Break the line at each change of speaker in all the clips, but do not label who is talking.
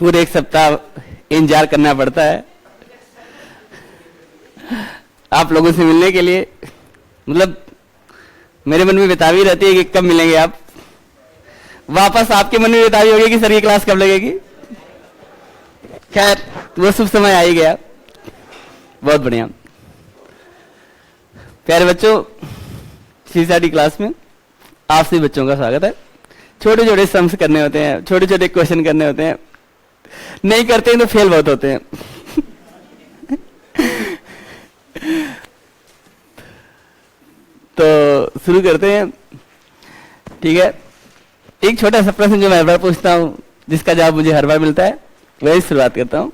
पूरे एक सप्ताह इंतजार करना पड़ता है आप लोगों से मिलने के लिए। मतलब मेरे मन में बेताबी रहती है कि कब मिलेंगे आप। वापस आपके मन में बेताबी होगी कि सर ये क्लास कब लगेगी। खैर वो शुभ समय आ ही गया। बहुत बढ़िया। प्यारे बच्चों, सीसाटी क्लास में आप सभी बच्चों का स्वागत है। छोटे छोटे सम्स करने होते हैं, छोटे छोटे क्वेश्चन करने होते हैं, नहीं करते हैं तो फेल बहुत होते हैं। तो शुरू करते हैं, ठीक है। एक छोटा सा प्रश्न जो मैं हर बार पूछता हूं, जिसका जवाब मुझे हर बार मिलता है, वही शुरुआत करता हूं।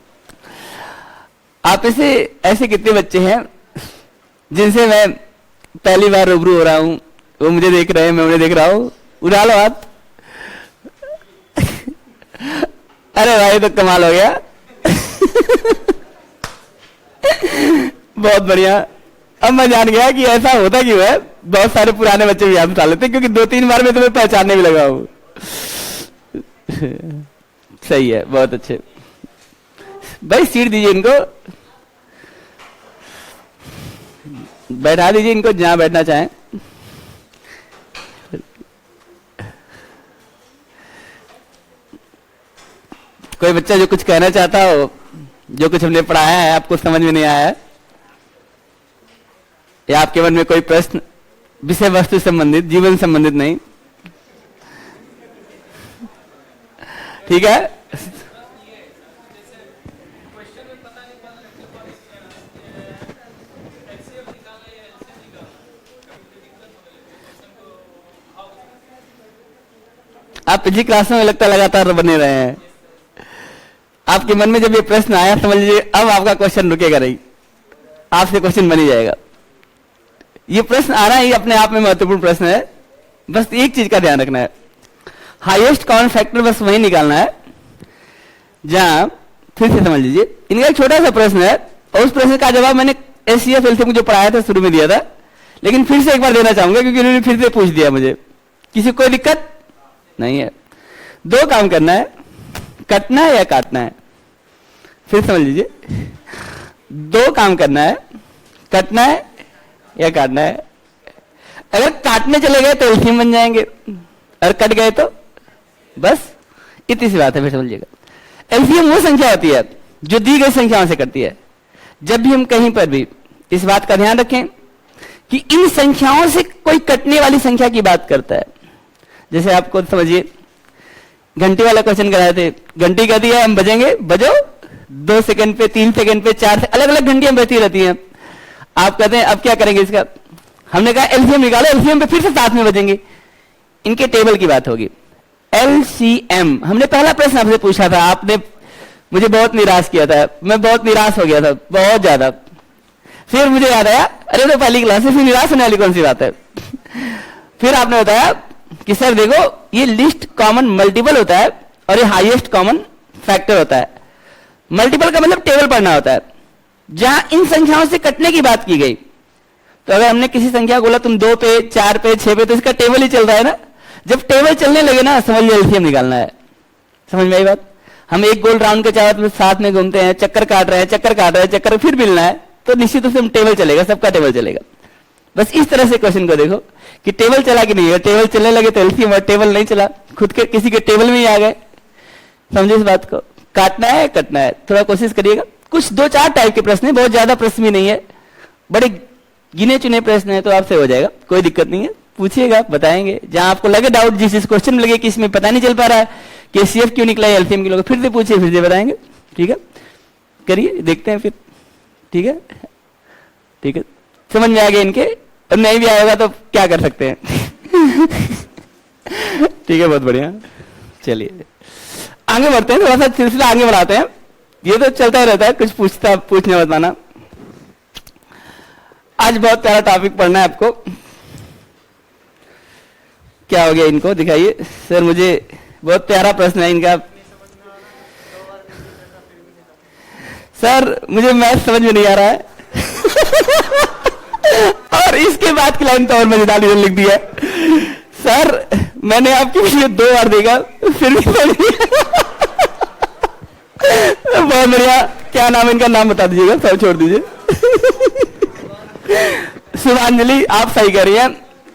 आप ऐसे कितने बच्चे हैं जिनसे मैं पहली बार रूबरू हो रहा हूं, वो मुझे देख रहे हैं, मैं उन्हें देख रहा हूं? उड़ा लो हाथ। अरे भाई तो कमाल हो गया। बहुत बढ़िया। अब मैं जान गया कि ऐसा होता क्यों है। बहुत सारे पुराने बच्चे भी याद उठा लेते हैं, क्योंकि 2-3 बार में तुम्हें पहचानने भी लगा हूं। सही है, बहुत अच्छे भाई। सीट दीजिए इनको, बैठा दीजिए इनको जहां बैठना चाहें। कोई बच्चा जो कुछ कहना चाहता हो, जो कुछ हमने पढ़ाया है आपको समझ में नहीं आया है, या आपके मन में कोई प्रश्न विषय वस्तु संबंधित, जीवन संबंधित नहीं, ठीक है। आप पिछली क्लास में लगता लगातार बने रहे हैं। आपके मन में जब ये प्रश्न आया, समझ लीजिए अब आपका क्वेश्चन रुकेगा नहीं, आपसे क्वेश्चन बन ही जाएगा। ये प्रश्न आना ही अपने आप में महत्वपूर्ण प्रश्न है। बस एक चीज का ध्यान रखना है, हाईएस्ट कॉमन फैक्टर बस वही निकालना है जहां, फिर से समझ लीजिए, इनका एक छोटा सा प्रश्न है और उस प्रश्न का जवाब मैंने एचसीएफ एलसीएम जो पढ़ाया था शुरू में दिया था, लेकिन फिर से एक बार देना चाहूंगा क्योंकि उन्होंने फिर से पूछ दिया मुझे। किसी को कोई दिक्कत नहीं है। 2 काम करना है, कटना है या काटना है। फिर समझ लीजिए, 2 काम करना है, कटना है या काटना है। अगर काटने चले गए तो एलसीएम बन जाएंगे, और कट गए तो बस इतनी सी बात है। फिर समझिएगा, एलसीएम वो संख्या होती है जो दी गई संख्याओं से कटती है। जब भी हम कहीं पर भी इस बात का ध्यान रखें कि इन संख्याओं से कोई कटने वाली संख्या की बात करता है, जैसे आपको समझिए घंटी वाला क्वेश्चन कराए थे, घंटी कहती है हम बजेंगे, बजो, 2 सेकंड पे, 3 सेकंड पे, 4 से अलग अलग घंटियां बजती रहती हैं। आप कहते हैं अब क्या करेंगे इसका, हमने कहा एलसीएम निकालो, एलसीएम पे फिर से साथ में बजेंगे। इनके टेबल की बात होगी, एलसीएम। हमने पहला प्रश्न आपसे पूछा था, आपने मुझे बहुत निराश किया था, मैं बहुत निराश हो गया था, बहुत ज्यादा। फिर मुझे याद आया, अरे तो पहली क्लास से फिर निराश होने वाली कौन सी बात है। फिर आपने बताया कि सर देखो ये लिस्ट कॉमन मल्टीपल होता है और ये हाईएस्ट कॉमन फैक्टर होता है। मल्टीपल का मतलब टेबल पढ़ना होता है, जहां इन संख्याओं से कटने की बात की गई। तो अगर हमने किसी संख्या को बोला तुम 2 पे, 4 पे, 6 पे, तो इसका टेबल ही चल रहा है ना। जब टेबल चलने लगे ना, समझ लो एलसीएम निकालना है। समझ में आई बात। हम एक गोल राउंड के चारों साथ में घूमते हैं, चक्कर काट रहे हैं, चक्कर काट रहे हैं, चक्कर फिर मिलना है, तो निश्चित रूप से टेबल चलेगा, सबका टेबल चलेगा। बस इस तरह से क्वेश्चन को देखो कि टेबल चला कि नहीं है। टेबल चलने लगे तो एलसीएम, और टेबल नहीं चला, खुद के किसी के टेबल में ही आ गए। समझे इस बात को। काटना है कटना है, थोड़ा कोशिश करिएगा। कुछ 2-4 टाइप के प्रश्न है, बहुत ज्यादा प्रश्न भी नहीं है, बड़े गिने चुने प्रश्न है, तो आपसे हो जाएगा, कोई दिक्कत नहीं है। पूछिएगा, बताएंगे। जहां आपको लगे डाउट, जिस क्वेश्चन में लगे कि इसमें पता नहीं चल पा रहा है कि सीएफ क्यों निकला है, एलसीएम क्यों, फिर से पूछिए, फिर से बताएंगे। ठीक है, करिए, देखते हैं फिर। ठीक है, ठीक है, समझ में आ गया इनके। और नहीं भी आएगा तो क्या कर सकते हैं। ठीक है, बहुत बढ़िया। चलिए आगे बढ़ते हैं, थोड़ा सा सिलसिला आगे बढ़ाते हैं। ये तो चलता ही रहता है, कुछ पूछने बताना। आज बहुत प्यारा टॉपिक पढ़ना है आपको। क्या हो गया इनको दिखाइए। सर मुझे बहुत प्यारा प्रश्न है इनका। सर मुझे मैथ समझ में नहीं आ रहा है। और इसके बाद की लाइन तो और मजेदार लिख दी है। सर मैंने आपकी वीडियो 2 बार देखा, फिर भी समझ नहीं। बहुत बढ़िया। क्या नाम है इनका, नाम बता दीजिएगा, सब छोड़ दीजिए। शुभांजलि, आप सही कह रही हैं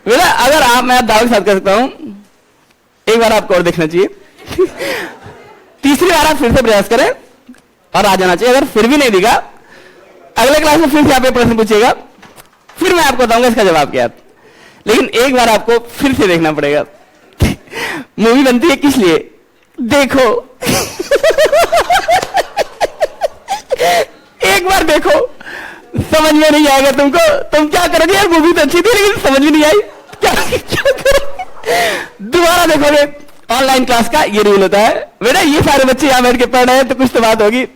बेटा। अगर आप, मैं दावे के साथ कर सकता हूं, एक बार आपको और देखना चाहिए। तीसरी बार आप फिर से प्रयास करें और आ जाना चाहिए। अगर फिर भी नहीं दिखा, अगले क्लास में फिर से आप ये प्रश्न पूछिएगा, फिर मैं आपको बताऊंगा इसका जवाब क्या है। लेकिन एक बार आपको फिर से देखना पड़ेगा। मूवी बनती है किस लिए? देखो। एक बार देखो, समझ में नहीं आएगा तुमको, तुम क्या करोगे? यार मूवी तो अच्छी थी लेकिन समझ में नहीं आई, क्या करोगे? दोबारा देखोगे। ऑनलाइन क्लास का ये रूल होता है बेटा। ये सारे बच्चे यहां बैठ के पढ़ रहे हैं तो कुछ तो बात होगी।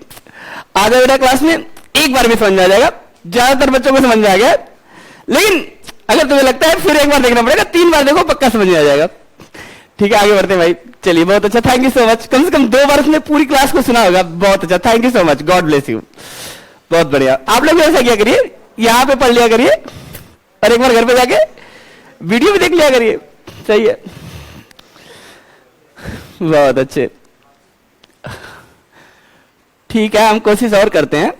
आ जाओ बेटा क्लास में, एक बार भी समझ में आ जाएगा। ज्यादातर बच्चों को समझ में आ गया, लेकिन अगर तुम्हें लगता है फिर एक बार देखना पड़ेगा, 3 बार देखो, पक्का समझ में आ जाएगा। ठीक है, आगे बढ़ते हैं भाई। चलिए, बहुत अच्छा, थैंक यू सो मच। कम से कम 2 बार उसने पूरी क्लास को सुना होगा। बहुत अच्छा, thank you so much, God bless you. बहुत बढ़िया। आप लोग भी ऐसा किया करिए, यहां पे पढ़ लिया करिए और एक बार घर पे जाके वीडियो भी देख लिया करिए। सही है, बहुत अच्छे। ठीक है, हम कोशिश और करते हैं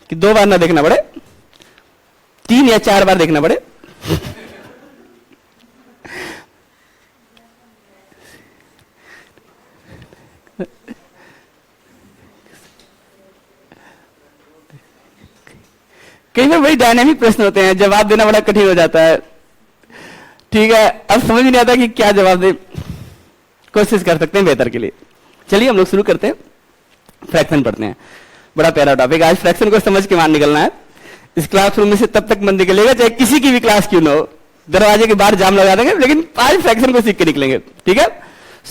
कि 2 बार ना देखना पड़े, 3 या 4 बार देखना पड़े। कई बार बड़ी डायनेमिक प्रश्न होते हैं, जवाब देना बड़ा कठिन हो जाता है। ठीक है, अब समझ नहीं आता कि क्या जवाब दे। कोशिश कर सकते हैं बेहतर के लिए। चलिए हम लोग शुरू करते हैं, फ्रैक्शन पढ़ते हैं। बड़ा प्यारा टॉपिक, आज फ्रैक्शन को समझ के मान निकलना है। इस क्लासरूम में से तब तक मन निकलेगा चाहे किसी की भी क्लास क्यों ना हो, दरवाजे के बाहर जाम लगा देंगे, लेकिन आज फ्रैक्शन को सीख के निकलेंगे। ठीक है,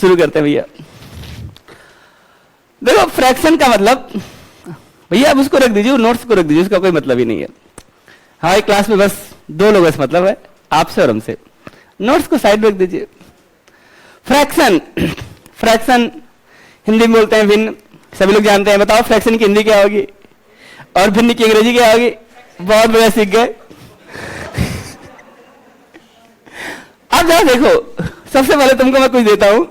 शुरू करते हैं भैया। देखो, फ्रैक्शन का मतलब, भैया अब उसको रख दीजिए, नोट्स को रख दीजिए, उसका कोई मतलब ही नहीं है। हमारी क्लास में बस 2 लोगों से मतलब है, आपसे और हमसे। नोट्स को साइड रख दीजिए। फ्रैक्शन, फ्रैक्शन हिंदी में बोलते हैं भिन्न, सभी लोग जानते हैं। बताओ फ्रैक्शन की हिंदी क्या होगी और भिन्न की अंग्रेजी क्या होगी? बहुत बढ़िया, सीख गए। अब जरा देखो, सबसे पहले तुमको मैं कुछ देता हूं,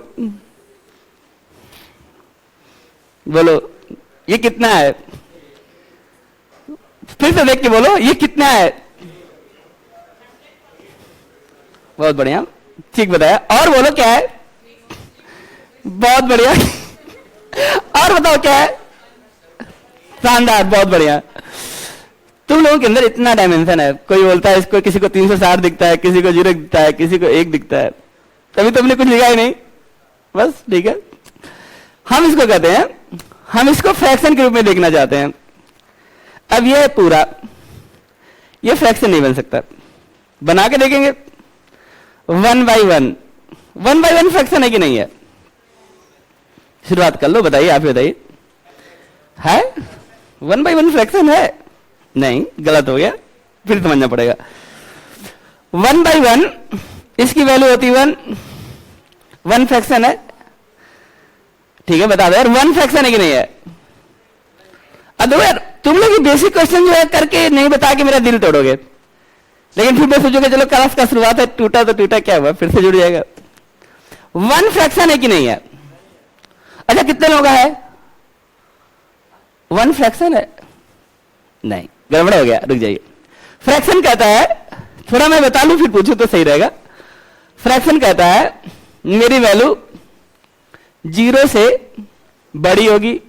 बोलो ये कितना है? फिर से देख के बोलो, ये कितना है? बहुत बढ़िया, ठीक बताया। और बोलो क्या है? बहुत बढ़िया। और बताओ क्या है? शानदार, बहुत बढ़िया। तुम लोगों के अंदर इतना डायमेंशन है। कोई बोलता है इसको, किसी को 360 दिखता है, किसी को 0 दिखता है, किसी को 1 दिखता है। तभी तुमने कुछ लिखा ही नहीं, बस। ठीक है, हम इसको कहते हैं, हम इसको फ्रैक्शन के रूप में देखना चाहते हैं। अब ये पूरा, ये फ्रैक्शन नहीं बन सकता। बना के देखेंगे 1 by 1। 1 by 1 फ्रैक्शन है कि नहीं है? शुरुआत कर लो, बताइए, आप बताइए। है 1 by 1 फ्रैक्शन है? नहीं, गलत हो गया, फिर समझना पड़ेगा। 1 by 1, इसकी वैल्यू होती 1। 1 फ्रैक्शन है, ठीक है, बता दो यार 1 फ्रैक्शन है कि नहीं है? अब यार तुम लोग ये बेसिक क्वेश्चन जो है करके नहीं बता के मेरा दिल तोड़ोगे, लेकिन फिर मैं सोचोगे चलो क्लास का शुरुआत है, टूटा तो टूटा, क्या हुआ, फिर से जुड़ जाएगा। 1 फ्रैक्शन है कि नहीं है? अच्छा, कितने लोगों का है? 1 फ्रैक्शन है? नहीं, गड़बड़ हो गया, रुक जाइए। फ्रैक्शन कहता है, थोड़ा मैं बता लूं फिर पूछूं तो सही रहेगा। फ्रैक्शन कहता है मेरी वैल्यू 0 से बड़ी होगी,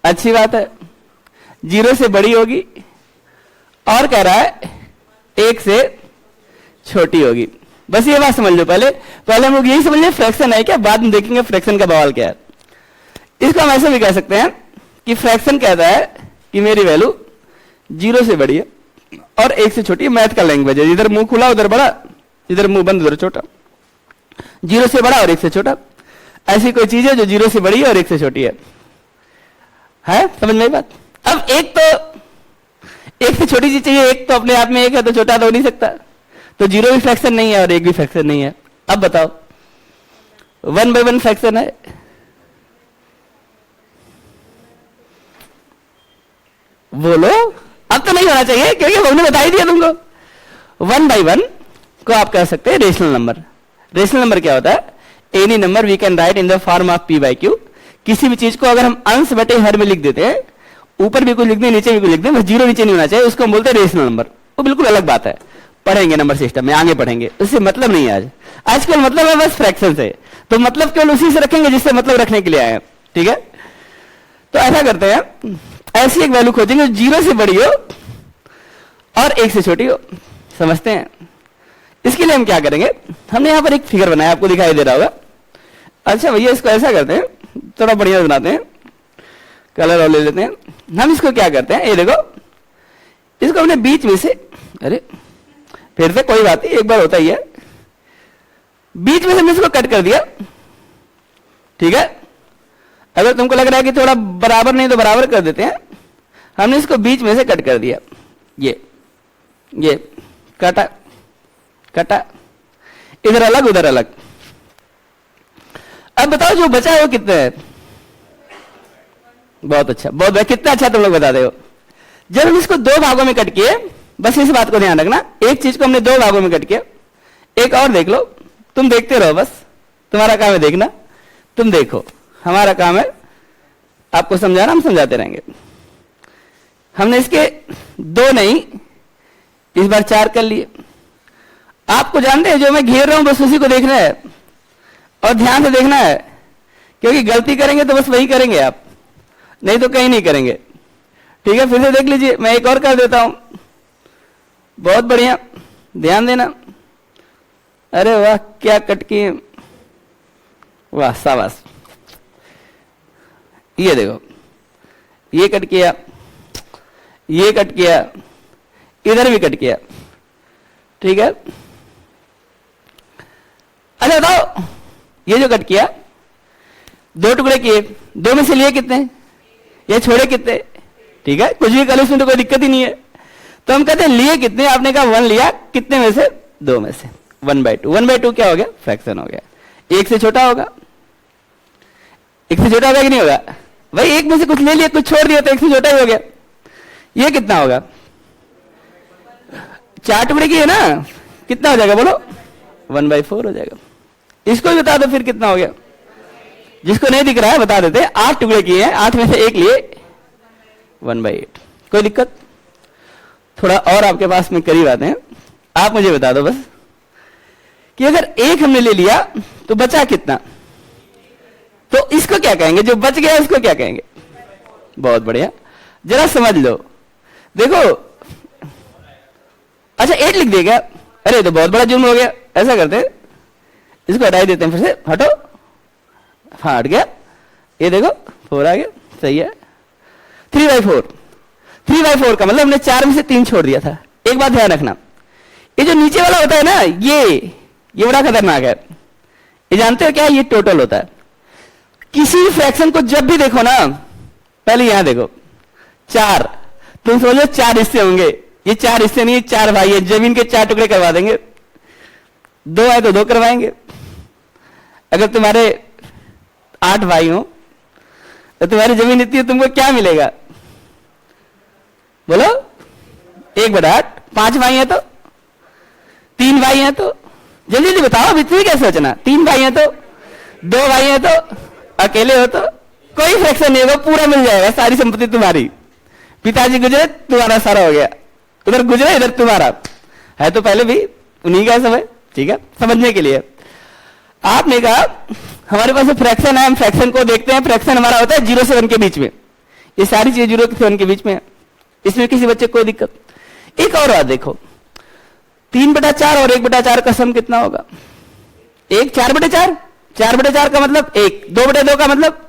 अच्छी बात है, 0 से बड़ी होगी, और कह रहा है 1 से छोटी होगी। बस ये बात समझ लो। पहले हम लोग यही समझ लें फ्रैक्शन है क्या, बाद में देखेंगे फ्रैक्शन का बवाल क्या है। इसको हम ऐसे भी कह सकते हैं कि फ्रैक्शन कहता है कि मेरी वैल्यू 0 से बड़ी है और 1 से छोटी है। मैथ का लैंग्वेज है, इधर मुंह खुला उधर बड़ा, इधर मुंह बंद उधर छोटा। 0 से बड़ा और 1 से छोटा, ऐसी कोई चीज है जो 0 से बड़ी है और 1 से छोटी है? समझ में आई बात? अब एक तो 1 से छोटी चीज चाहिए, एक तो अपने आप में 1 है तो छोटा तो हो नहीं सकता, तो 0 भी फ्रैक्शन नहीं है और 1 भी फ्रैक्शन नहीं है। अब बताओ 1 by 1 फ्रैक्शन है? बोलो, अब तो नहीं होना चाहिए क्योंकि हमने बता ही दिया तुमको। 1 by 1 को आप कह सकते हैं रेशनल नंबर। रेशनल नंबर क्या होता है? Any number we can write in the form of p by q। किसी भी चीज को अगर हम अंश बटे हर में लिख देते हैं, ऊपर भी कुछ लिख दें नीचे भी कुछ लिख दें, बस जीरो नीचे नहीं होना चाहिए, उसको हम बोलते हैं रेशनल नंबर। वो बिल्कुल अलग बात है, पढ़ेंगे नंबर सिस्टम में, आगे पढ़ेंगे, उससे मतलब नहीं है आज केवल मतलब है बस फ्रैक्शन से। तो मतलब केवल उसी से रखेंगे जिससे मतलब रखने के लिए आए हैं, ठीक है। तो ऐसा करते हैं, ऐसी एक वैल्यू खोजेंगे जो जीरो से बड़ी हो और एक से छोटी हो। समझते हैं? इसके लिए हम क्या करेंगे, हमने यहां पर एक फिगर बनाया, आपको दिखाई दे रहा होगा। अच्छा भैया इसको ऐसा करते हैं, थोड़ा बढ़िया बनाते हैं, कलर और ले लेते हैं। हम इसको क्या करते हैं, ये देखो, इसको हमने बीच में से, अरे फिर से कोई बात नहीं, एक बार होता ही है, बीच में से हमने इसको कट कर दिया, ठीक है। अगर तुमको लग रहा है कि थोड़ा बराबर नहीं तो बराबर कर देते हैं, हमने इसको बीच में से कट कर दिया, ये कटा कटा, इधर अलग उधर अलग। अब बताओ जो बचा है वो कितना है? बहुत अच्छा, बहुत अच्छा, कितना अच्छा तुम लोग बता रहे हो। जब हम इसको दो भागों में कट किए, बस इस बात को ध्यान रखना, एक चीज को हमने दो भागों में कट किया। एक और देख लो, तुम देखते रहो, बस तुम्हारा काम है देखना, तुम देखो, हमारा काम है आपको समझाना, हम समझाते रहेंगे। हमने इसके दो नहीं, इस बार चार कर लिए। आपको जानते हैं जो मैं घेर रहा हूं बस उसी को देखना है और ध्यान से देखना है, क्योंकि गलती करेंगे तो बस वही करेंगे आप, नहीं तो कहीं नहीं करेंगे, ठीक है। फिर से देख लीजिए, मैं एक और कर देता हूं, बहुत बढ़िया, ध्यान देना। अरे वाह क्या कट किए, वाह शाबाश। ये देखो, ये कट किया, ये कट किया, इधर भी कट किया, ठीक है। अच्छा बताओ, ये जो कट किया, दो टुकड़े किए, दो में से लिए कितने, ये छोड़े कितने, ठीक है, कुछ भी कर लो इसमें तो कोई दिक्कत ही नहीं है। तो हम कहते हैं लिए कितने, आपने कहा वन लिया, कितने में से, दो में से, 1/2। 1/2 क्या हो गया, फ्रैक्शन हो गया, एक से छोटा होगा, एक से छोटा होगा कि नहीं होगा भाई, एक में से कुछ ले लिया कुछ छोड़ दिया तो एक से छोटा ही हो गया। ये कितना होगा, चार टुकड़े की है ना, कितना हो जाएगा बोलो, 1/4 हो जाएगा। इसको भी बता दो फिर कितना हो गया, जिसको नहीं दिख रहा है बता देते, 8 टुकड़े किए हैं, 8 में से एक लिए, 1/8। कोई दिक्कत? थोड़ा और आपके पास में करीब आते हैं, आप मुझे बता दो बस कि अगर एक हमने ले लिया तो बचा कितना, तो इसको क्या कहेंगे, जो बच गया उसको क्या कहेंगे? बहुत बढ़िया, जरा समझ लो, देखो। अच्छा 8 लिख दिया क्या, अरे तो बहुत बड़ा जुर्म हो गया। ऐसा करते हैं, इसको हटा देते हैं, फिर से हटो, हाँ हट गया, ये देखो 4 आ गया, सही है। 3/4, 3/4 का मतलब हमने 4 में से 3 छोड़ दिया था। एक बात ध्यान रखना, ये जो नीचे वाला होता है ना, ये बड़ा खतरनाक है। ये जानते हो क्या, ये टोटल होता है। किसी फ्रैक्शन को जब भी देखो ना, पहले यहां देखो, 4, तुम समझो 4 हिस्से होंगे, ये 4 हिस्से नहीं, 4 भाई है, जमीन के 4 टुकड़े करवा देंगे, 2 है तो 2 करवाएंगे। अगर तुम्हारे 8 भाई हो तो तुम्हारी जमीन इतनी है, तुमको क्या मिलेगा बोलो, 1/8। 5 भाई हैं तो, 3 भाई हैं तो, जल्दी जल्दी बताओ, अब इतनी क्या सोचना, 3 भाई हैं तो, 2 भाई हैं तो, अकेले हो तो कोई फ्रैक्शन नहीं होगा, पूरा मिल जाएगा, सारी संपत्ति तुम्हारी। पिताजी गुजरे, तुम्हारा सारा हो गया, उधर गुजरे इधर तुम्हारा है, तो पहले भी उन्हीं का सब है, ठीक है, समझने के लिए। आपने कहा हमारे पास फ्रैक्शन है, हम फ्रैक्शन को देखते हैं, फ्रैक्शन हमारा होता है 0 से 1 के बीच में, ये सारी चीजें 0 से 1 के बीच में है, इसमें किसी बच्चे को कोई दिक्कत। एक और बात देखो, 3/4 और 1/4 का सम कितना होगा, 1 4/4, 4/4 का मतलब 1, 2/2 का मतलब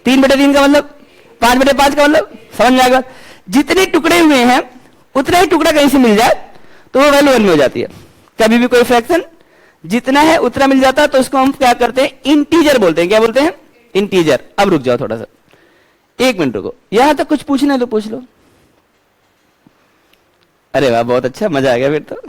3/3 का मतलब 5/5 का मतलब, समझ में आएगा। जितने टुकड़े हुए हैं उतना ही टुकड़ा कहीं से मिल जाए तो वो वैल्यू 1 में हो जाती है। कभी भी कोई फ्रैक्शन जितना है उतना मिल जाता है तो उसको हम क्या करते हैं, इंटीजर बोलते हैं। क्या बोलते हैं, इंटीजर। अब रुक जाओ थोड़ा सा, 1 मिनट रुको, यहां तक कुछ पूछना है तो पूछ लो। अरे वाह बहुत अच्छा, मजा आ गया फिर तो।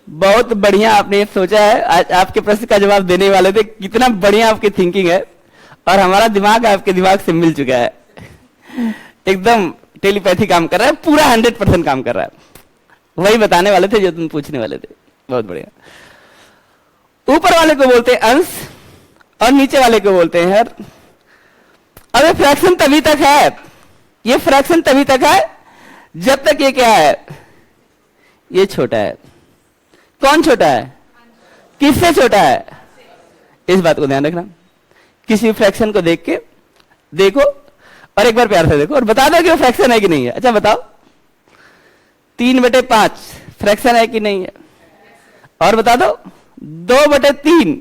बहुत बढ़िया आपने सोचा है, आज आपके प्रश्न का जवाब देने वाले थे, कितना बढ़िया आपकी थिंकिंग है, और हमारा दिमाग आपके दिमाग से मिल चुका है, एकदम टेलीपैथी काम कर रहा है, पूरा 100% काम कर रहा है। वही बताने वाले थे जो तुम पूछने वाले थे, बहुत बढ़िया। ऊपर वाले को बोलते हैं अंश और नीचे वाले को बोलते हैं हर। अब ये फ्रैक्शन तभी तक है, ये फ्रैक्शन तभी तक है जब तक ये क्या है, ये छोटा है। कौन छोटा है? किससे छोटा है? इस बात को ध्यान रखना। किसी फ्रैक्शन को देख के देखो और एक बार प्यार से देखो और बता दो कि वो फ्रैक्शन है कि नहीं है। अच्छा बताओ, 3/5 फ्रैक्शन है कि नहीं है? और बता दो 2/3।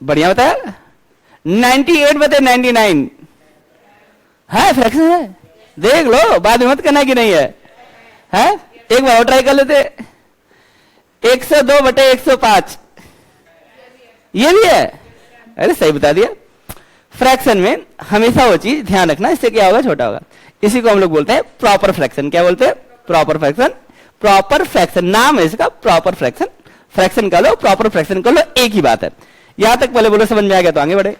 बढ़िया बताया। 98/99 है, फ्रैक्शन है। देख लो, बाद में मत करना कि नहीं है। एक बार और ट्राई कर लेते। 102/105 ये भी है। अरे सही बता दिया। फ्रैक्शन में हमेशा वो चीज ध्यान रखना, इससे क्या होगा, छोटा होगा। इसी को हम लोग बोलते हैं प्रॉपर फ्रैक्शन। क्या बोलते हैं? Proper fraction. प्रॉपर फ्रैक्शन नाम है इसका, प्रॉपर फ्रैक्शन। फ्रैक्शन का लो, प्रॉपर फ्रैक्शन का लो, एक ही बात है। यहां तक पहले बोलो, समझ में आ गया तो आगे बढ़े।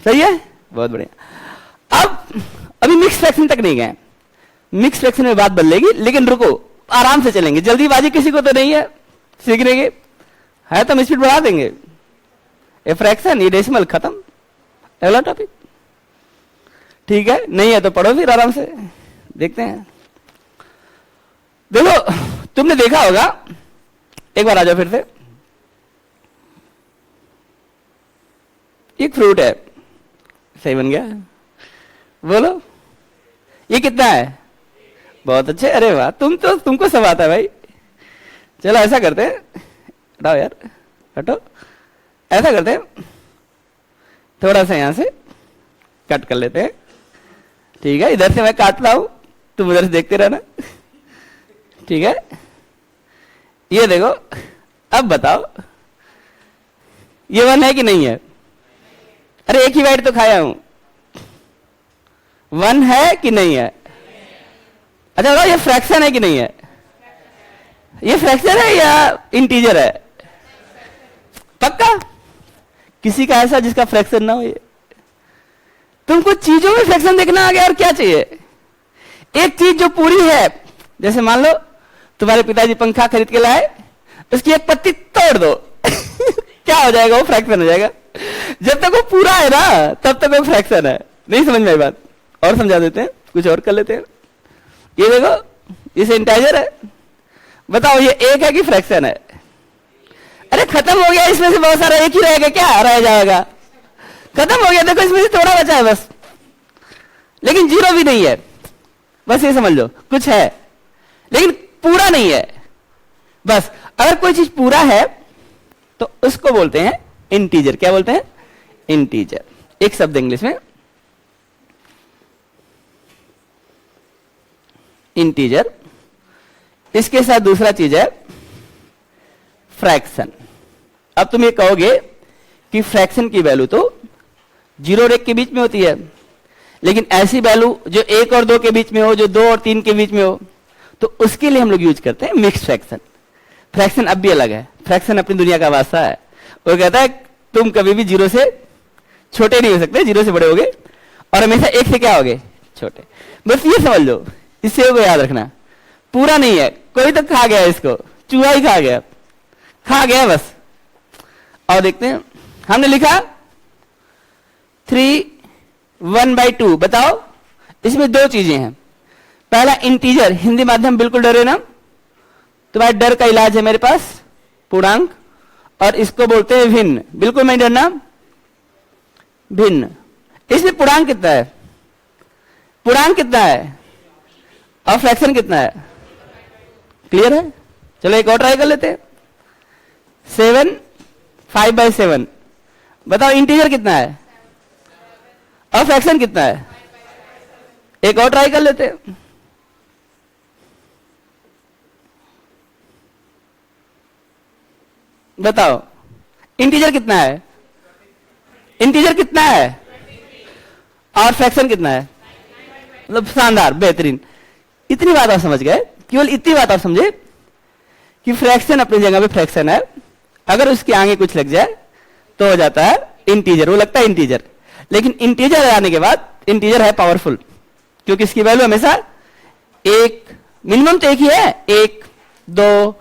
सही है, बहुत बढ़िया। अब अभी मिक्स फ्रैक्शन तक नहीं गए। मिक्स फ्रैक्शन में बात बदलेगी, लेकिन रुको, आराम से चलेंगे। जल्दीबाजी किसी को तो नहीं है सीखने की? है तो हम स्पीड बढ़ा देंगे। ये फ्रैक्शन, ये डेसिमल, खत्म, अगला टॉपिक। ठीक है, नहीं है तो पढ़ो फिर आराम से। देखते हैं। देखो, तुमने देखा होगा, एक बार आ जाओ फिर से। एक फ्रूट है, सही बन गया। बोलो ये कितना है? बहुत अच्छे। अरे वाह, तुमको सब आता है भाई। चलो ऐसा करते हैं, हटाओ यार, हटो। ऐसा करते हैं, थोड़ा सा यहां से कट कर लेते हैं। ठीक है, इधर से मैं काटता हूं, तुम उधर से देखते रहना। ठीक है, ये देखो। अब बताओ ये 1 है कि नहीं है? अरे एक ही बाइट तो खाया हूं। 1 है कि नहीं है? अच्छा बताओ, ये फ्रैक्शन है कि नहीं है? ये फ्रैक्शन है या इंटीजर है? पक्का? किसी का ऐसा जिसका फ्रैक्शन ना हो? ये तुमको चीजों में फ्रैक्शन देखना आ गया, और क्या चाहिए? एक चीज जो पूरी है, जैसे मान लो तुम्हारे पिताजी पंखा खरीद के लाए, उसकी एक पत्ती तोड़ दो क्या हो जाएगा? वो फ्रैक्शन हो जाएगा। जब तक वो पूरा है ना, तब तक वो फ्रैक्शन है। नहीं समझ में आई बात? और समझा देते हैं, कुछ और कर लेते हैं। ये देखो, इसे इंटीजर है। बताओ ये एक है कि फ्रैक्शन है? अरे खत्म हो गया, इसमें से बहुत सारा एक ही रहेगा क्या? रह जाएगा, खत्म हो गया। देखो इसमें से थोड़ा बचा है बस, लेकिन 0 भी नहीं है। बस ये समझ लो, कुछ है लेकिन पूरा नहीं है। बस अगर कोई चीज पूरा है तो उसको बोलते हैं इंटीजर। क्या बोलते हैं? इंटीजर। एक शब्द इंग्लिश में इंटीजर। इसके साथ दूसरा चीज है फ्रैक्शन। अब तुम ये कहोगे कि फ्रैक्शन की वैल्यू तो 0 और 1 के बीच में होती है, लेकिन ऐसी वैल्यू जो 1 और 2 के बीच में हो, जो 2 और 3 के बीच में हो, तो उसके लिए हम लोग यूज करते हैं मिक्स फ्रैक्शन। फ्रैक्शन अब भी अलग है। फ्रैक्शन अपनी दुनिया का वास्ता है। वो कहता है तुम कभी भी 0 से छोटे नहीं हो सकते, 0 से बड़े होगे, और हमेशा 1 से क्या होगे? छोटे। बस ये समझ लो, इससे को याद रखना। पूरा नहीं है, कोई तो खा गया इसको, चूहा ही खा गया बस। और देखते हैं, हमने लिखा 3 1/2। बताओ इसमें 2 चीजें हैं। पहला इंटीजर, हिंदी माध्यम बिल्कुल डरे ना, तुम्हारे डर का इलाज है मेरे पास, पूर्णांक। और इसको बोलते हैं भिन्न। बिल्कुल नहीं डरना, भिन्न। इसमें पूर्णांक कितना है? पूर्णांक कितना है? और फ्रैक्शन कितना है? क्लियर है? चलो एक और ट्राई कर लेते हैं। 7 5/7। बताओ इंटीजर कितना है और फ्रैक्शन कितना है? एक और ट्राई कर लेते हैं। बताओ इंटीजर कितना है? इंटीजर कितना है और फ्रैक्शन कितना है? मतलब शानदार, बेहतरीन। इतनी बात आप समझ गए, केवल इतनी बात आप समझे कि फ्रैक्शन अपनी जगह पे फ्रैक्शन है। अगर उसके आगे कुछ लग जाए तो हो जाता है इंटीजर, वो लगता है इंटीजर। लेकिन इंटीजर आने के बाद इंटीजर है पावरफुल, क्योंकि इसकी वैल्यू हमेशा 1, मिनिमम तो 1 ही है। 1 2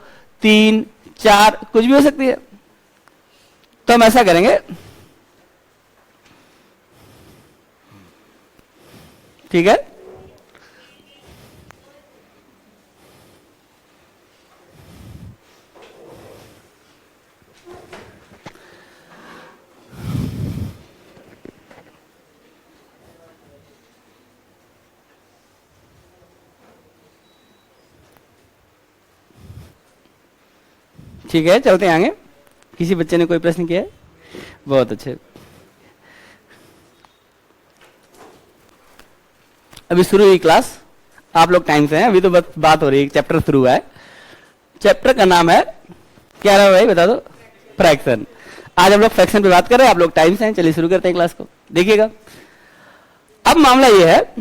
3 4, कुछ भी हो सकती है। तो हम ऐसा करेंगे, ठीक है, ठीक है, चलते हैं आगे। किसी बच्चे ने कोई प्रश्न किया है? बहुत अच्छे। अभी शुरू हुई क्लास, आप लोग टाइम से हैं, अभी तो बस बात हो रही है, चैप्टर शुरू हुआ है। चैप्टर का नाम है क्या रहा भाई, बता दो? फ्रैक्शन। आज हम लोग फ्रैक्शन पे बात कर रहे हैं, आप लोग टाइम से हैं, चलिए शुरू करते हैं क्लास को। देखिएगा, अब मामला यह है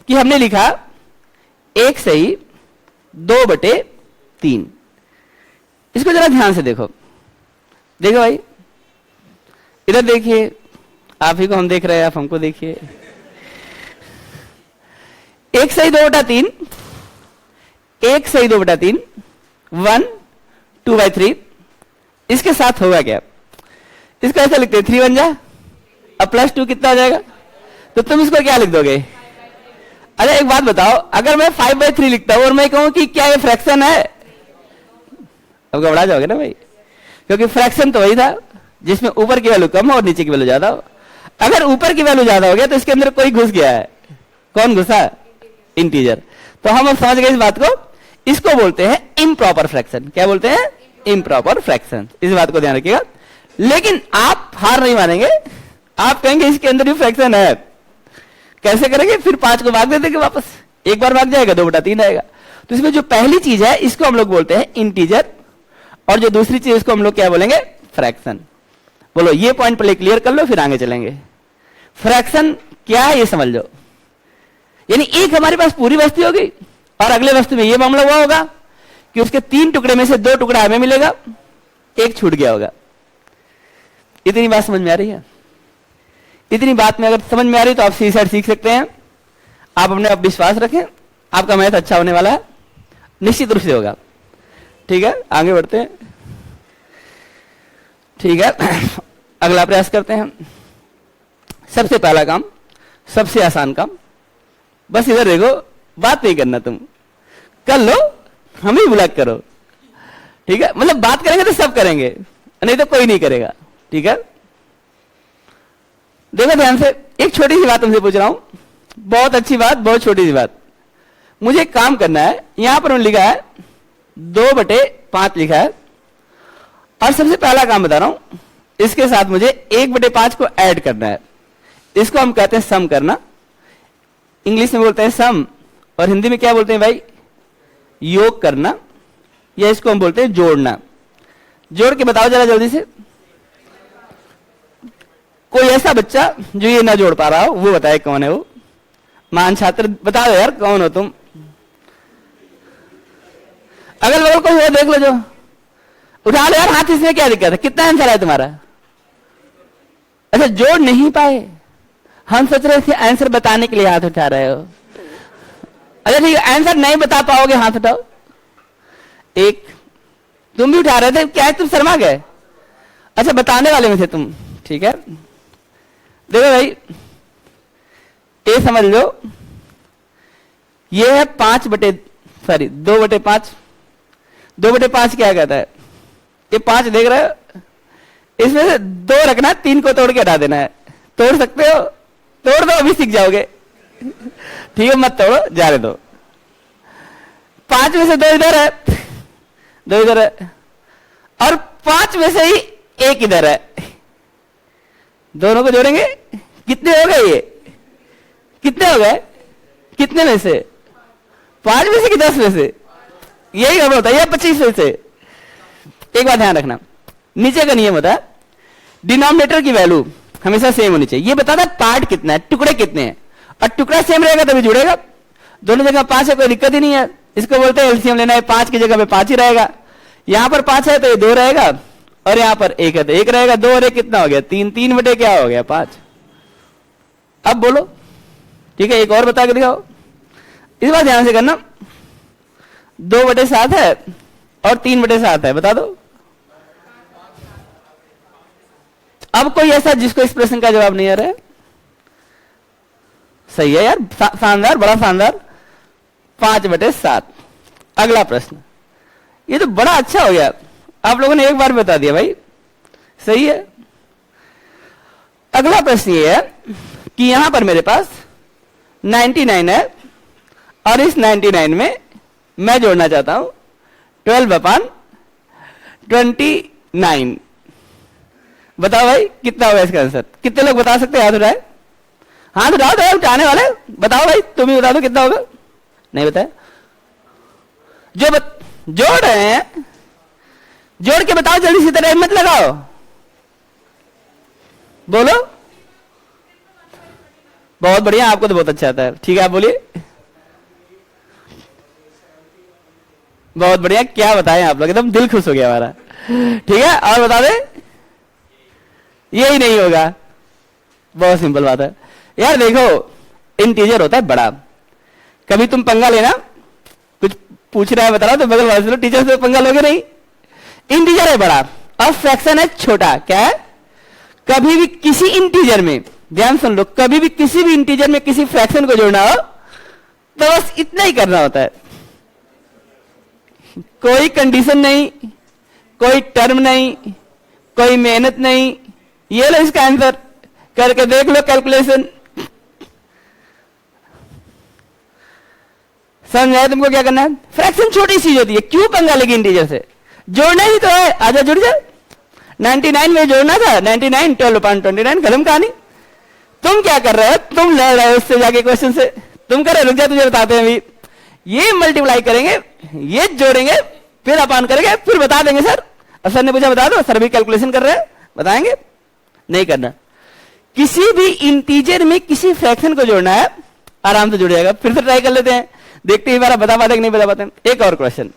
कि हमने लिखा 1 सही 2/3। इसको जरा ध्यान से देखो, देखो भाई, इधर देखिए, आप ही को हम देख रहे हैं, आप हमको देखिए। 1 सही 2/3, 1 सही 2/3, 1 2/3। इसके साथ होगा क्या? इसको ऐसा लिखते हैं 3 बन जा, अब +2 कितना हो जाएगा? तो तुम इसको क्या लिख दोगे? अरे एक बात बताओ, अगर मैं 5/3 लिखता हूं और मैं कहूं कि क्या ये फ्रैक्शन है, अब घबरा जाओगे ना भाई, क्योंकि फ्रैक्शन तो वही था जिसमें ऊपर की वैल्यू कम हो और नीचे की वैल्यू ज्यादा हो। अगर ऊपर की वैल्यू ज्यादा हो गया तो इसके अंदर कोई घुस गया है। कौन घुसा? इंटीजर। तो हम अब समझ गए इस बात को, इसको बोलते हैं इम्प्रॉपर फ्रैक्शन। क्या बोलते हैं? Improper fraction. इस बात को ध्यान रखिएगा। लेकिन आप हार नहीं मानेंगे, आप कहेंगे इसके अंदर भी फ्रैक्शन है। कैसे करेंगे? फिर 5 को भाग दे देंगे वापस, एक बार भाग जाएगा 2/3 आएगा। तो इसमें जो पहली चीज है इसको हम लोग बोलते हैं इंटीजर, और जो दूसरी चीज इसको हम लोग क्या बोलेंगे? फ्रैक्शन। बोलो, ये पॉइंट पहले क्लियर कर लो, फिर आगे चलेंगे। फ्रैक्शन क्या है ये समझ लो। यानी एक हमारे पास पूरी वस्तु होगी और अगले वस्तु में ये मामला हुआ होगा कि उसके 3 टुकड़े में से 2 टुकड़ा हमें मिलेगा, 1 छूट गया होगा। इतनी बात समझ में आ रही है? इतनी बात में अगर समझ में आ रही है तो आप सी सेट सीख सकते हैं। आप अपने आप विश्वास रखें, आपका मैथ अच्छा होने वाला है, निश्चित रूप से होगा। ठीक है, आगे बढ़ते हैं। ठीक है, अगला प्रयास करते हैं। सबसे पहला काम, सबसे आसान काम, बस इधर देखो, बात नहीं करना, तुम कर लो, हम ही बुला करो। ठीक है, मतलब बात करेंगे तो सब करेंगे, नहीं तो कोई नहीं करेगा। ठीक है, देखो ध्यान से, एक छोटी सी बात तुमसे पूछ रहा हूं, बहुत अच्छी बात, बहुत छोटी सी बात। मुझे एक काम करना है, यहां पर लिखा है 2/5 लिखा है, और सबसे पहला काम बता रहा हूं, इसके साथ मुझे 1/5 को ऐड करना है। इसको हम कहते हैं सम करना, इंग्लिश में बोलते हैं सम, और हिंदी में क्या बोलते हैं भाई? योग करना, या इसको हम बोलते हैं जोड़ना। जोड़ के बताओ जरा जल्दी से, कोई ऐसा बच्चा जो ये ना जोड़ पा रहा हो वो बताए कौन है वो। मान छात्र बता दो यार, कौन हो तुम? अगल बगल कोई हो देख लो, जो उठा लो यार हाथ। इसमें क्या दिक्कत है? कितना आंसर है तुम्हारा? अच्छा, जोड़ नहीं पाए, हम सोच रहे थे आंसर बताने के लिए हाथ उठा रहे हो। अच्छा ठीक है, आंसर नहीं बता पाओगे, हाथ उठाओ। एक तुम भी उठा रहे थे, क्या है तुम शर्मा गए? अच्छा, बताने वाले में थे तुम। ठीक है, देखो भाई, ये समझ लो, ये है 2/5। 2/5 क्या कहता है? ये 5 देख रहे हो, इसमें से 2 रखना, 3 को तोड़ के हटा देना है। तोड़ सकते हो? तोड़ दो, अभी सीख जाओगे। ठीक है, मत तोड़ो, जाने दो। 5 में से 2 इधर है, 2 इधर है, और 5 में से ही 1 इधर है। दोनों को जोड़ेंगे, कितने हो गए? ये कितने हो गए? कितने में से? 5 में से कि 10 में से? यही खबर होता है, या 25 में से? एक बात ध्यान रखना, नीचे का नियम होता है, डिनोमिनेटर की वैल्यू हमेशा सेम होनी चाहिए। ये बताता है पार्ट कितना है, टुकड़े कितने हैं, और टुकड़ा सेम रहेगा तभी जुड़ेगा। दोनों जगह 5 है, कोई दिक्कत ही नहीं है। इसको बोलते हैं एलसीएम लेना है, 5 की जगह पे 5 ही रहेगा। यहां पर 5 है तो ये 2 रहेगा, और यहां पर 1 है तो 1 रहेगा। 2 और 1 कितना हो गया? 3। 3 बटे क्या हो गया? 5। अब बोलो, ठीक है, एक और बता के दिखाओ। इस बार ध्यान से करना, 2/7 है और 3/7 है, बता दो। अब कोई ऐसा जिसको इस प्रश्न का जवाब नहीं आ रहा है? सही है यार, शानदार, बड़ा शानदार, 5/7। अगला प्रश्न, ये तो बड़ा अच्छा हो गया, आप लोगों ने एक बार बता दिया भाई, सही है। अगला प्रश्न ये है कि यहां पर मेरे पास 99 है और इस 99 में मैं जोड़ना चाहता हूं 12/29। बताओ भाई कितना होगा इसका आंसर? कितने लोग बता सकते हैं? हाथ उठाए, हाथ उठाओ, तो उठाने वाले बताओ भाई, तुम ही बता दो कितना होगा। नहीं बताया? जोड़ रहे हैं, जोड़ के बताओ जल्दी से, तरह मत लगाओ, बोलो। बहुत बढ़िया, आपको तो बहुत अच्छा आता है, ठीक है आप बोलिए। बहुत बढ़िया, क्या बताएं आप लोग, एकदम दिल खुश हो गया हमारा। ठीक है, और बता दे, यही नहीं होगा। बहुत सिंपल बात है यार, देखो इंटीजर होता है बड़ा, कभी तुम पंगा लेना, कुछ पूछ रहा है बता रहा तो बगल वाले से टीचर से पंगा लोगे नहीं। इंटीजर है बड़ा और फ्रैक्शन है छोटा। क्या है? कभी भी किसी इंटीजर में, ध्यान सुन लो, कभी भी किसी भी इंटीजर में किसी फ्रैक्शन को जोड़ना हो तो बस इतना ही करना होता है, कोई कंडीशन नहीं, कोई टर्म नहीं, कोई मेहनत नहीं। ये लो इसका आंसर, करके देख लो कैलकुलेशन। समझ आया तुमको क्या करना है? फ्रैक्शन छोटी चीज होती है, क्यों पंगा लेगी इंटीजर से? जोड़ना ही तो है, आजा जुड़ जा। 99 में जोड़ना था, 99 12/29, खत्म कहानी। तुम क्या कर रहे हो? तुम लड़ रहे हो उससे जाके क्वेश्चन से, तुम कर रहे हो, रुक जा तुझे बताते हैं अभी। ये मल्टीप्लाई करेंगे, ये जोड़ेंगे, फिर अपान करेंगे, फिर बता देंगे सर। सर ने पूछा बता दो, सर भी कैलकुलेशन कर रहे हैं, बताएंगे। नहीं करना। किसी भी इंटीजर में किसी फ्रैक्शन को जोड़ना है, आराम से जुड़ जाएगा। फिर से ट्राई कर लेते हैं, देखते हैं बार बता पाते कि नहीं बता पाते। एक और क्वेश्चन,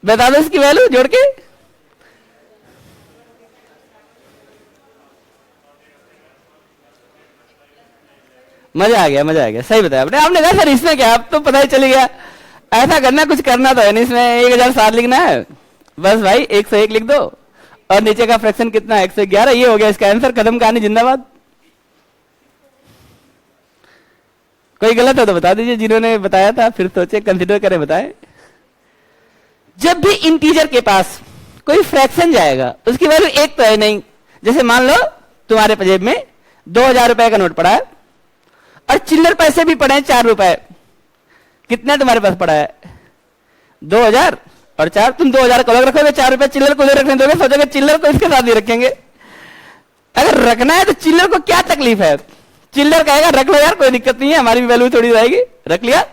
बता दो इसकी वैल्यू जोड़ के। मजा आ गया, मजा आ गया, सही बताया आपने। आपने कहा सर इसमें क्या, अब तो पता ही चल गया। ऐसा करना, कुछ करना तो है नहीं इसमें, 1007 लिखना है बस भाई, 101 लिख दो और नीचे का फ्रैक्शन कितना है 111। ये हो गया इसका आंसर, खत्म कहानी, जिंदाबाद। कोई गलत है तो बता दीजिए, जिन्होंने बताया था फिर सोचे, कंसिडर करें, बताएं। जब भी इंटीजर के पास कोई फ्रैक्शन जाएगा उसकी वैल्यू एक तो है नहीं। जैसे मान लो तुम्हारे जेब में 2000 रुपए का नोट पड़ा है और चिल्लर पैसे भी पड़े हैं 4 रुपए। कितना तुम्हारे पास पड़ा है? 2000 और 4। तुम 2000 को अलग रखोगे, 4 रुपए चिल्लर को रखने दोगे, सोचोगे चिल्लर को इसके साथ ही रखेंगे। अगर रखना है तो चिल्लर को क्या तकलीफ है? चिल्लर कहेगा रख लो यार, कोई दिक्कत नहीं है, हमारी भी वैल्यू थोड़ी रहेगी। रख लिया,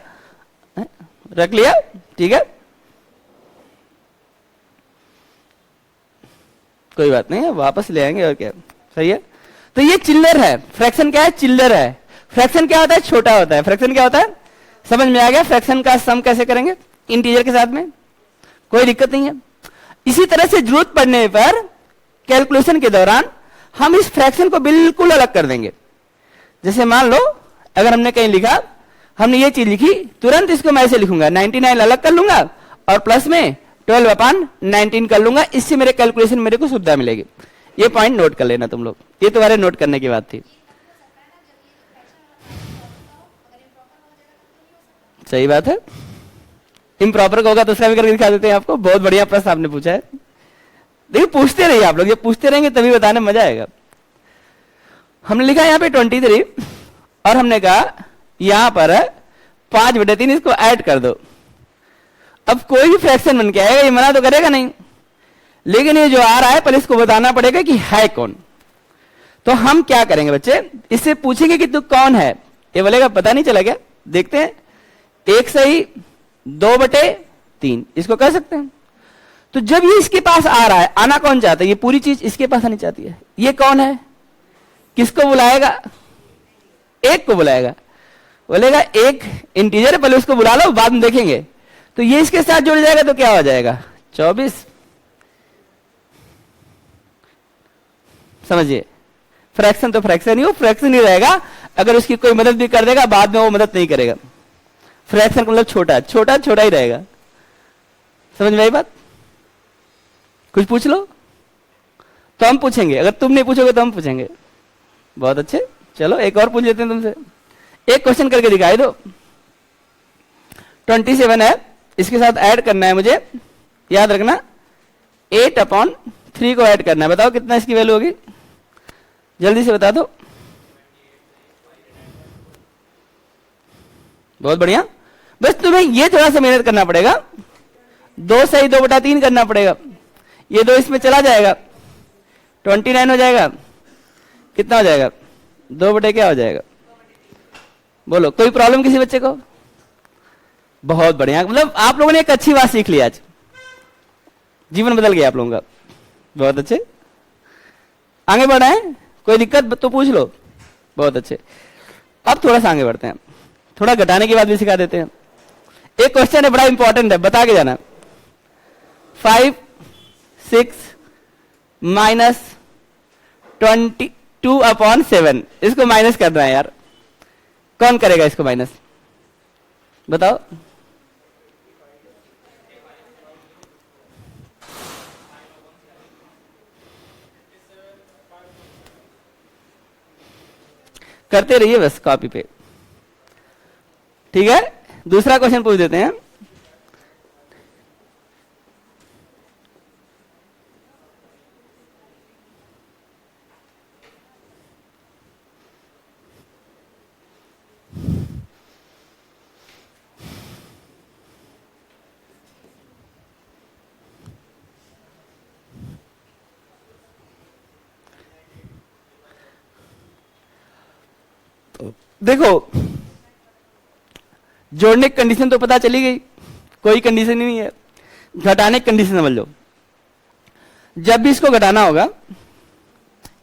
रख लिया, ठीक है, कोई बात नहीं है, वापस ले आएंगे और क्या, सही है। तो ये चिल्लर है, फ्रैक्शन क्या है? चिल्लर है। फ्रैक्शन क्या होता है? छोटा होता है। फ्रैक्शन क्या होता है? समझ में आ गया। फ्रैक्शन का सम कैसे करेंगे? इंटीजर के साथ में, कोई दिक्कत नहीं है। इसी तरह से जरूरत पड़ने पर कैलकुलेशन के दौरान हम इस फ्रैक्शन को बिल्कुल अलग कर देंगे। जैसे मान लो अगर हमने कहीं लिखा, हमने ये चीज लिखी, तुरंत इसको मैं ऐसे लिखूंगा, 99 अलग कर लूंगा और प्लस में 12/19 कर लूंगा। इससे मेरे कैलकुलेशन मेरे को सुविधा मिलेगी। ये पॉइंट नोट कर लेना तुम लोग, ये तुम्हारे नोट करने की बात थी। सही बात है, इम्प्रॉपर होगा तो उसका भी करके दिखा देते हैं आपको। बहुत बढ़िया प्रश्न आपने पूछा है। देखिए पूछते रहिए आप लोग, ये पूछते रहेंगे तभी बताने में मजा आएगा। हमने लिखा यहाँ पे 23 और हमने कहा यहां पर 5/3, इसको ऐड कर दो। अब कोई भी फ्रैक्शन बन के आएगा, ये मना तो करेगा नहीं, लेकिन ये जो आ रहा है पहले इसको बताना पड़ेगा कि है कौन। तो हम क्या करेंगे बच्चे, इससे पूछेंगे कि तू कौन है, ये बोलेगा पता नहीं चला क्या। देखते हैं, 1 सही 2/3, इसको कह सकते हैं। तो जब ये इसके पास आ रहा है, आना कौन चाहता है? ये पूरी चीज इसके पास आनी चाहती है। ये कौन है? किसको बुलाएगा? 1 को बुलाएगा, बोलेगा 1 इंटीजर है, पहले उसको बुला लो, बाद में देखेंगे। तो ये इसके साथ जुड़ जाएगा तो क्या हो जाएगा? 24। समझिए, फ्रैक्शन तो फ्रैक्शन ही, वो फ्रैक्शन ही रहेगा। अगर उसकी कोई मदद भी कर देगा बाद में वो मदद नहीं करेगा। फ्रैक्शन का मतलब छोटा छोटा छोटा ही रहेगा। समझ में आई बात? कुछ पूछ लो तो हम पूछेंगे, अगर तुम नहीं पूछोगे तो हम पूछेंगे। बहुत अच्छे, चलो एक और पूछ लेते हैं तुमसे। एक क्वेश्चन करके दिखाई दो। 27 है, इसके साथ ऐड करना है मुझे, याद रखना 8/3 को ऐड करना है। बताओ कितना इसकी वैल्यू होगी, जल्दी से बता दो। बहुत बढ़िया। बस तुम्हें ये थोड़ा सा मेहनत करना पड़ेगा, 2 सही 2/3 करना पड़ेगा। ये 2 इसमें चला जाएगा, 29 हो जाएगा। कितना हो जाएगा? 2 बटे क्या हो जाएगा? बोलो, कोई प्रॉब्लम किसी बच्चे को? बहुत बढ़िया, मतलब आप लोगों ने एक अच्छी बात सीख ली आज, जीवन बदल गया आप लोगों का। बहुत अच्छे, आगे बढ़े हैं, कोई दिक्कत तो पूछ लो। बहुत अच्छे, अब थोड़ा सा आगे बढ़ते हैं, थोड़ा घटाने की बात भी सिखा देते हैं। एक क्वेश्चन है बड़ा इंपॉर्टेंट है, बता के जाना। 5, 6 माइनस 22/7, इसको माइनस करना है यार। कौन करेगा इसको माइनस? बताओ। करते रहिए बस कॉपी पे, ठीक है। दूसरा क्वेश्चन पूछ देते हैं। देखो, जोड़ने की कंडीशन तो पता चली गई, कोई कंडीशन ही नहीं है। घटाने की कंडीशन समझ लो। जब भी इसको घटाना होगा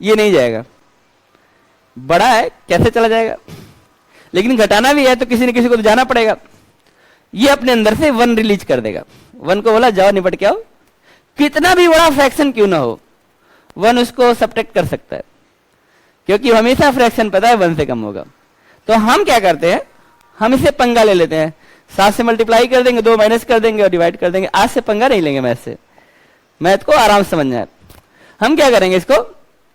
ये नहीं जाएगा, बड़ा है कैसे चला जाएगा, लेकिन घटाना भी है तो किसी न किसी को तो जाना पड़ेगा। ये अपने अंदर से 1 रिलीज कर देगा। 1 को बोला जाओ निपट के आओ, कितना भी बड़ा फ्रैक्शन क्यों ना हो 1 उसको सब्ट्रैक्ट कर सकता है, क्योंकि हमेशा फ्रैक्शन पता है 1 से कम होगा। तो हम क्या करते हैं, हम इसे पंगा ले लेते हैं, 7 से मल्टीप्लाई कर देंगे, 2 माइनस कर देंगे और डिवाइड कर देंगे। आज से पंगा नहीं लेंगे मैथ से, मैथ को आराम से समझना है। हम क्या करेंगे, इसको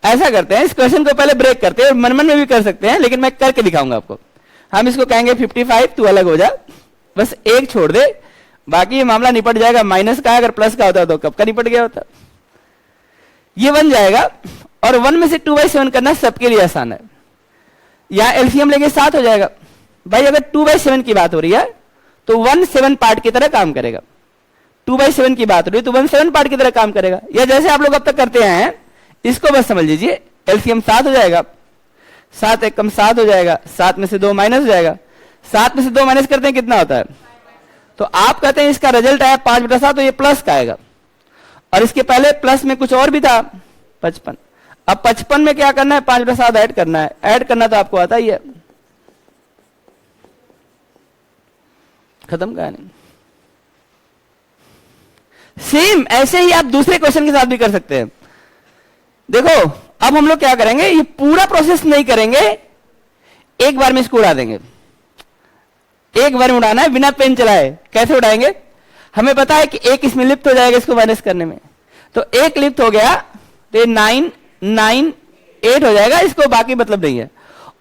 ऐसा करते हैं, इस क्वेश्चन को पहले ब्रेक करते हैं, और मन मन में भी कर सकते हैं लेकिन मैं करके दिखाऊंगा आपको। हम इसको कहेंगे 55 तू अलग हो जा, बस 1 छोड़ दे, बाकी ये मामला निपट जाएगा। माइनस का अगर प्लस का होता तो कब का निपट गया होता। ये बन जाएगा, और 1 में से 2/7 करना सबके लिए आसान है। यहां एलसीएम लेंगे 7 हो जाएगा। भाई अगर 2/7 की बात हो रही है तो 1 7 पार्ट की तरह काम करेगा। 2/7 की बात हो रही है तो 1 7 पार्ट की तरह काम करेगा। या जैसे आप लोग अब तक करते हैं, इसको बस समझ लीजिए, एलसीएम 7 हो जाएगा, 7 एक कम 7 हो जाएगा, 7 में से 2 माइनस हो जाएगा। 7 में से 2 माइनस करते हैं कितना होता है, तो आप कहते हैं इसका रिजल्ट आया 5/7, तो ये प्लस का आएगा। और इसके पहले प्लस में कुछ और भी था 55। अब 55 में क्या करना है, 5/7 ऐड करना है। ऐड करना तो आपको आता ही है। खत्म कहानी। सेम ऐसे ही आप दूसरे क्वेश्चन के साथ भी कर सकते हैं। देखो अब हम लोग क्या करेंगे, ये पूरा प्रोसेस नहीं करेंगे, एक बार में इसको उड़ा देंगे। एक बार में उड़ाना है बिना पेन चलाए। कैसे उड़ाएंगे, हमें पता है कि एक इसमें लिप्त हो जाएगा इसको माइनस करने में, तो एक लिप्त हो गया तो ये 9 9 8 हो जाएगा, इसको बाकी मतलब नहीं है।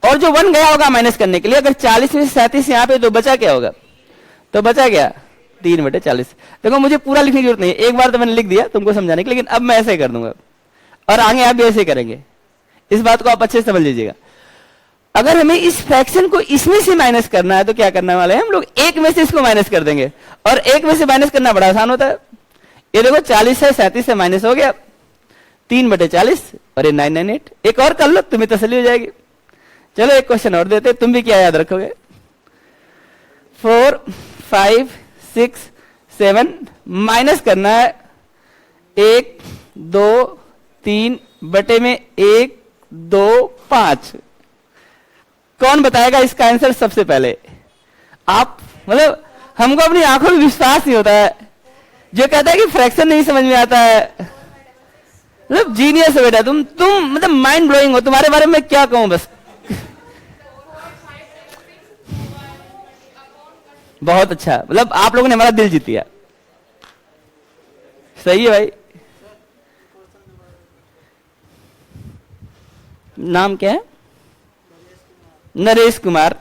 और जो 1 गया होगा माइनस करने के लिए, अगर 40 में से 37 यहां पे, तो बचा क्या होगा, तो बचा गया 3/40। देखो मुझे पूरा लिखने की जरूरत नहीं है, एक बार तो मैंने लिख दिया तुमको समझाने के, लेकिन अब मैं ऐसे ही कर दूंगा और आगे आप भी ऐसे ही करेंगे। इस बात को आप अच्छे से समझ लीजिएगा। अगर हमें इस फ्रैक्शन को इसमें से माइनस करना है तो क्या करने वाले हैं हम लोग, एक में से इसको माइनस कर देंगे। और एक में से माइनस करना बड़ा आसान होता है। ये देखो 40 से 37 से माइनस हो गया 3/40 और ये 998। एक और कर लो, तुम्हें तसल्ली हो जाएगी। चलो एक क्वेश्चन और देते, तुम भी क्या याद रखोगे। 4 5 6 7 माइनस करना है 1 2 3 बटे में 1 2 5। कौन बताएगा इसका आंसर सबसे पहले? आप, मतलब हमको अपनी आंखों में विश्वास नहीं होता है। जो कहता है कि फ्रैक्शन नहीं समझ में आता है, मतलब जीनियस हो बेटा तुम मतलब माइंड ब्लोइंग हो, तुम्हारे बारे में क्या कहूं बस। बहुत अच्छा, मतलब आप लोगों ने हमारा दिल जीत लिया। सही है भाई। नाम क्या है? नरेश कुमार।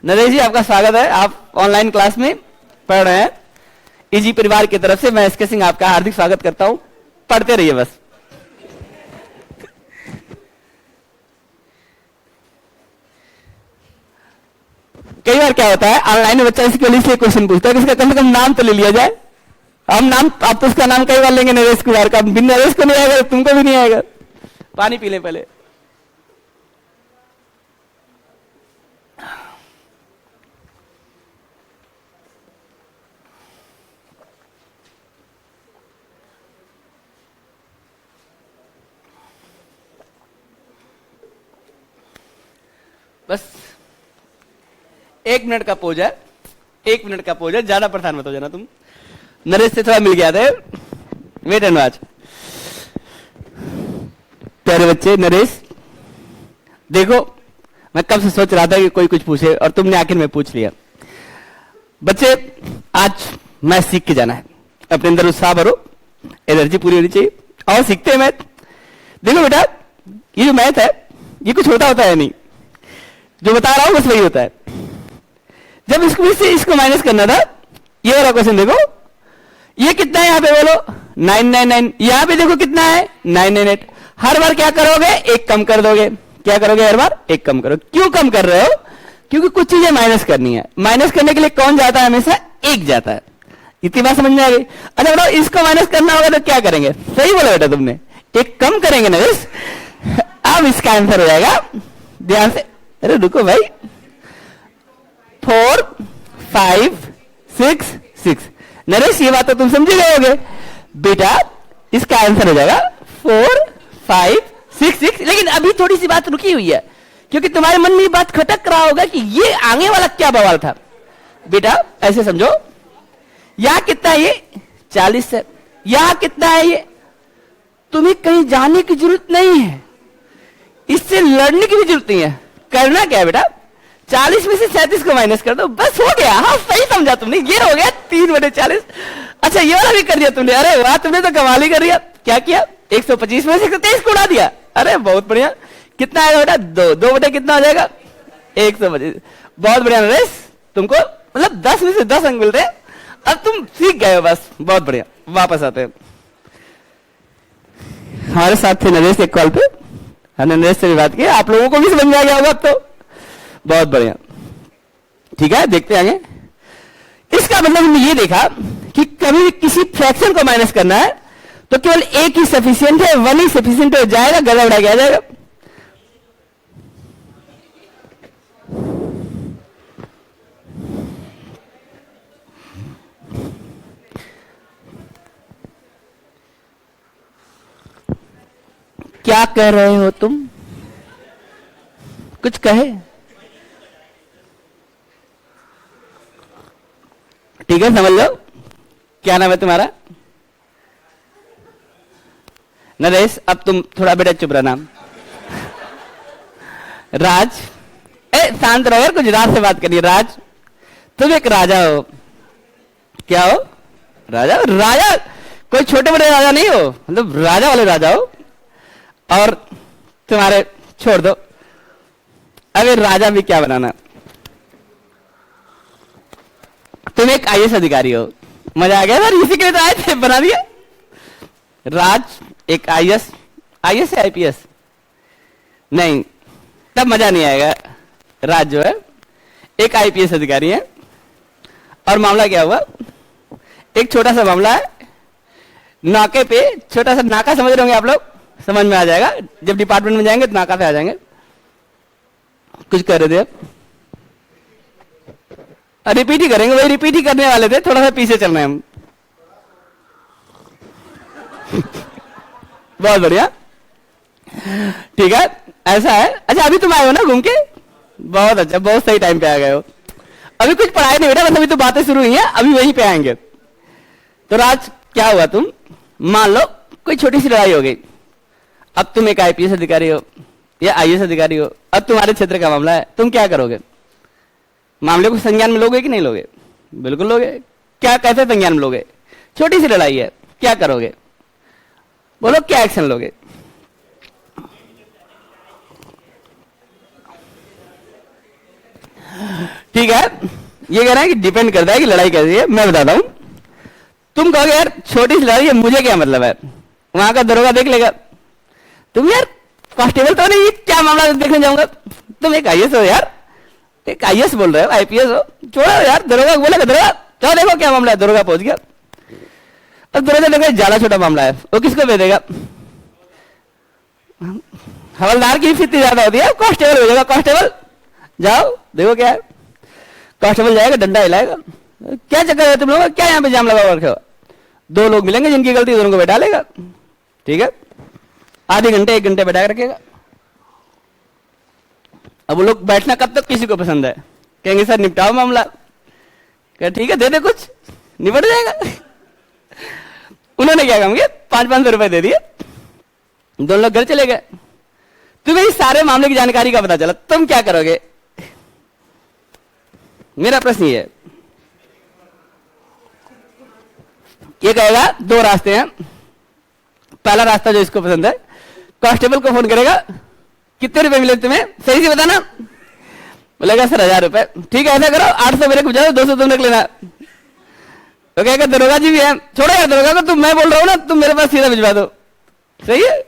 नरेश जी आपका स्वागत है, आप ऑनलाइन क्लास में पढ़ रहे हैं। इजी परिवार की तरफ से मैं एसके सिंह आपका हार्दिक स्वागत करता हूं। पढ़ते रहिए बस। कई बार क्या होता है ऑनलाइन में बच्चा इसके लिए क्वेश्चन पूछता है कि इसका कम से कम नाम तो ले लिया जाए। हम नाम, आप तो उसका नाम कई बार लेंगे नरेश कुमार का, बिन नरेश को नहीं आएगा, तुमको भी नहीं आएगा। पानी पी लें पहले। बस 1 मिनट का पोज है, 1 मिनट का पोज है, ज्यादा परेशान मत हो जाना तुम। नरेश से थोड़ा मिल गया था, वेट एंड वॉच। प्यारे बच्चे, नरेश देखो मैं कब से सोच रहा था कि कोई कुछ पूछे और तुमने आखिर में पूछ लिया। बच्चे आज मैथ सीख के जाना है, अपने अंदर उत्साह भरो, एनर्जी पूरी होनी चाहिए और सीखते हैं मैथ। देखो बेटा ये जो मैथ है ये कुछ होता है नहीं, जो बता रहा हूं बस वही होता है। जब इसको माइनस करना था, ये वाला क्वेश्चन देखो, ये कितना है यहां पे बोलो 999, यहां पे देखो कितना है 998। हर बार क्या करोगे, एक कम कर दोगे। क्या करोगे, हर बार एक कम करो। क्यों कम कर रहे हो, क्योंकि कुछ चीजें माइनस करनी है। माइनस करने के लिए कौन जाता है, हमेशा एक जाता है। इतनी बात समझ में आ गई। अच्छा बताओ इसको माइनस करना होगा तो क्या करेंगे, सही बोला बेटा तुमने, एक कम करेंगे ना। अब इसका आंसर हो जाएगा, ध्यान से, अरे रुको भाई, 4 5 6 6। नरेश ये बात तो तुम समझे गए होगे बेटा, इसका आंसर हो जाएगा 4 5 6 6। लेकिन अभी थोड़ी सी बात रुकी हुई है, क्योंकि तुम्हारे मन में ये बात खटक रहा होगा कि ये आगे वाला क्या बवाल था। बेटा ऐसे समझो, यहां कितना है ये 40 है, यहां कितना है ये, तुम्हें कहीं जाने की जरूरत नहीं है, इससे लड़ने की भी जरूरत नहीं है। करना क्या है बेटा, 40 में से 37 को माइनस कर दो, बस हो गया। हाँ सही समझा तुमने, ये हो गया 3/40। अच्छा ये वाला भी कर दिया तुमने, अरे वाह तुमने तो कमाल ही कर दिया। क्या किया, 125 में से 23 को उड़ा दिया, अरे बहुत बढ़िया। कितना आएगा बेटा, 2 बटे कितना हो जाएगा 125। बहुत बढ़िया नरेश, तुमको मतलब 10 में से 10 अंक मिलते हैं, अब तुम सीख गए हो, बस बहुत बढ़िया। वापस आते हैं, हमारे साथ थे नरेश एक कॉल पे, हमने नरेश से भी बात की, आप लोगों को भी समझ में आ गया होगा अब तो, बहुत बढ़िया। ठीक है देखते आगे। इसका मतलब हमने ये देखा कि कभी भी किसी फ्रैक्शन को माइनस करना है तो केवल एक ही सफिशिएंट है, 1 ही सफिशिएंट हो जाएगा, गला उड़ा के आ जाएगा। क्या कह रहे हो तुम, कुछ कहे? ठीक है समझ लो। क्या नाम है तुम्हारा? नरेश, अब तुम थोड़ा बेटा चुप रहा। नाम राज। शांत रहो यार, कुछ राज से बात करिए। राज तुम एक राजा हो। क्या हो, राजा? राजा कोई छोटे बड़े राजा नहीं हो, मतलब राजा वाले राजा हो। और तुम्हारे छोड़ दो, अगर राजा भी क्या बनाना, तुम एक आईएएस अधिकारी हो। मजा आ गया सर, इसी के लिए तो आए थे, बना दिया। राज एक आईएएस, आईएएस है आईपीएस नहीं, तब मजा नहीं आएगा। राज जो है एक आईपीएस अधिकारी है। और मामला क्या हुआ, एक छोटा सा मामला है, नाके पे छोटा सा नाका, समझ रहे होंगे आप लोग, समझ में आ जाएगा जब डिपार्टमेंट में जाएंगे तो नाका पे आ जाएंगे। कुछ कर रहे थे अब, रिपीट ही करेंगे, वही रिपीट ही करने वाले थे, थोड़ा सा पीछे चलना है हम। बहुत बढ़िया, ठीक है ऐसा है। अच्छा अभी तुम आए हो ना घूम के, बहुत अच्छा, बहुत सही टाइम पे आ गए हो। अभी कुछ पढ़ाई नहीं बेटा, बस अभी तो बातें शुरू हुई हैं, अभी वहीं पे आएंगे। तो राज क्या हुआ, तुम मान लो कोई छोटी सी लड़ाई हो गई, अब तुम एक आईपीएस अधिकारी हो या आईएएस अधिकारी हो, अब तुम्हारे क्षेत्र का मामला है, तुम क्या करोगे? मामले को संज्ञान में लोगे कि नहीं लोगे? बिल्कुल लोगे। क्या कैसे संज्ञान में लोगे? छोटी सी लड़ाई है, क्या करोगे? बोलो क्या एक्शन लोगे? ठीक है, ये कह रहे हैं कि डिपेंड करता है कि लड़ाई कैसी है। मैं बताता हूं, तुम कहोगे यार छोटी सी लड़ाई है, मुझे क्या मतलब है, वहां का दरोगा देख लेगा। तुम यार कांस्टेबल तो नहीं, क्या मामला देखने जाऊंगा? तुम एक आईएएस हो यार, एक आईएएस बोल रहे हो, आईपीएस हो, छोड़ो यार। दरोगा बोलेगा दरोगा चलो देखो क्या मामला है, दरोगा पहुंच गया। अब दरोगा देखो ज्यादा छोटा मामला है, वो किसको भेजेगा? हवलदार की फीस ज्यादा होती है, कांस्टेबल भेजेगा, कांस्टेबल जाओ देखो क्या है। कांस्टेबल जाएगा, डंडा हिलाएगा, क्या चक्कर है तुम लोग, क्या यहाँ पे जाम लगा रखे हो? दो लोग मिलेंगे जिनकी गलती, दोनों को बैठा लेगा, ठीक है, आधे घंटे 1 घंटे बैठा रखेगा। अब वो लोग बैठना कब तक किसी को पसंद है, कहेंगे सर निपटाओ मामला, क्या ठीक है दे दे कुछ, निपट जाएगा। उन्होंने क्या काम किया, 500-500 रुपए दे दिए, दोनों लोग घर चले गए। तुम्हें इस सारे मामले की जानकारी का पता चला, तुम क्या करोगे? मेरा प्रश्न ये है, ये कहेगा 2 रास्ते हैं। पहला रास्ता जो इसको पसंद है, कांस्टेबल को फोन करेगा, कितने रुपए मिले तुम्हें, सही से बताना। बोलेगा सर 1000 रुपए। ठीक है ऐसा करो, 800 मेरे को भिजा दो, 200 तुम रख लेना। तो कहेगा दरोगा जी भी है, छोड़ो यार दरोगा को, तुम मैं बोल रहा हूं ना, तुम मेरे पास सीधा भिजवा दो। सही है।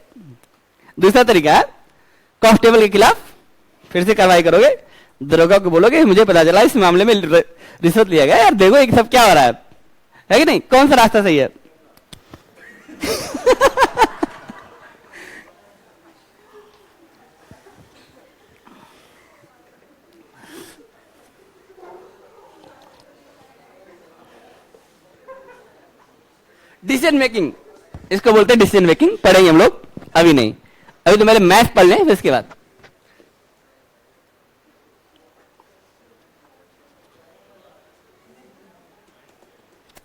दूसरा तरीका है, कांस्टेबल के खिलाफ फिर से कार्रवाई करोगे, दरोगा को बोलोगे मुझे पता चला इस मामले में रिश्वत लिया गया, यार देखो एक सब क्या हो रहा है कि नहीं? कौन सा रास्ता सही है? डिसीजन मेकिंग, इसको बोलते हैं डिसीजन मेकिंग। पढ़ेंगे हम लोग, अभी नहीं, अभी तो मेरे मैथ पढ़ लें, फिर इसके बाद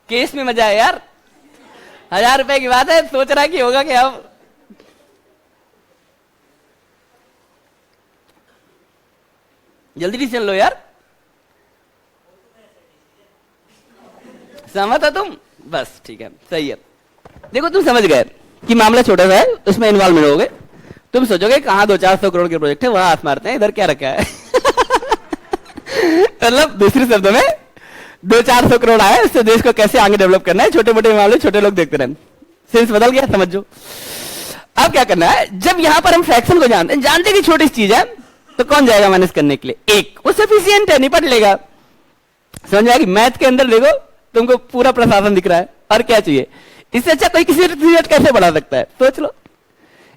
केस में मजा है यार। 1000 रुपए की बात है, सोच रहा कि होगा क्या? अब जल्दी डिसीजन लो यार, सहमत हो तुम? बस ठीक है, सही है। देखो तुम समझ गए कि मामला छोटा सा है, उसमें इन्वॉल्वमेंट हो गए। तुम सोचोगे कहां 200-400 करोड़ के प्रोजेक्ट है, वहां हाथ मारते हैं, इधर क्या रखा है? मतलब दूसरे शब्दों में 200-400 करोड़ आए, उससे देश को कैसे आगे डेवलप करना है, छोटे मोटे मामले छोटे लोग देखते रहे। सेंस बदल गया, समझो। अब क्या करना है, जब यहां पर हम फ्रैक्शन को जानते कि छोटी चीज है, तो कौन जाएगा मैनेज करने के लिए? एक, वो सफिशियंट है, निपट लेगा। समझ में आएगी? मैथ के अंदर देखो तुमको पूरा प्रशासन दिख रहा है, और क्या चाहिए? इससे अच्छा कोई किसी रिजल्ट कैसे बढ़ा सकता है? सोच लो,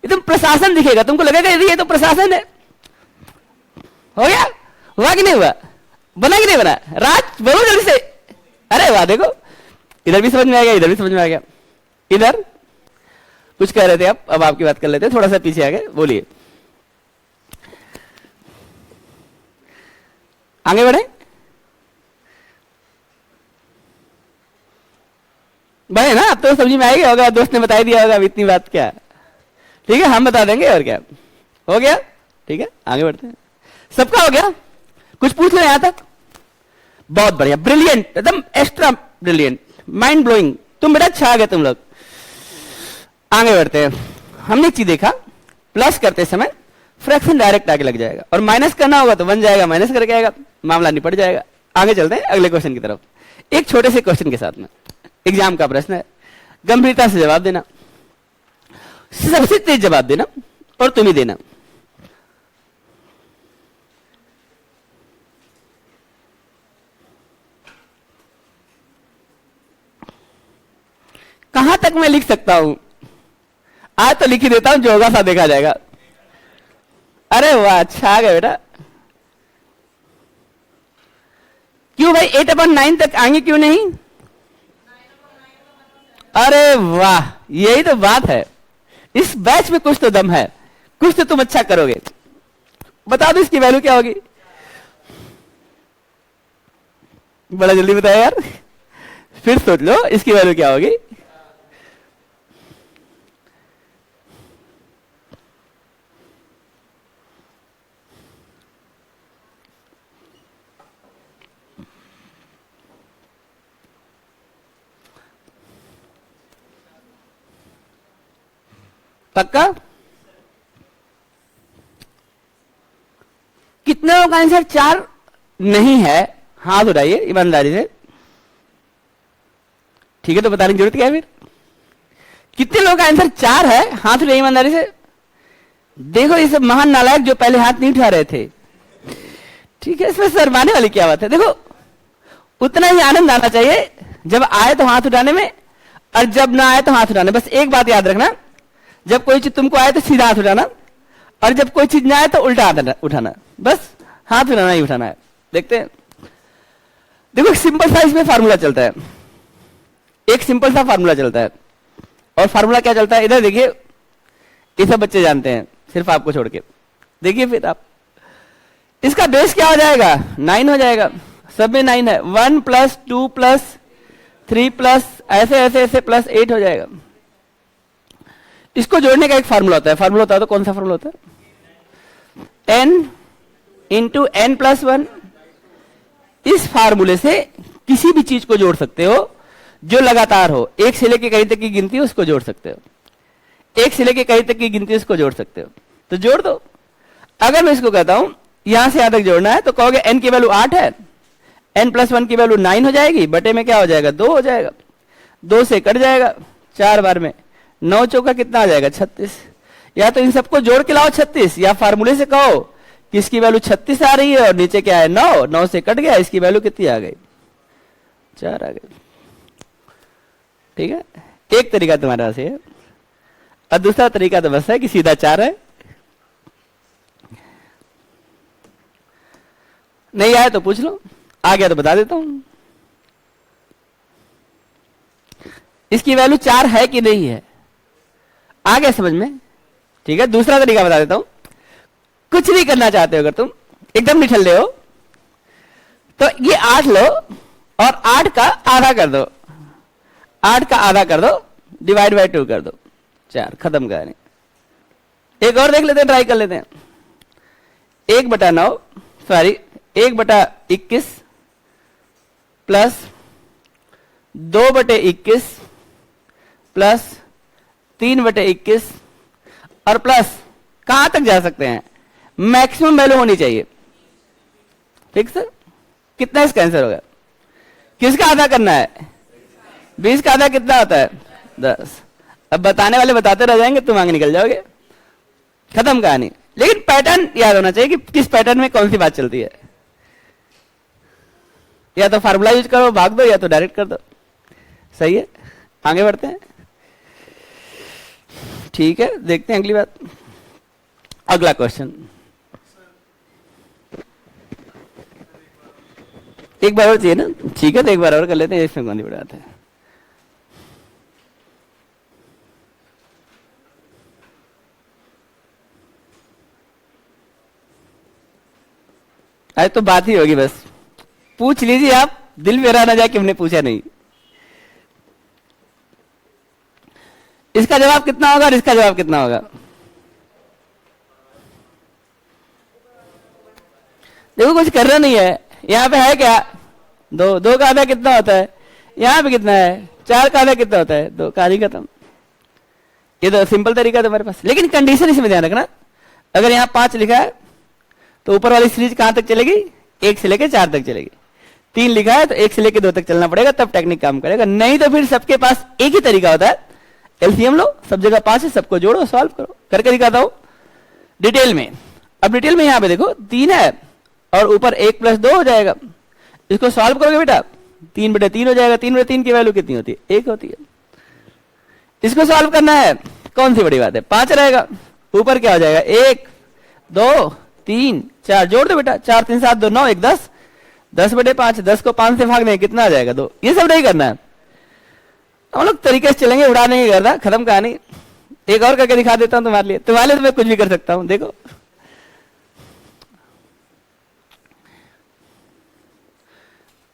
ये तुम प्रशासन दिखेगा, तुमको लगेगा ये तो प्रशासन है। हो गया? हुआ कि नहीं हुआ? बना कि नहीं बना? राज बोलो जल्दी से। अरे वाह, देखो इधर भी समझ में आ गया, इधर भी समझ में आ गया। इधर कुछ कह रहे थे आप, अब आपकी बात कर लेते हैं, थोड़ा सा पीछे आ गए, बोलिए। आगे बढ़े, बढ़े ना? अब तो समझ में आएगी, होगा दोस्त ने बता दिया होगा, अब इतनी बात क्या। ठीक है, हम बता देंगे, और क्या हो गया। ठीक है, आगे बढ़ते हैं। सबका हो गया? कुछ पूछ लो यहां तक? बहुत बढ़िया, ब्रिलियंट, एकदम एक्स्ट्रा ब्रिलियंट, माइंड ब्लोइंग। तुम बेटा छा गए तुम लोग। आगे बढ़ते हैं। हमने चीज देखा, प्लस करते समय फ्रैक्शन डायरेक्ट आगे लग जाएगा, और माइनस करना होगा तो बन जाएगा, माइनस करके आएगा, मामला निपट जाएगा। आगे चलते हैं अगले क्वेश्चन की तरफ, एक छोटे से क्वेश्चन के साथ में। एग्जाम का प्रश्न है, गंभीरता से जवाब देना, सबसे तेज जवाब देना, और तुम ही देना। कहां तक मैं लिख सकता हूं? आज तो लिख ही देता हूं, जो होगा सा देखा जाएगा। अरे वाह, अच्छा आ गया बेटा। क्यों भाई 8/9 तक आएंगे, क्यों नहीं? अरे वाह, यही तो बात है, इस बैच में कुछ तो दम है, कुछ तो तुम अच्छा करोगे। बता दो इसकी वैल्यू क्या होगी? बड़ा जल्दी बताया यार, फिर सोच लो इसकी वैल्यू क्या होगी। पक्का? कितने लोगों का आंसर 4 नहीं है? हाथ उठाइए ईमानदारी से। ठीक है, तो बताने की जरूरत क्या है फिर? कितने लोगों का आंसर 4 है? हाथ उठाइए ईमानदारी से। देखो ये सब महान नालायक जो पहले हाथ नहीं उठा रहे थे। ठीक है, इसमें शर्माने वाली क्या बात है? देखो उतना ही आनंद आना चाहिए जब आए तो हाथ उठाने में, और जब ना आए तो हाथ उठाने। बस एक बात याद रखना, जब कोई चीज तुमको आए तो सीधा हाथ उठाना, और जब कोई चीज ना आए तो उल्टा हाथ उठाना। बस हाथ उठाना ही उठाना है। देखते हैं, देखो सिंपल सा इसमें फार्मूला चलता है, एक सिंपल सा फार्मूला चलता है। और फार्मूला क्या चलता है? इधर देखिए, ये सब बच्चे जानते हैं सिर्फ आपको छोड़ के। देखिए फिर आप, इसका बेस क्या हो जाएगा? 9 हो जाएगा। सब में 9 है। 1 + 2 + 3 प्लस ऐसे ऐसे ऐसे +8 हो जाएगा। इसको जोड़ने का एक फार्मूला होता है। फार्मूला होता है तो कौन सा फार्मूला होता है? n × n + 1। इस फार्मूले से किसी भी चीज को जोड़ सकते हो जो लगातार हो। 1 से लेके कहीं तक की गिनती उसको जोड़ सकते हो। 1 से लेके कहीं तक की गिनती उसको जोड़ सकते हो, तो जोड़ दो। अगर मैं इसको कहता हूं यहां से यहां तक जोड़ना है, तो कहोगे n की वैल्यू 8 है, n + 1 की वैल्यू 9 हो जाएगी, बटे में क्या हो जाएगा? 2 हो जाएगा। 2 से कट जाएगा 4 बार में। 9 चौका कितना आ जाएगा? 36। या तो इन सबको जोड़ के लाओ 36, या फार्मूले से कहो कि इसकी वैल्यू 36 आ रही है और नीचे क्या है? 9। 9 से कट गया, इसकी वैल्यू कितनी आ गई? 4 आ गई। ठीक है, एक तरीका तुम्हारे पास है, और दूसरा तरीका तो बस है कि सीधा 4 है। नहीं आया तो पूछ लो, आ गया तो बता देता हूं। इसकी वैल्यू 4 है कि नहीं है? आ गया समझ में? ठीक है, दूसरा तरीका बता देता हूं। कुछ नहीं करना चाहते हो, अगर तुम एकदम निठल्ले हो, तो ये 8 लो और 8 का आधा कर दो। 8 का आधा कर दो, डिवाइड बाय 2 कर दो, 4। खत्म कहानी। एक और देख लेते हैं, ट्राई कर लेते हैं। 1/9 सॉरी 1/21 प्लस 2/21 प्लस 3/21 और प्लस कहां तक जा सकते हैं? मैक्सिमम वैल्यू होनी चाहिए। ठीक सर, कितना इसका आंसर होगा? किसका आधा करना है? 20 का आधा कितना होता है? 10। अब बताने वाले बताते रह जाएंगे, तुम आगे निकल जाओगे। खत्म कहानी। लेकिन पैटर्न याद होना चाहिए कि किस पैटर्न में कौन सी बात चलती है। या तो फार्मूला यूज करो, भाग दो, या तो डायरेक्ट कर दो। सही है, आगे बढ़ते हैं। ठीक है, देखते हैं अगली बात, अगला क्वेश्चन। एक बार और चाहिए ना? ठीक है, तो एक बार और कर लेते हैं, इसमें कौन सी बड़ी बात है। आज तो बात ही होगी, बस पूछ लीजिए आप, दिल मेरा ना जाए कि हमने पूछा नहीं। इसका जवाब कितना होगा और इसका जवाब कितना होगा? देखो कुछ करना नहीं है। यहां पे है क्या? 2। 2 का आधा कितना होता है? यहां पे कितना है? 4 का आधा कितना होता है? 2। कहानी खत्म। ये तो सिंपल तरीका है तुम्हारे पास, लेकिन कंडीशन इसमें ध्यान रखना। अगर यहां 5 लिखा है तो ऊपर वाली सीरीज कहां तक चलेगी? 1 से लेकर 4 तक चलेगी। 3 लिखा है तो 1 से लेकर 2 तक चलना पड़ेगा, तब टेक्निक काम करेगा। नहीं तो फिर सबके पास एक ही तरीका होता है, एलसीएम लो, सब जगह 5 है, सबको जोड़ो, सॉल्व करो। करके दिखाता हूं डिटेल में। अब डिटेल में यहां पे देखो 3 है और ऊपर 1 + 2 हो जाएगा। इसको सॉल्व करोगे बेटा, 3/3 हो जाएगा। 3/3 की वैल्यू कितनी होती है? 1 होती है। इसको सॉल्व करना है, कौन सी बड़ी बात है? 5 रहेगा। ऊपर क्या हो जाएगा? 1 2 3 4, जोड़ दो बेटा। 4 3 7 2 9 1 10। 10/5, 10 को 5 से भाग दें, कितना आ जाएगा? 2। ये सब नहीं करना है, हम लोग तरीके से चलेंगे, उड़ा नहीं करना। खत्म कहानी। एक और करके दिखा देता हूं तुम्हारे लिए। तुम्हारे लिए तो मैं कुछ भी कर सकता हूं। देखो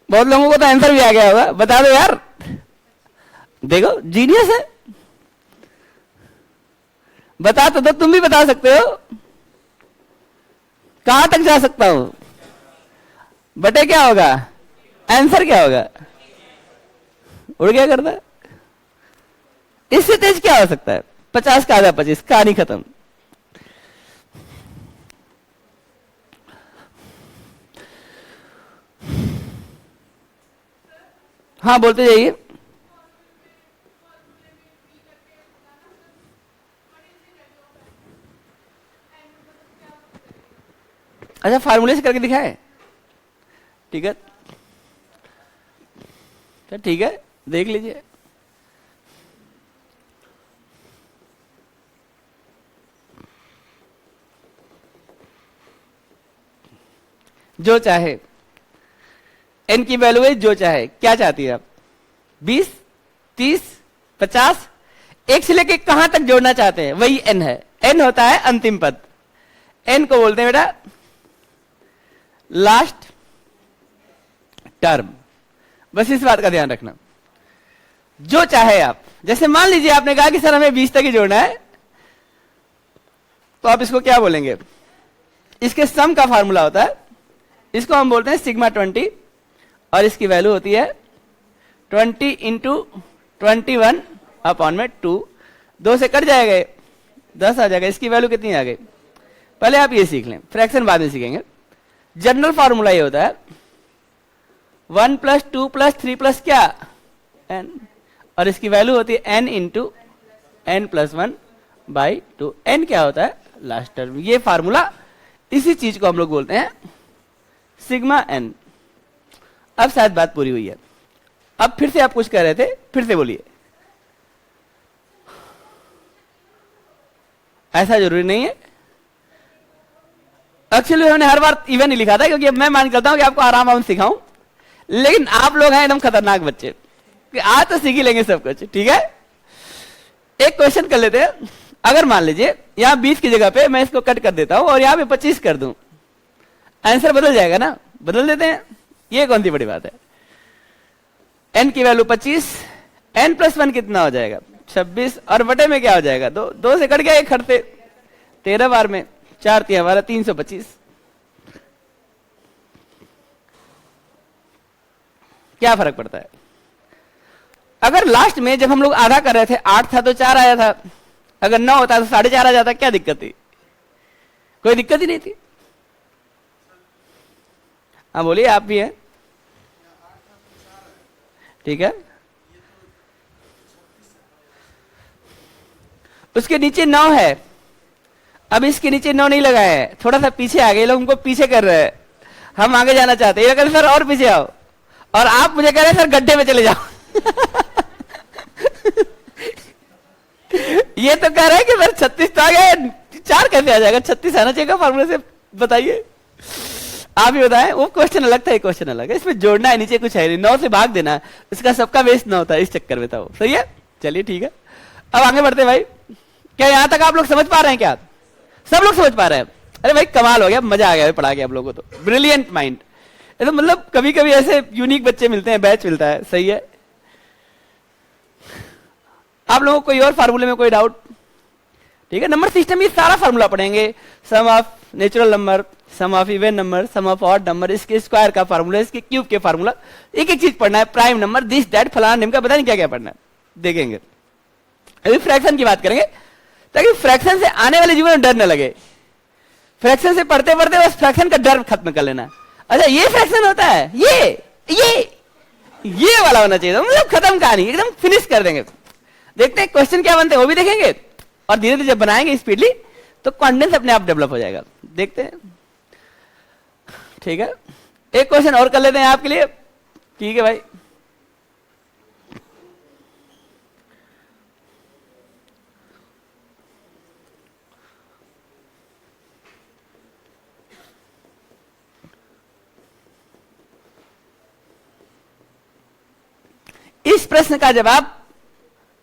बहुत लोगों को तो आंसर भी आ गया होगा, बता दो यार। देखो जीनियस है, बता तो दो। तुम भी बता सकते हो। कहां तक जा सकता हूं? बटे क्या होगा? आंसर क्या होगा? उड़ गया करता है। इससे तेज क्या हो सकता है? 50 का आधा 25, कहानी खत्म। हाँ बोलते जाइए। अच्छा फार्मूले से करके दिखाए, ठीक है, तो ठीक है देख लीजिए। जो चाहे n की वैल्यू है, जो चाहे, क्या चाहती है आप, 20, 30, 50, एक से लेके कहां तक जोड़ना चाहते हैं वही n है। n होता है अंतिम पद, n को बोलते हैं बेटा लास्ट टर्म। बस इस बात का ध्यान रखना। जो चाहे आप, जैसे मान लीजिए आपने कहा कि सर हमें 20 तक ही जोड़ना है, तो आप इसको क्या बोलेंगे, इसके सम का फार्मूला होता है, इसको हम बोलते हैं सिग्मा 20, और इसकी वैल्यू होती है 20 इंटू 21 अपॉन में 2। 2 से कट जाएगा 10 आ जाएगा। इसकी वैल्यू कितनी आ गई, पहले आप ये सीख लें, फ्रैक्शन बाद में सीखेंगे। जनरल फार्मूला ये होता है 1 प्लस 2 प्लस 3 प्लस क्या n, और इसकी वैल्यू होती है n into n plus 1 by 2। n क्या होता है, लास्ट टर्म। ये फार्मूला, इसी चीज को हम लोग बोलते हैं सिग्मा n। अब शायद बात पूरी हुई है। अब फिर से आप कुछ कह रहे थे, फिर से बोलिए। ऐसा जरूरी नहीं है, एक्चुअली मैंने हर बार इवन ही लिखा था, क्योंकि मैं मान करता हूं कि आपको आराम आराम सिखाऊं, लेकिन आप लोग हैं एकदम खतरनाक बच्चे कि आज तो सीख ही लेंगे सब कुछ, ठीक है। एक क्वेश्चन कर लेते हैं। अगर मान लीजिए यहां 20 की जगह पे मैं इसको कट कर देता हूं और यहां पे 25 कर दूं, आंसर बदल जाएगा ना, बदल देते हैं। ये कौन सी बड़ी बात है। n की वैल्यू 25, n प्लस 1 कितना हो जाएगा 26, और बटे में क्या हो जाएगा 2। 2 से कट गया एक खड़ते 13 बार में, 4 3 हमारा 325। क्या फर्क पड़ता है। अगर लास्ट में जब हम लोग आधा कर रहे थे 8 था तो 4 आया था, अगर 9 होता तो 4.5 आ जाता, क्या दिक्कत थी, कोई दिक्कत ही नहीं थी। हाँ बोलिए, आप भी हैं, ठीक है। उसके नीचे 9 है, अब इसके नीचे 9 नहीं लगाया है, थोड़ा सा पीछे आ गए लोग, हमको पीछे कर रहे हैं, हम आगे जाना चाहते हैं। ये कहते सर और पीछे आओ, और आप मुझे कह रहे हैं सर गड्ढे में चले जाओ। ये तो कह रहे हैं कि सर 36 तो आ गया, 4 कैसे आ जाएगा, 36 आना चाहिए फॉर्मूले से, बताइए आप ही बताएं। वो क्वेश्चन अलग था, ये क्वेश्चन अलग है, इसमें जोड़ना है, नीचे कुछ है नहीं, 9 से भाग देना है, इसका सबका वेस्ट ना होता है, इस चक्कर में था वो। सही है, चलिए ठीक है। अब आगे बढ़ते भाई। क्या यहां तक आप लोग समझ पा रहे हैं, क्या सब लोग समझ पा रहे हैं। अरे भाई कमाल हो गया, मजा आ गया पढ़ा के आप लोगों को, तो ब्रिलियंट माइंड। तो मतलब कभी कभी ऐसे यूनिक बच्चे मिलते हैं, बैच मिलता है। सही है। आप लोगों को कोई और फार्मूले में कोई डाउट, ठीक है। नंबर सिस्टम ये सारा फार्मूला पढ़ेंगे, sum of natural number, sum of even number, sum of odd number, इसके स्क्वायर का फार्मूला, इसके क्यूब के फार्मूला, एक एक चीज पढ़ना है। प्राइम नंबर, दिस दैट फलाना नेम का पता नहीं क्या क्या पढ़ना है, देखेंगे। अभी फ्रैक्शन की बात करेंगे, ताकि फ्रैक्शन से आने वाले जीवन में डर न लगे। फ्रैक्शन से पढ़ते पढ़ते बस फ्रैक्शन का डर खत्म कर लेना। अच्छा ये फ्रैक्शन होता है, ये वाला होना चाहिए, मतलब खत्म कहानी, एकदम फिनिश कर देंगे। देखते हैं क्वेश्चन क्या बनते हैं, वो भी देखेंगे, और धीरे धीरे जब बनाएंगे स्पीडली तो कॉन्फिडेंस अपने आप डेवलप हो जाएगा। देखते हैं, ठीक है। एक क्वेश्चन और कर लेते हैं आपके लिए, ठीक है भाई। इस प्रश्न का जवाब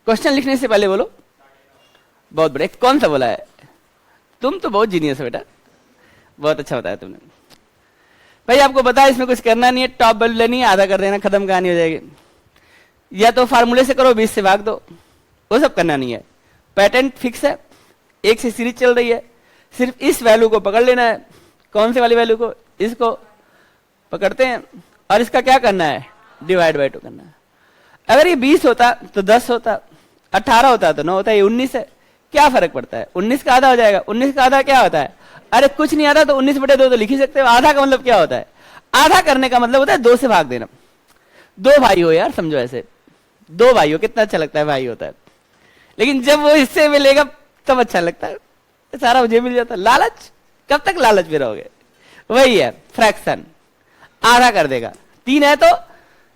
क्वेश्चन लिखने से पहले बोलो। बहुत बड़े, कौन सा बोला है, तुम तो बहुत जीनियस हो बेटा, बहुत अच्छा बताया तुमने। भाई आपको बताया इसमें कुछ करना नहीं है, टॉप वैल्यू लेनी है, आधा कर देना, खत्म कहानी हो जाएगी। या तो फार्मूले से करो, 20 से भाग दो, वो सब करना नहीं है। पैटर्न फिक्स है, 1 से सीरीज चल रही है, सिर्फ इस वैल्यू को पकड़ लेना है। कौन से वाली वैल्यू को, इसको पकड़ते हैं, और इसका क्या करना है, डिवाइड बाय 2 करना है। अगर ये 20 होता तो 10 होता, 18 होता तो 9 होता, ये 19 है, क्या फर्क पड़ता है, 19 का आधा हो जाएगा। 19 का आधा क्या होता है, अरे कुछ नहीं आता तो 19/2 तो लिख ही सकते हो। आधा का मतलब क्या होता है, आधा करने का मतलब होता है 2 से भाग देना। 2 भाई हो यार, समझो ऐसे 2 भाई हो, कितना अच्छा लगता है भाई होता है, लेकिन जब वो हिस्से में लेगा तब अच्छा लगता है, सारा मुझे मिल जाता है। लालच, कब तक लालच में रहोगे। वही है फ्रैक्शन, आधा कर देगा। 3 है तो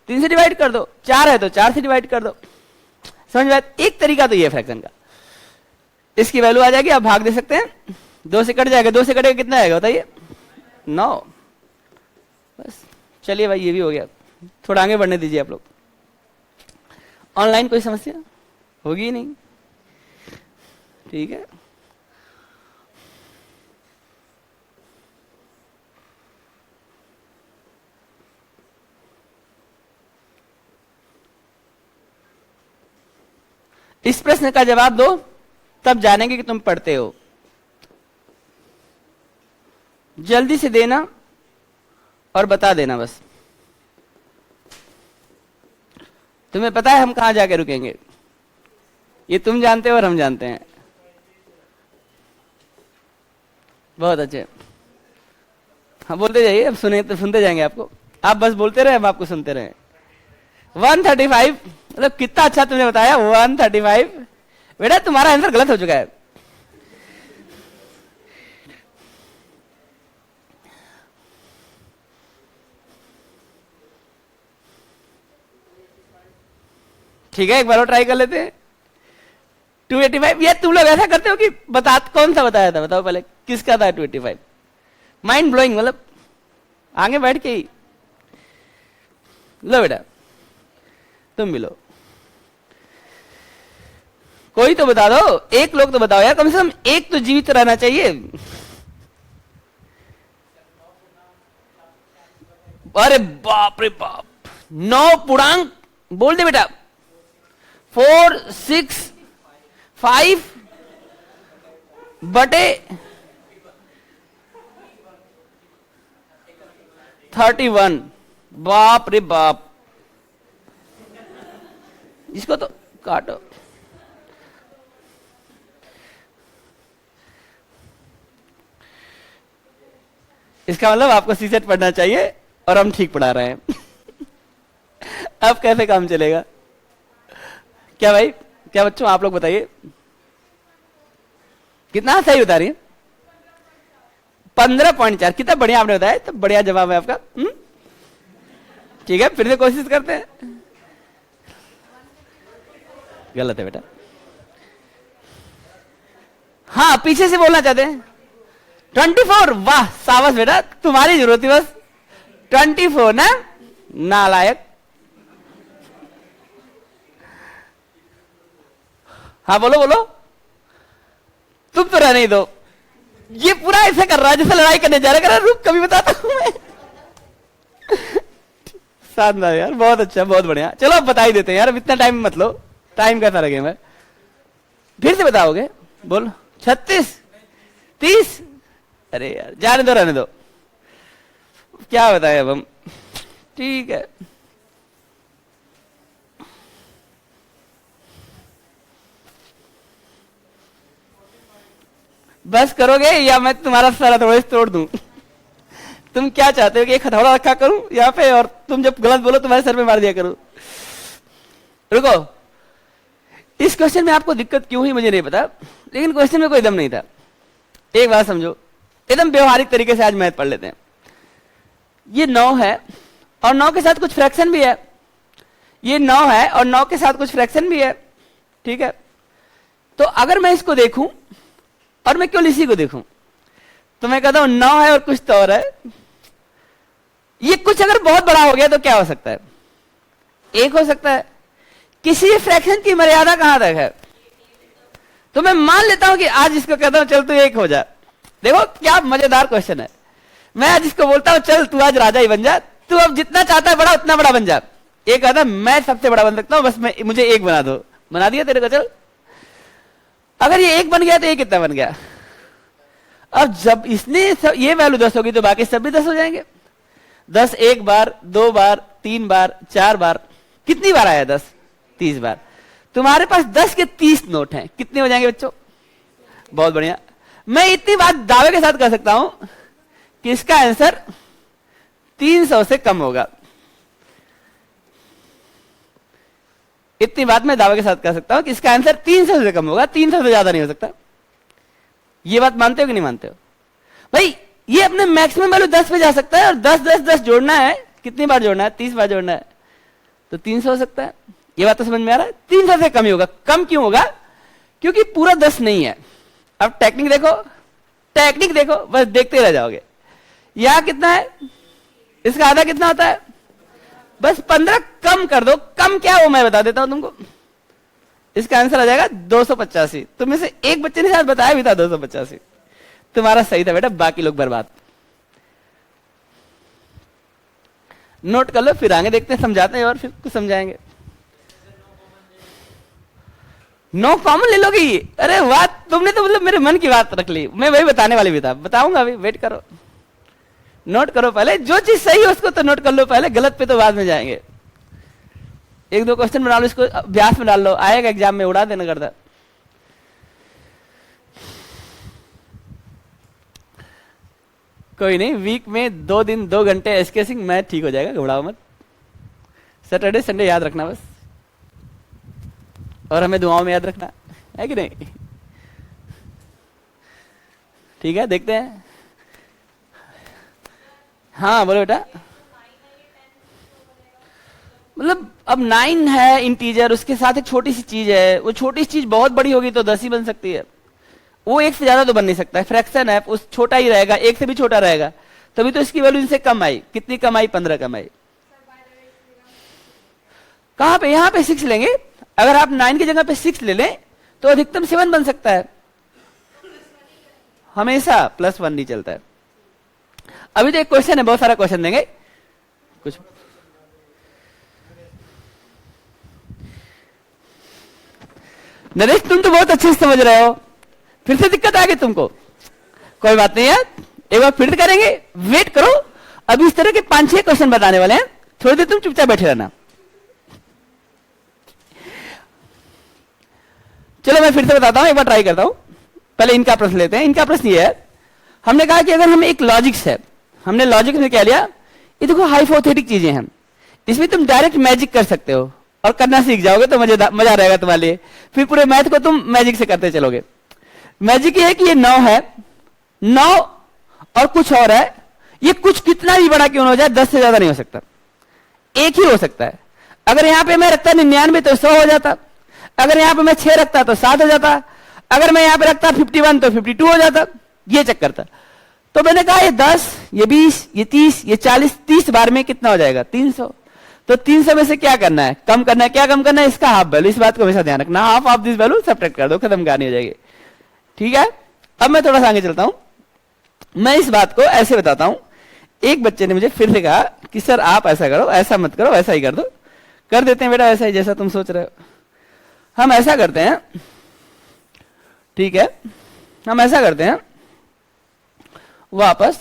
3 से डिवाइड कर दो, 4 है तो 4 से डिवाइड कर दो। समझ में आया? एक तरीका तो ये फ्रैक्शन का, इसकी वैल्यू आ जाएगी, आप भाग दे सकते हैं, 2 से कट जाएगा। 2 से कटेगा कितना आएगा बताइए, 9। बस चलिए भाई, ये भी हो गया। थोड़ा आगे बढ़ने दीजिए आप लोग। ऑनलाइन कोई समस्या होगी नहीं, ठीक है। इस प्रश्न का जवाब दो, तब जानेंगे कि तुम पढ़ते हो। जल्दी से देना और बता देना बस। तुम्हें पता है हम कहां जाके रुकेंगे, ये तुम जानते हो और हम जानते हैं। बहुत अच्छे, हाँ बोलते जाइए, अब सुने तो सुनते जाएंगे आपको। आप बस बोलते रहे, हम आपको सुनते रहे। 135, मतलब कितना अच्छा तुमने बताया। 135, बेटा तुम्हारा आंसर गलत हो चुका है। ठीक है, एक बार और ट्राई कर लेते हैं। 285, ये तुम लोग ऐसा करते हो कि बता, कौन सा बताया था बताओ पहले, किसका था 285। माइंड ब्लोइंग, मतलब आगे बैठ के ही लो बेटा, तुम भी लो। कोई तो बता दो, एक लोग तो बताओ यार, कम से कम एक तो जीवित रहना चाहिए। अरे बाप रे बाप, 9 पूर्णांक बोल दे बेटा। 4, 6, 5 बटे 31। बाप रे बाप, इसको तो काटो। इसका मतलब आपको सीसेट पढ़ना चाहिए और हम ठीक पढ़ा रहे हैं। अब कैसे काम चलेगा, क्या भाई, क्या बच्चों आप लोग बताइए, कितना सही बता रही है। 15.4, कितना बढ़िया आपने बताया, तो बढ़िया जवाब है आपका। ठीक है, फिर से कोशिश करते हैं। गलत है बेटा, हाँ पीछे से बोलना चाहते हैं 24। वाह साबास बेटा, तुम्हारी जरूरत थी बस। 24 ना, नालायक। हाँ बोलो बोलो, तुम तो रहने ही दो। ये पूरा ऐसे कर रहा है जैसे लड़ाई करने जा रहा है। रुक कभी बताता हूं मैं। शानदार यार, बहुत अच्छा, बहुत बढ़िया। चलो अब बता ही देते हैं यार, अब इतना टाइम मत लो, टाइम का सारा गेम है। फिर से बताओगे, बोलो। 36, 30, अरे यार जाने दो, रहने दो, क्या बताएं अब हम। ठीक है, बस करोगे या मैं तुम्हारा सारा थोड़ा तोड़ दूं। तुम क्या चाहते हो कि एक हथौड़ा रखा करूं यहाँ पे और तुम जब गलत बोलो तुम्हारे सर पे मार दिया करूं। रुको, इस क्वेश्चन में आपको दिक्कत क्यों हुई मुझे नहीं पता, लेकिन क्वेश्चन में कोई दम नहीं था। एक बात समझो, एकदम व्यवहारिक तरीके से आज मैथ पढ़ लेते हैं। ये 9 है और 9 के साथ कुछ फ्रैक्शन भी है। ये 9 है और 9 के साथ कुछ फ्रैक्शन भी है, ठीक है। तो अगर मैं इसको देखूं और मैं केवल इसी को देखूं तो मैं कहता हूं 9 है और कुछ तो और है। ये कुछ अगर बहुत बड़ा हो गया तो क्या हो सकता है, 1 हो सकता है। किसी फ्रैक्शन की मर्यादा कहां तक है, तो मैं मान लेता हूं कि आज इसको कहता हूं चल तू 1 हो जा। देखो क्या मजेदार क्वेश्चन है। मैं आज इसको बोलता हूं चल तू आज राजा ही बन जा, तू अब जितना चाहता है बड़ा उतना बड़ा बन जा। एक कहता मैं सबसे बड़ा बन सकता हूं, बस मुझे 1 बना दो, बना दिया तेरे को। चल अगर ये 1 बन गया तो ये कितना बन गया। अब जब इसने ये वैल्यू 10 होगी तो बाकी सब भी 10 हो जाएंगे। 10 1 बार, 2 बार, 3 बार, 4 बार, कितनी बार आया 10? 30 बार। तुम्हारे पास 10 के 30 नोट हैं, कितने हो जाएंगे बच्चों? बहुत बढ़िया। मैं इतनी बात दावे के साथ कर सकता हूं कि इसका आंसर 300 से कम होगा। इतनी बात मैं दावे के साथ कर सकता हूं कि इसका आंसर 300 से कम होगा, 300 से ज्यादा नहीं हो सकता। ये बात मानते हो कि नहीं मानते हो भाई? ये अपने मैक्सिमम वैल्यू 10 पे जा सकता है और 10 10 10 जोड़ना है, कितनी बार जोड़ना है? 30 बार जोड़ना है, तो 300 हो सकता है। ये बात तो समझ में आ रहा है? 300 से कम ही होगा। कम क्यों होगा? क्योंकि पूरा 10 नहीं है। अब टेक्निक देखो, टेक्निक देखो, बस देखते रह जाओगे। यहां कितना है? इसका आधा कितना होता है? बस 15 कम कर दो। कम क्या हो मैं बता देता हूं तुमको। इसका आंसर आ जाएगा 285। तुम में से एक बच्चे ने शायद बताया भी था 285। तुम्हारा सही था बेटा, बाकी लोग बर्बाद। नोट कर लो, फिर आगे देखते हैं, समझाते हैं और फिर कुछ समझाएंगे। नो कॉमन ले लोगे ये? अरे वाह, तुमने तो मतलब मेरे मन की बात रख ली। मैं वही बताने वाली भी था, बताऊंगा अभी, वेट करो। नोट करो पहले, जो चीज सही है उसको तो नोट कर लो पहले, गलत पे तो बाद में जाएंगे। एक दो क्वेश्चन बना लो, इसको अभ्यास में डाल लो, आएगा एग्जाम में, उड़ा देना करता। कोई नहीं, वीक में 2 दिन 2 घंटे एस्केसिंग मैं ठीक हो जाएगा, घबराओ मत। सैटरडे संडे याद रखना बस, और हमें दुआओं में याद रखना है कि नहीं? ठीक है, देखते हैं। हाँ बोलो बेटा। मतलब अब 9 है इंटीजर, उसके साथ एक छोटी सी चीज है, वो छोटी सी चीज बहुत बड़ी होगी तो 10 ही बन सकती है, वो 1 से ज्यादा तो बन नहीं सकता है। फ्रैक्शन है, उस छोटा ही रहेगा, 1 से भी छोटा रहेगा, तभी तो इसकी वैल्यू इनसे कम आई। कितनी कम आई? 15 कम आई। कहां पे? यहां पे 6 लेंगे। अगर आप 9 की जगह पे 6 ले लें तो अधिकतम 7 बन सकता है। हमेशा +1 नहीं चलता है। अभी तो एक क्वेश्चन है, बहुत सारा क्वेश्चन देंगे कुछ। नरेश तुम तो बहुत अच्छे से समझ रहे हो, फिर से दिक्कत आ गई तुमको? कोई बात नहीं है, एक बार फिर करेंगे, वेट करो। अभी इस तरह के 5-6 क्वेश्चन बताने वाले हैं, थोड़ी देर तुम चुपचाप बैठे रहना। चलो मैं फिर से बताता हूं, एक बार ट्राई करता हूं। पहले इनका प्रश्न लेते हैं। इनका प्रश्न ये है, हमने कहा कि अगर हम एक लॉजिक्स है, हमने लॉजिक में क्या लिया, ये देखो हाइपोथेटिक चीजें हैं, इसमें तुम डायरेक्ट मैजिक कर सकते हो और करना सीख जाओगे तो मजा रहेगा तुम्हारे लिए। फिर पूरे मैथ को तुम मैजिक से करते चलोगे। मैजिक ये है कि ये 9 है, 9 और कुछ और है, ये कुछ कितना भी बड़ा क्यों ना हो जाए, 10 से ज्यादा नहीं हो सकता, एक ही हो सकता है। अगर यहां पे मैं रखता 99 तो 100 हो जाता, अगर यहां पे मैं 6 रखता तो 7 हो जाता, अगर मैं यहां पे रखता 51 तो 52 हो जाता। ये चक्कर था। तो मैंने कहा ये 10, ये 20, ये 30, ये 40, 30 बार में कितना हो जाएगा? 300। तो 300 में से क्या करना है? कम करना है। क्या कम करना है? इसका हाफ वैल्यू। इस बात को हमेशा ध्यान रखना, half of this value subtract कर दो, खत्म कहानी हो जाएगी। ठीक है, अब मैं थोड़ा सा आगे चलता हूं। मैं इस बात को ऐसे बताता हूं। एक बच्चे ने मुझे फिर से कहा कि सर आप ऐसा करो, ऐसा मत करो, ऐसा ही कर दो। कर देते हैं बेटा, ऐसा ही जैसा तुम सोच रहे हो। हम ऐसा करते हैं, ठीक है, हम ऐसा करते हैं, वापस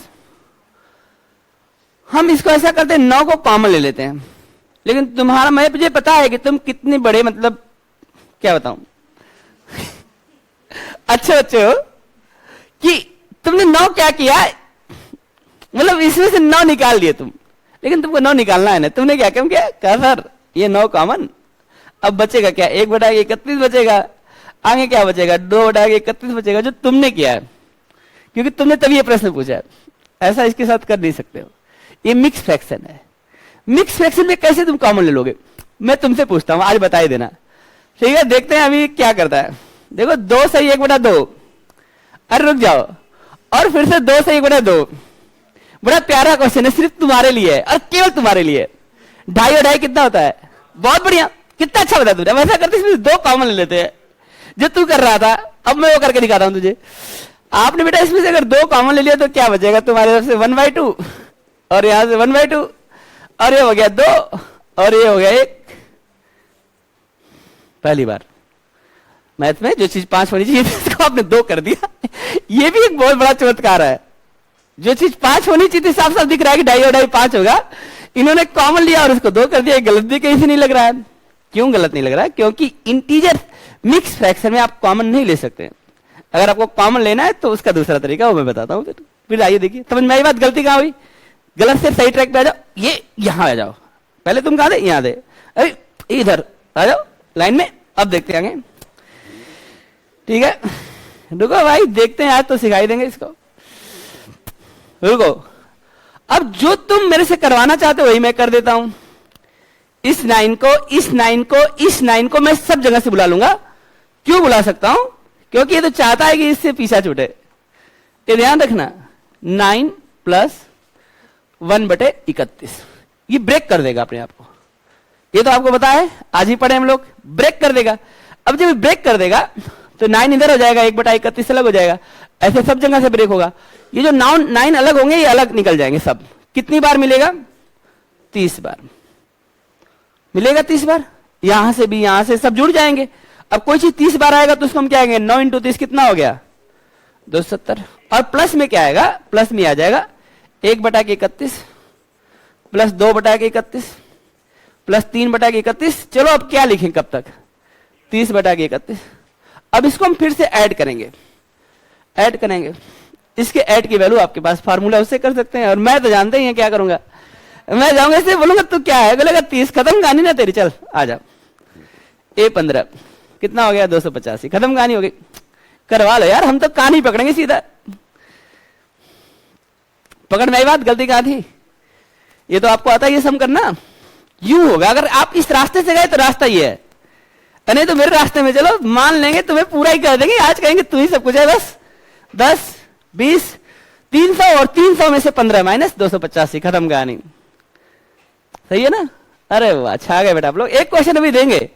हम इसको ऐसा करते हैं, 9 को कॉमन ले लेते हैं। लेकिन तुम्हारा, मुझे पता है कि तुम कितने बड़े, मतलब क्या बताऊं अच्छे बच्चे हो कि तुमने 9 क्या किया, मतलब इसमें से 9 निकाल दिए तुम। लेकिन तुमको 9 निकालना है ना, तुमने क्या कम किया? कहा सर ये 9 कॉमन, अब बचेगा क्या? 1/31 बचेगा, आगे क्या बचेगा? 2/31 बचेगा, जो तुमने किया है, क्योंकि तुमने तभी ये प्रश्न पूछा है। ऐसा इसके साथ कर नहीं सकते हो, ये मिक्स फ्रैक्शन है। मिक्स फ्रैक्शन में कैसे तुम कॉमन ले लोगे? मैं तुमसे पूछता हूं, आज बता ही देना। ठीक है, देखते हैं अभी क्या करता है। देखो 2 सही 1/2, अरे रुक जाओ, और फिर से 2 सही 1/2। बड़ा प्यारा क्वेश्चन है, सिर्फ तुम्हारे लिए है और केवल तुम्हारे लिए। 2.5 और 2.5 कितना होता है? बहुत बढ़िया, कितना अच्छा बता तुमने। वैसा करते इसमें 2 कॉमन ले लेते हैं, जो तू कर रहा था। अब मैं वो करके दिखाता हूं तुझे। आपने बेटा इसमें से अगर 2 कॉमन ले लिया तो क्या बचेगा तुम्हारे तरफ से? 1/2, और यहां से 1/2, और ये हो गया 2, और ये हो गया 1। पहली बार मैथ में जो चीज 5 होनी चाहिए इसको आपने 2 कर दिया। ये भी एक बहुत बड़ा चमत्कार है। जो चीज 5 होनी चाहिए, साफ साफ दिख रहा है कि 2.5 और 2.5 5 होगा, इन्होंने कॉमन लिया और उसको 2 कर दिया। गलत भी कहीं से नहीं लग रहा है। क्यों गलत नहीं लग रहा है? क्योंकि इंटीजर मिक्स फ्रैक्शन में आप कॉमन नहीं ले सकते। अगर आपको कॉमन लेना है तो उसका दूसरा तरीका वो मैं बताता हूँ। फिर आइए देखिए, समझ में आई बात? गलती कहाँ हुई? गलत से सही ट्रैक पे आ जाओ। ये यहां आ जाओ, पहले तुम कहां थे? यहां थे। अरे इधर आ जाओ लाइन में। अब देखते आगे, ठीक है? रुको भाई, देखते हैं, आज तो सिखाई देंगे इसको। रुको, अब जो तुम मेरे से करवाना चाहते हो वही मैं कर देता हूं। इस 9 को, इस 9 को, इस 9 को मैं सब जगह से बुला लूंगा। क्यों बुला सकता हूं? क्योंकि ये तो चाहता है कि इससे पीछा छूटे। ये ध्यान रखना, 9 + 1/31 ये ब्रेक कर देगा अपने आप को। ये तो आपको पता है, आज ही पढ़े हम लोग, ब्रेक कर देगा। अब जब ब्रेक कर देगा तो 9 इधर हो जाएगा, 1/31 अलग हो जाएगा। ऐसे सब जगह से ब्रेक होगा। ये जो 9 अलग होंगे ये अलग निकल जाएंगे सब। कितनी बार मिलेगा? 30 बार मिलेगा। 30 बार यहां से भी, यहां से सब जुड़ जाएंगे। अब कोई चीज 30 बार आएगा तो उसको हम क्या आएंगे? 9 × 30 कितना हो गया? 270। और प्लस में क्या आएगा? प्लस में आ जाएगा 1/31 + 2/31 + 3/31। चलो अब क्या लिखें कब तक? 30/31। अब इसको हम फिर से ऐड करेंगे, ऐड करेंगे। इसके ऐड की वैल्यू आपके पास फार्मूला उससे कर सकते हैं। और मैं तो जानते ही हैं क्या करूंगा, मैं जाऊंगा इससे बोलूंगा तू क्या है, बोलेगा 30। खत्म कहानी ना तेरी, चल आ जा। A15 कितना हो गया? 285। खत्म कहानी हो गई। करवा लो यार, हम तो कहानी पकड़ेंगे सीधा। पकड़ में आई बात? गलती कहां थी? ये तो आपको आता है ये सम करना। यूं होगा, अगर आप इस रास्ते से गए तो रास्ता ये है, नहीं तो मेरे रास्ते में चलो, मान लेंगे तुम्हें पूरा ही कर देंगे। आज कहेंगे तू ही सब कुछ है बस। 10, 20, 300 और 300 में से 15 - 285। खत्म कहानी। सही है ना? अरे वाह, छा गए बेटा आप लोग। एक क्वेश्चन अभी देंगे,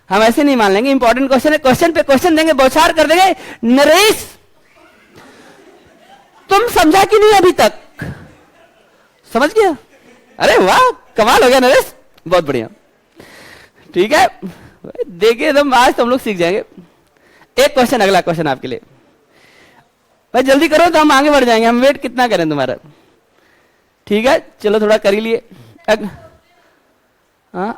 हम ऐसे नहीं मान लेंगे। इंपॉर्टेंट क्वेश्चन है, क्वेश्चन पे क्वेश्चन देंगे, बौछार कर देंगे। नरेश तुम समझा कि नहीं अभी तक? समझ गया? अरे वाह, कमाल हो गया नरेश, बहुत बढ़िया। ठीक है, देखिए एकदम आज तो हम लोग सीख जाएंगे। एक क्वेश्चन, अगला क्वेश्चन आपके लिए। भाई जल्दी करो तो हम आगे बढ़ जाएंगे। हम वेट कितना करें तुम्हारा? ठीक है, चलो थोड़ा कर ही लिए। हाँ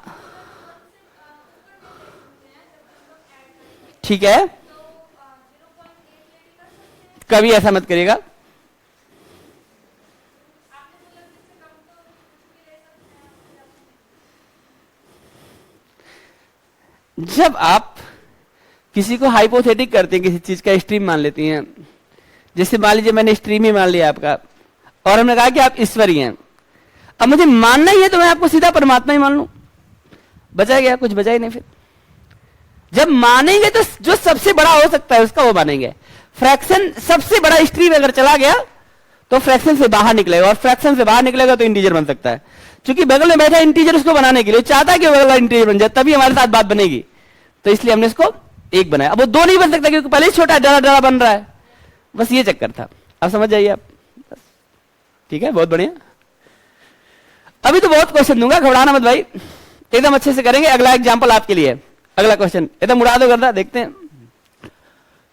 ठीक है, कभी ऐसा मत करिएगा। जब आप किसी को हाइपोथेटिक करते हैं, किसी चीज का स्ट्रीम मान लेती हैं, जैसे मान लीजिए मैंने स्ट्रीम ही मान लिया आपका, और हमने कहा कि आप ईश्वर ही हैं। अब मुझे मानना ही है तो मैं आपको सीधा परमात्मा ही मान लूं, बचा गया? कुछ बचा ही नहीं। फिर जब मानेंगे तो जो सबसे बड़ा हो सकता है उसका वो मानेंगे। फ्रैक्शन सबसे बड़ा स्ट्रीम अगर चला गया तो फ्रैक्शन से बाहर निकलेगा, और फ्रैक्शन से बाहर निकलेगा तो इंटीजर बन सकता है। क्योंकि बगल में बैठा इंटीजर उसको बनाने के लिए चाहता है कि बगल वाला इंटीजर बन जाए, तभी हमारे साथ बात बनेगी। तो इसलिए हमने इसको 1 बनाया। अब वो 2 नहीं बन सकता क्योंकि पहले ही छोटा डरा डरा बन रहा है। बस ये चक्कर था। अब समझ जाइए आप। ठीक है, बहुत बढ़िया। अभी तो बहुत क्वेश्चन दूंगा, घबराना मत भाई, एकदम अच्छे से करेंगे। अगला एग्जाम्पल आपके लिए, अगला क्वेश्चन एकदम उड़ा दो गर्दा। देखते हैं।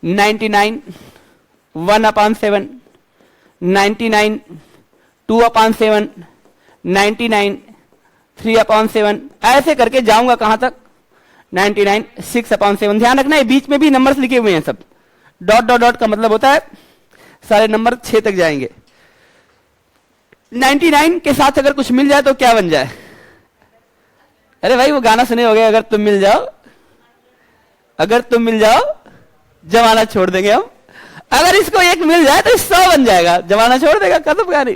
99 1/7, 99 2/7, 99 3/7, ऐसे करके जाऊंगा कहां तक? 99 6/7। ध्यान रखना है बीच में भी नंबर्स लिखे हुए हैं सब। डॉट डॉट डॉट का मतलब होता है सारे नंबर 6 तक जाएंगे। 99 के साथ अगर कुछ मिल जाए तो क्या बन जाए? अरे भाई वो गाना सुने होगे, अगर तुम मिल जाओ, अगर तुम मिल जाओ जमाना छोड़ देंगे हम। अगर इसको 1 मिल जाए तो 100 बन जाएगा, जमाना छोड़ देगा, खत्म कहानी।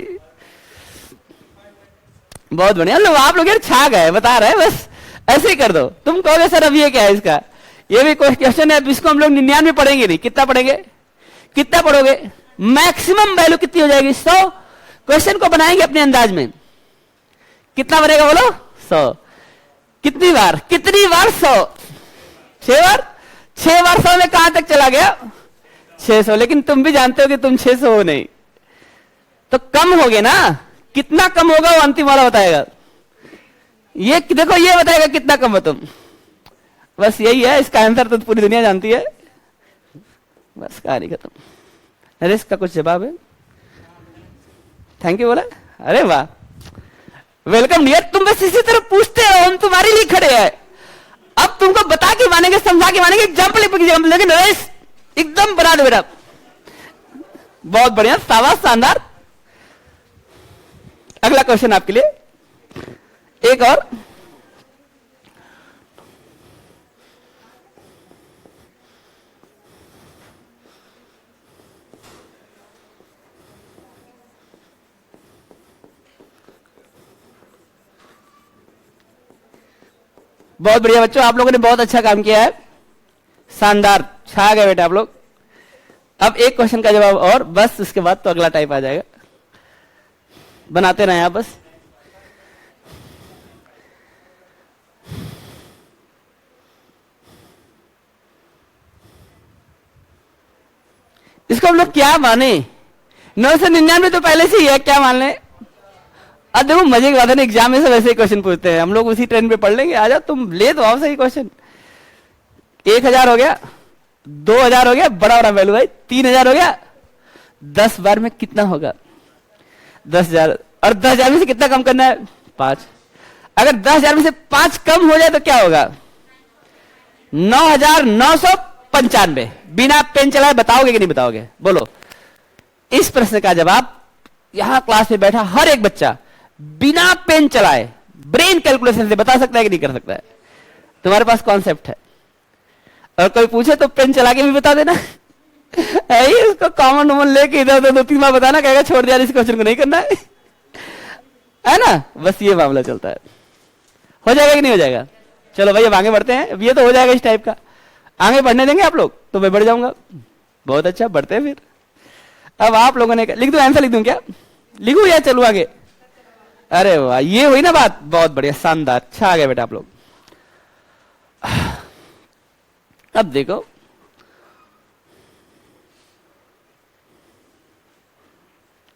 बहुत बढ़िया। लो आप लोग यार छा गए, बता रहे हैं, बस ऐसे ही कर दो। तुम कहोगे सर अब ये क्या है इसका? ये भी कोई क्वेश्चन है, इसको हम लोग 99 पढ़ेंगे नहीं। कितना पढ़ेंगे? कितना पढ़ोगे? मैक्सिमम वैल्यू कितनी हो जाएगी? 100। क्वेश्चन को बनाएंगे अपने अंदाज में। कितना बनेगा बोलो? 100। कितनी बार? कितनी बार? 100। 6 बार? 6 बार 100 में कहां तक चला गया? 600। लेकिन तुम भी जानते हो कि तुम 600 हो नहीं, तो कम हो गए ना। कितना कम होगा वो अंतिम वाला बताएगा। ये देखो, ये बताएगा कितना कम हो तुम। बस यही है, इसका आंसर तो पूरी दुनिया जानती है। बस कहानी खत्म। अरे इसका कुछ जवाब है? थैंक यू बोला। अरे वाह, वेलकम डियर। तुम बस इसी तरह पूछते हो, हम तुम्हारे लिए खड़े हैं। अब तुमको बता के मानेंगे, समझा के मानेंगे, एग्जाम्पल लेकिन नरेश एकदम बना दो बेटा। बहुत बढ़िया, शाबाश, शानदार। अगला क्वेश्चन आपके लिए, एक और। बहुत बढ़िया बच्चों, आप लोगों ने बहुत अच्छा काम किया है, शानदार, छा गए बेटा आप लोग। अब एक क्वेश्चन का जवाब और बस, उसके बाद तो अगला टाइप आ जाएगा। बनाते रहे आप बस। इसको हम लोग क्या माने? 999 तो पहले से ही है, क्या मान लें? अब देखो मजे की बात है ना, एग्जाम में से वैसे ही क्वेश्चन पूछते हैं, हम लोग उसी ट्रेन पे पढ़ लेंगे। आ जाओ तुम, ले तो आओ सही क्वेश्चन। 1000 हो गया, 2000 हो गया, बड़ा बड़ा वैल्यू भाई, 3000 हो गया। 10 बार में कितना होगा? 10,000। और 10,000 में से कितना कम करना है? 5। अगर 10,000 में से 5 कम हो जाए तो क्या होगा? 9,995। बिना पेन चलाए बताओगे कि नहीं बताओगे? बोलो। इस प्रश्न का जवाब यहां क्लास में बैठा हर एक बच्चा बिना पेन चलाए ब्रेन कैलकुलेशन से बता सकता है कि नहीं कर सकता है? तुम्हारे पास कॉन्सेप्ट है। और कोई पूछे तो पेन चला के भी बता देना। इसको कॉमन वॉमन लेके इधर उधर 2-3 बार बताना, कहेगा छोड़ दिया, इस क्वेश्चन को नहीं करना है ना? बस ये मामला चलता है। हो जाएगा कि नहीं हो जाएगा? चलो भाई अब आगे बढ़ते हैं। अब ये तो हो जाएगा इस टाइप का। आगे बढ़ने देंगे आप लोग तो मैं बढ़ जाऊंगा। बहुत अच्छा, बढ़ते हैं फिर। अब आप लोगों ने लिख दो, आंसर लिख दूं क्या? लिखूं या चलूं आगे? अरे वाह, ये हुई ना बात, बहुत बढ़िया, शानदार, छा गए बेटा आप लोग। अब देखो,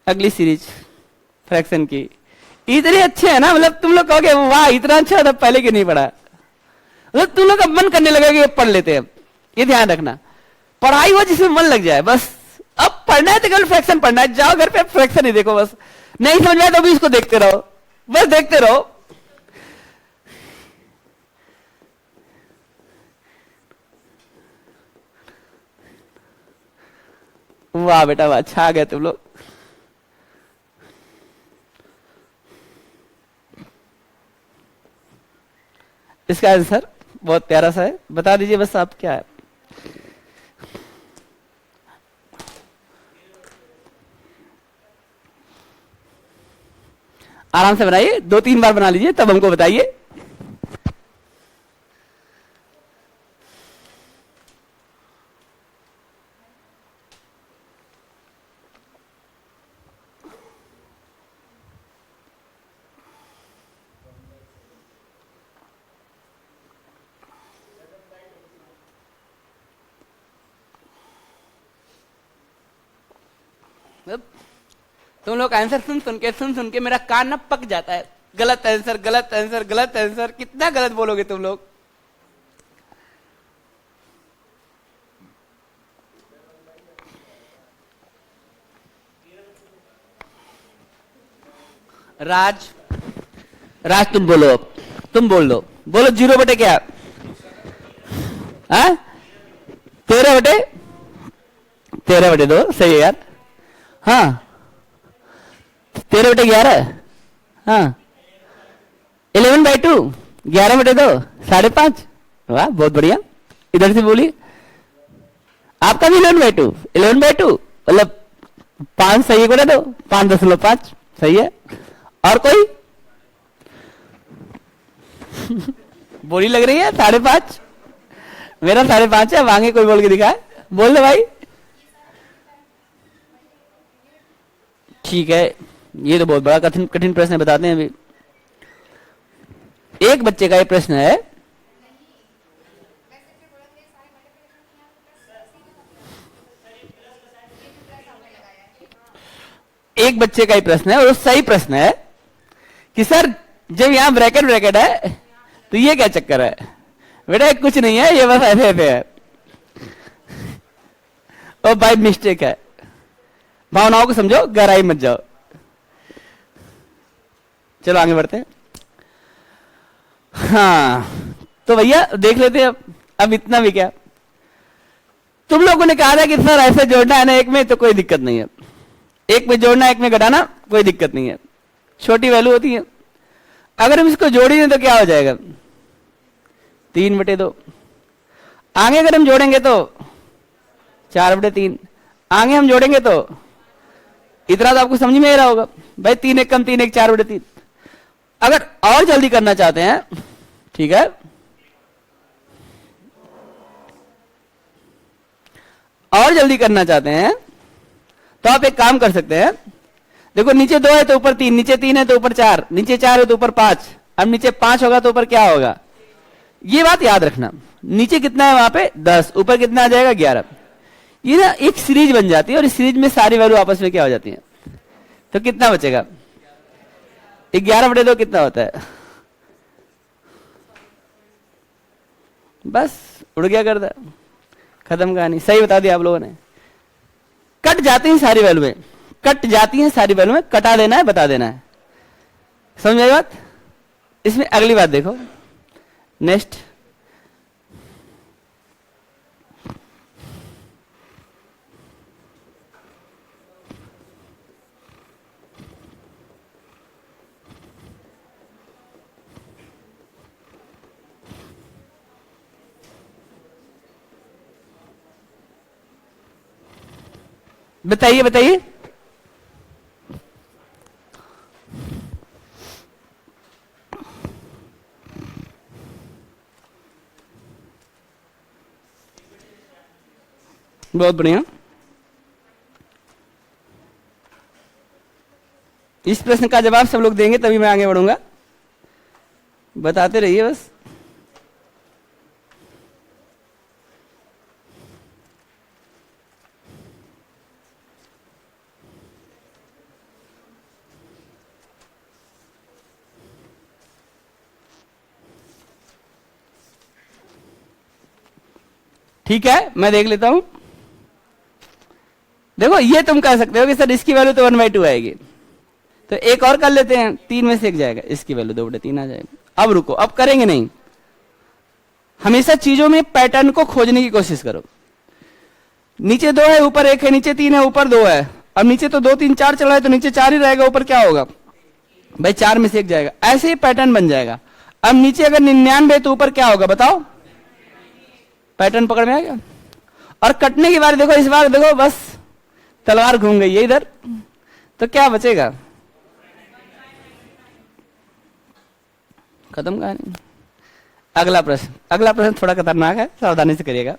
अगली सीरीज फ्रैक्शन की। इतने अच्छे है ना, मतलब तुम लोग कहोगे वाह इतना अच्छा था, पहले क्यों नहीं पढ़ा? मतलब तुम लोग का मन करने लगा कि पढ़ लेते हैं। ये ध्यान रखना, पढ़ाई हो जिसमें मन लग जाए बस। अब पढ़ना है तो केवल फ्रैक्शन पढ़ना है, जाओ घर पे फ्रैक्शन ही देखो बस। नहीं समझ में आए तो भी इसको देखते रहो, बस देखते रहो। वाह बेटा वाह, छा गए तुम लोग। इसका आंसर बहुत प्यारा सा है, बता दीजिए बस आप क्या है। आराम से बनाइए, 2-3 बार बना लीजिए तब हमको बताइए। तुम लोग आंसर सुन के मेरा कान ना पक जाता है। गलत आंसर, गलत आंसर, गलत आंसर, कितना गलत बोलोगे तुम लोग? राज, राज तुम बोलो, तुम बोल दो, बोलो 0 बटे क्या? 13/2 सही है यार। हाँ 13/11। हाँ 11/2, 11/2, 5.5। वाह बहुत बढ़िया। इधर से बोलिए, आपका भी 11/2, 11/2 मतलब 5 सही है, दो 5.5 सही है। और कोई? बोली लग रही है 5.5। मेरा 5.5 है, आगे कोई बोल के दिखाए, बोल दे भाई। ठीक है, ये तो बहुत बड़ा कठिन कठिन प्रश्न है, बताते हैं अभी। एक बच्चे का ये प्रश्न है, एक बच्चे का ही प्रश्न है और सही प्रश्न है कि सर जब यहां ब्रैकेट ब्रैकेट है तो ये क्या चक्कर है? बेटा कुछ नहीं है, ये बस ऐसे ऐसे है और बाय मिस्टेक है। भावनाओं को समझो, गहराई मत जाओ। चलो आगे बढ़ते हैं। हाँ तो भैया देख लेते हैं अब इतना भी क्या। तुम लोगों ने कहा था कि सर ऐसे जोड़ना है ना एक में, तो कोई दिक्कत नहीं है। एक में जोड़ना एक में घटाना कोई दिक्कत नहीं है, छोटी वैल्यू होती है। अगर हम इसको जोड़ दें तो क्या हो जाएगा, 3/2। आगे अगर हम जोड़ेंगे तो 4/3। आगे हम जोड़ेंगे तो इतना तो आपको समझ में आ रहा होगा भाई, 3 1 कम 3 1 4/3। अगर और जल्दी करना चाहते हैं, ठीक है, और जल्दी करना चाहते हैं तो आप एक काम कर सकते हैं। देखो नीचे 2 है तो ऊपर 3, नीचे 3 है तो ऊपर 4, नीचे 4 है तो ऊपर 5। अब नीचे 5 होगा तो ऊपर क्या होगा, ये बात याद रखना। नीचे कितना है वहां पे 10, ऊपर कितना आ जाएगा 11। ये ना एक सीरीज बन जाती है और इस सीरीज में सारी वैल्यू आपस में क्या हो जाती है, तो कितना बचेगा, 11/2 कितना होता है, बस उड़ गया गर्दा, खत्म कहानी। सही बता दिया आप लोगों ने। कट जाती हैं सारी वैल्यू में, कट जाती हैं सारी वैल्यू में, कटा देना है, बता देना है। समझ में आई बात। इसमें अगली बात देखो, नेक्स्ट बताइए बताइए। बहुत बढ़िया। इस प्रश्न का जवाब सब लोग देंगे तभी मैं आगे बढ़ूंगा, बताते रहिए बस। ठीक है, मैं देख लेता हूं। देखो ये तुम कह सकते हो कि सर इसकी वैल्यू तो 1/2 आएगी, तो एक और कर लेते हैं, 3 में से एक जाएगा, इसकी वैल्यू 2/3 आ जाएगा। अब रुको, अब करेंगे नहीं। हमेशा चीजों में पैटर्न को खोजने की कोशिश करो। नीचे 2 है, ऊपर 1 है, नीचे 3 है, ऊपर 2 है। अब नीचे तो 2 3 4 चल रहा है, तो नीचे 4 ही रहेगा, ऊपर क्या होगा भाई 4 में से एक जाएगा। ऐसे ही पैटर्न बन जाएगा। अब नीचे अगर 99 तो ऊपर क्या होगा बताओ, पैटर्न पकड़ में आ गया। और कटने की बार देखो, इस बार देखो बस तलवार घूम गई है इधर, तो क्या बचेगा, खत्म कहानी। अगला प्रश्न, अगला प्रश्न थोड़ा खतरनाक है, सावधानी से करिएगा।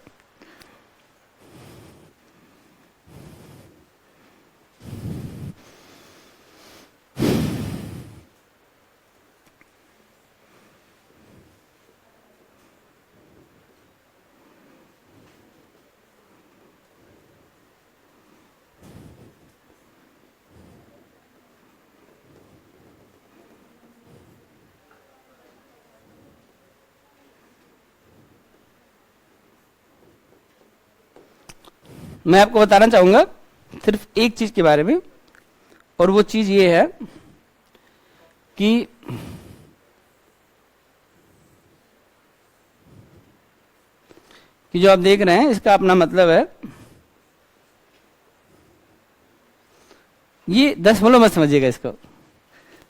मैं आपको बताना चाहूंगा सिर्फ एक चीज के बारे में, और वो चीज ये है कि जो आप देख रहे हैं इसका अपना मतलब है, ये दशमलव मत समझिएगा इसको।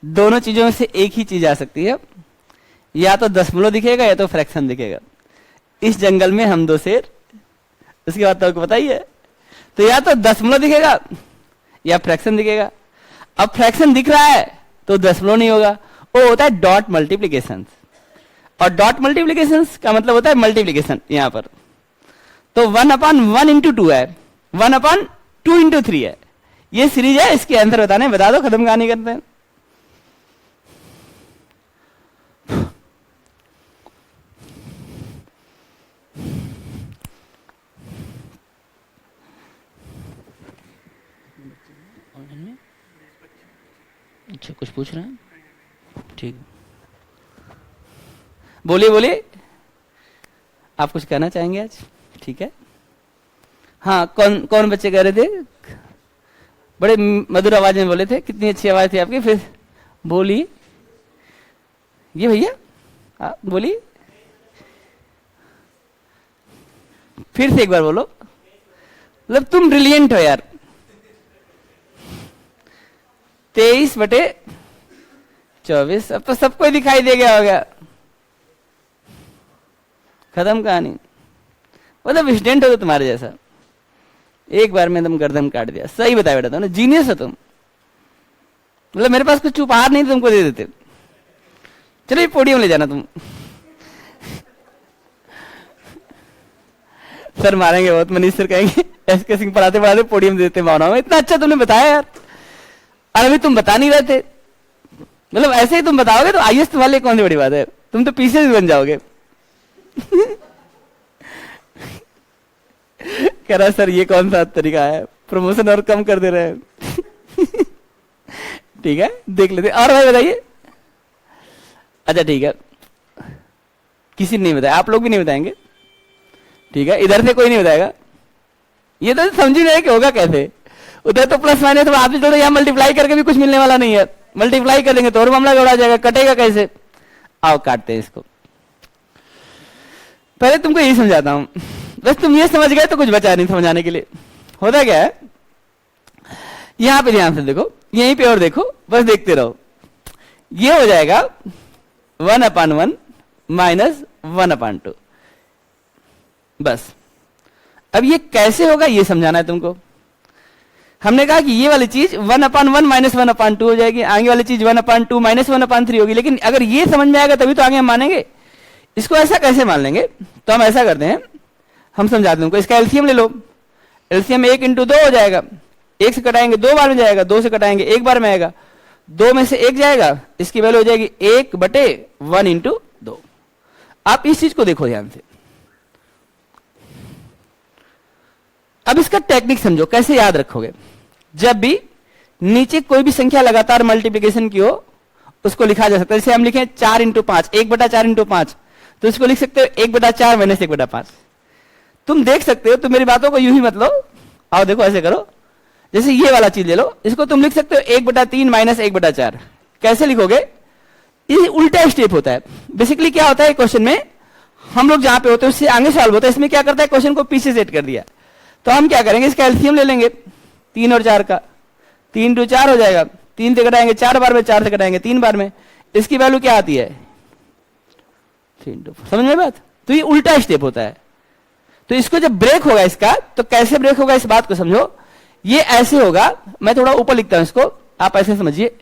दोनों चीजों में से एक ही चीज आ सकती है, या तो दशमलव दिखेगा या तो फ्रैक्शन दिखेगा। इस जंगल में हम 2 शेर, उसकी बात तो आपको बताइए। तो या तो दशमलव दिखेगा या फ्रैक्शन दिखेगा। अब फ्रैक्शन दिख रहा है तो दशमलव नहीं होगा, वो होता है डॉट मल्टीप्लीकेशन। और डॉट मल्टीप्लीकेशन का मतलब होता है मल्टीप्लीकेशन। यहां पर तो 1/1 × 2 है, 1/2 × 3 है। ये सीरीज है, इसके आंसर बताने, बता दो, खत्म कहानी करते हैं। अच्छा कुछ पूछ रहे हैं, ठीक, बोलिए बोलिए, आप कुछ कहना चाहेंगे आज, ठीक है। हाँ, कौन कौन बच्चे कह रहे थे, बड़े मधुर आवाज में बोले थे, कितनी अच्छी आवाज थी आपकी। फिर बोलिए, ये भैया बोलिए, फिर से एक बार बोलो। मतलब तुम ब्रिलियंट हो यार, 23/24। अब तो सबको ही दिखाई दे गया होगा। खत्म कहानी। मतलब स्टूडेंट हो तो तुम्हारे जैसा, एक बार में तुम गर्दन काट दिया। सही बताया बेटा, तुमने जीनियस हो तुम। मतलब मेरे पास कुछ उपहार नहीं तुमको दे देते। चलो ये पोडियम ले जाना तुम। सर मारेंगे बहुत, मनीष सर कहेंगे एसके सिंह पढ़ाते पढ़ाते पोडियम दे देते भावनाओं में। इतना अच्छा तुमने बताया यार, और अभी तुम बता नहीं रहे थे। मतलब ऐसे ही तुम बताओगे तो आईएएस तुम्हारे लिए कौन सी बड़ी बात है, तुम तो पीछे भी बन जाओगे। कह रहा सर ये कौन सा तरीका है, प्रमोशन और कम कर दे रहे हैं। ठीक है देख लेते। और भाई बताइए। अच्छा ठीक है, किसी ने नहीं बताया, आप लोग भी नहीं बताएंगे। ठीक है, इधर से कोई नहीं बताएगा। ये तो समझ ही नहीं कि होगा कैसे। उधर तो प्लस माइनस, तो आप भी तो यहाँ मल्टीप्लाई करके भी कुछ मिलने वाला नहीं है। मल्टीप्लाई करेंगे तो और मामला गड़ा जाएगा, कटेगा कैसे। आओ काटते हैं इसको। पहले तुमको यही समझाता हूं, बस तुम ये समझ गए तो कुछ बचा नहीं समझाने के लिए। होता क्या है, यहां पे ध्यान से देखो, यहीं पे और देखो, बस देखते रहो। ये हो जाएगा 1/1 माइनस 1/2। बस अब ये कैसे होगा ये समझाना है तुमको। हमने कहा कि ये वाली चीज 1/1 माइनस 1/2 हो जाएगी, आगे वाली चीज 1/2 माइनस 1/3 होगी। लेकिन अगर ये समझ में आएगा तभी तो आगे हम मानेंगे। इसको ऐसा कैसे मान लेंगे, तो हम ऐसा करते हैं, हम समझाते हैं तुमको। इसका एलसीएम ले लो। एलसीएम 1 × 2 हो जाएगा। 1 से कटाएंगे 2 बार में जाएगा, 2 से कटाएंगे 1 बार में आएगा, 2 में से 1 जाएगा, इसकी वैल्यू हो जाएगी 1/1 × 2। आप इस चीज को देखो ध्यान से। अब इसका टेक्निक समझो, कैसे याद रखोगे। जब भी नीचे कोई भी संख्या लगातार मल्टीप्लिकेशन की हो, उसको लिखा जा सकता है। जैसे हम लिखें 4 × 5, 1/4 × 5, तो इसको लिख सकते हो 1/4 माइनस 1/5। तुम देख सकते हो, तुम मेरी बातों को यूं ही मत लो। आओ देखो ऐसे करो, जैसे ये वाला चीज ले लो, इसको तुम लिख सकते हो 1/3 माइनस 1/4। कैसे लिखोगे, ये उल्टा स्टेप होता है। बेसिकली क्या होता है क्वेश्चन में, हम लोग जहां पे होते हैं उससे आगे सॉल्व होता है। इसमें क्या करता है, क्वेश्चन को पीछे सेट कर दिया। तो हम क्या करेंगे, इसका एलसीएम ले लेंगे 3 और 4 का। 3 × 4 हो जाएगा, 3 से कटाएंगे 4 बार में, 4 से कटाएंगे 3 बार में, इसकी वैल्यू क्या आती है 3 × 4। समझ में बात। तो ये उल्टा स्टेप होता है। तो इसको जब ब्रेक होगा इसका, तो कैसे ब्रेक होगा इस बात को समझो। ये ऐसे होगा, मैं थोड़ा ऊपर लिखता हूं इसको, आप ऐसे समझिए।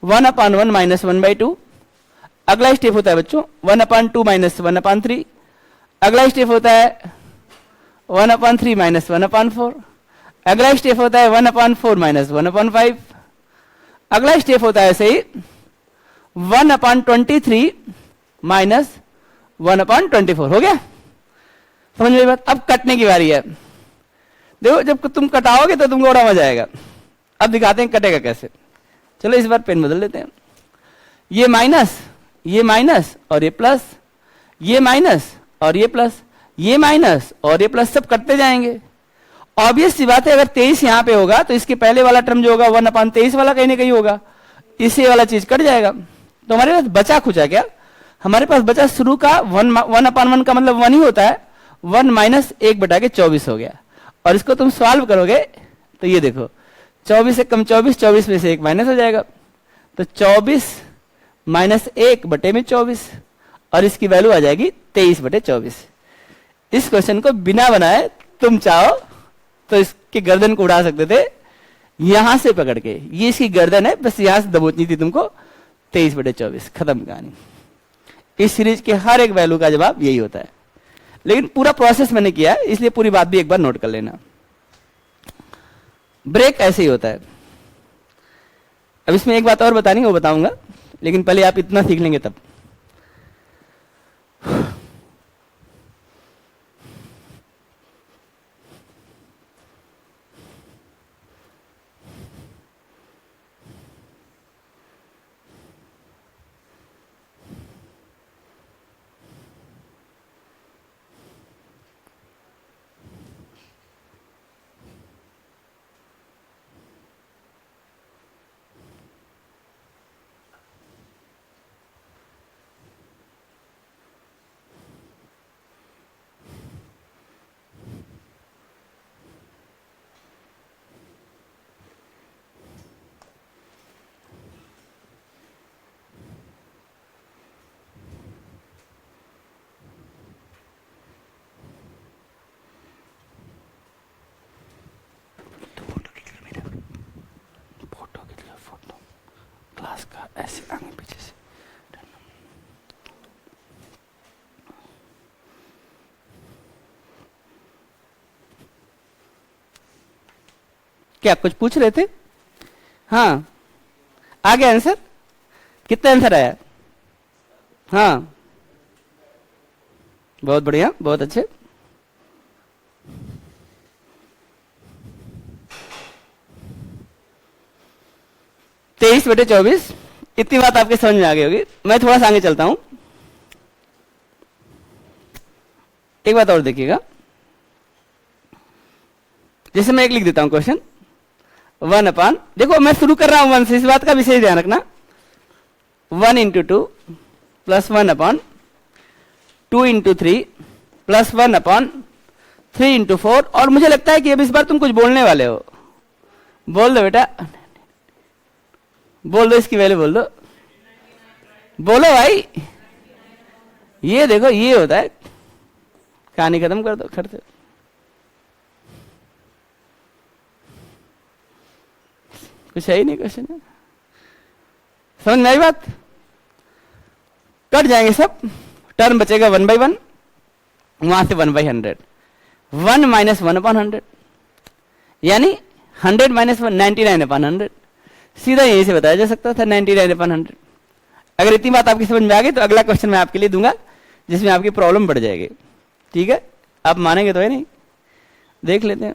1/1 माइनस 1/2। अगला स्टेप होता है बच्चों 1/2 माइनस 1/3। अगला स्टेप होता है 1/3 माइनस 1/4। अगला स्टेप होता है 1/4 माइनस 1/5। अगला स्टेप होता है ऐसे ही 1/23 माइनस 1/24। हो गया, समझ में बात। अब कटने की बारी है। देखो जब तुम कटाओगे तो तुमको बड़ा मजा आएगा। अब दिखाते हैं कटेगा कैसे। चलो इस बार पेन बदल लेते हैं। ये माइनस और ये प्लस, ये माइनस और ये प्लस, ये माइनस और ये प्लस, सब कटते जाएंगे। ऑब्वियस सी बात है, अगर 23 यहां पे होगा तो इसके पहले वाला टर्म जो होगा 1/23 वाला कहीं ना कहीं होगा, इससे वाला चीज कट जाएगा। तो हमारे पास बचा खुचा क्या, हमारे पास बचा शुरू का 1/1 का मतलब 1 ही होता है। 1 माइनस 1/24 हो गया। और इसको तुम सॉल्व करोगे तो ये देखो 24 से कम 24, 24 में से 1 माइनस हो जाएगा, तो 24 माइनस 1/24, और इसकी वैल्यू आ जाएगी 23/24। इस क्वेश्चन को बिना बनाए तुम चाहो तो इसकी गर्दन को उड़ा सकते थे, यहां से पकड़ के। ये इसकी गर्दन है, बस यहां से दबोचनी थी तुमको। 23/24, खत्म कहानी। इस सीरीज के हर एक वैल्यू का जवाब यही होता है। लेकिन पूरा प्रोसेस मैंने किया है, इसलिए पूरी बात भी एक बार नोट कर लेना। ब्रेक ऐसे ही होता है। अब इसमें एक बात और बतानी है, वो बताऊंगा, लेकिन पहले आप इतना सीख लेंगे तब। ऐसे आगे पीछे से। क्या कुछ पूछ रहे थे? हाँ, आ गया आंसर? कितना आंसर आया? हाँ, बहुत बढ़िया, बहुत अच्छे। तेईस बटे 24, इतनी बात आपके समझ में आ गई होगी। मैं थोड़ा सा आगे चलता हूं, एक बात और देखिएगा। जैसे मैं एक लिख देता हूं क्वेश्चन, 1/, देखो मैं शुरू कर रहा हूं 1 से, इस बात का विशेष ध्यान रखना। 1 × 2 + 1/2 × 3 + 1/3 × 4। और मुझे लगता है कि अब इस बार तुम कुछ बोलने वाले हो। बोल दो बेटा, बोल दो, इसकी वैल्यू बोल दो, बोलो भाई। ये देखो, ये होता है, कहानी खत्म कर दो खर्च। कुछ है ही नहीं क्वेश्चन में, समझ में आई बात? कट जाएंगे सब, टर्म बचेगा 1/1, वहां से 1/100, 1 - 1/100, यानी 100 - 1 99/100। सीधा यहीं से बताया जा सकता था 99/100। अगर इतनी बात आपकी समझ में आ गई तो अगला क्वेश्चन मैं आपके लिए दूंगा जिसमें आपकी प्रॉब्लम बढ़ जाएगी। ठीक है, आप मानेंगे तो है नहीं, देख लेते हैं।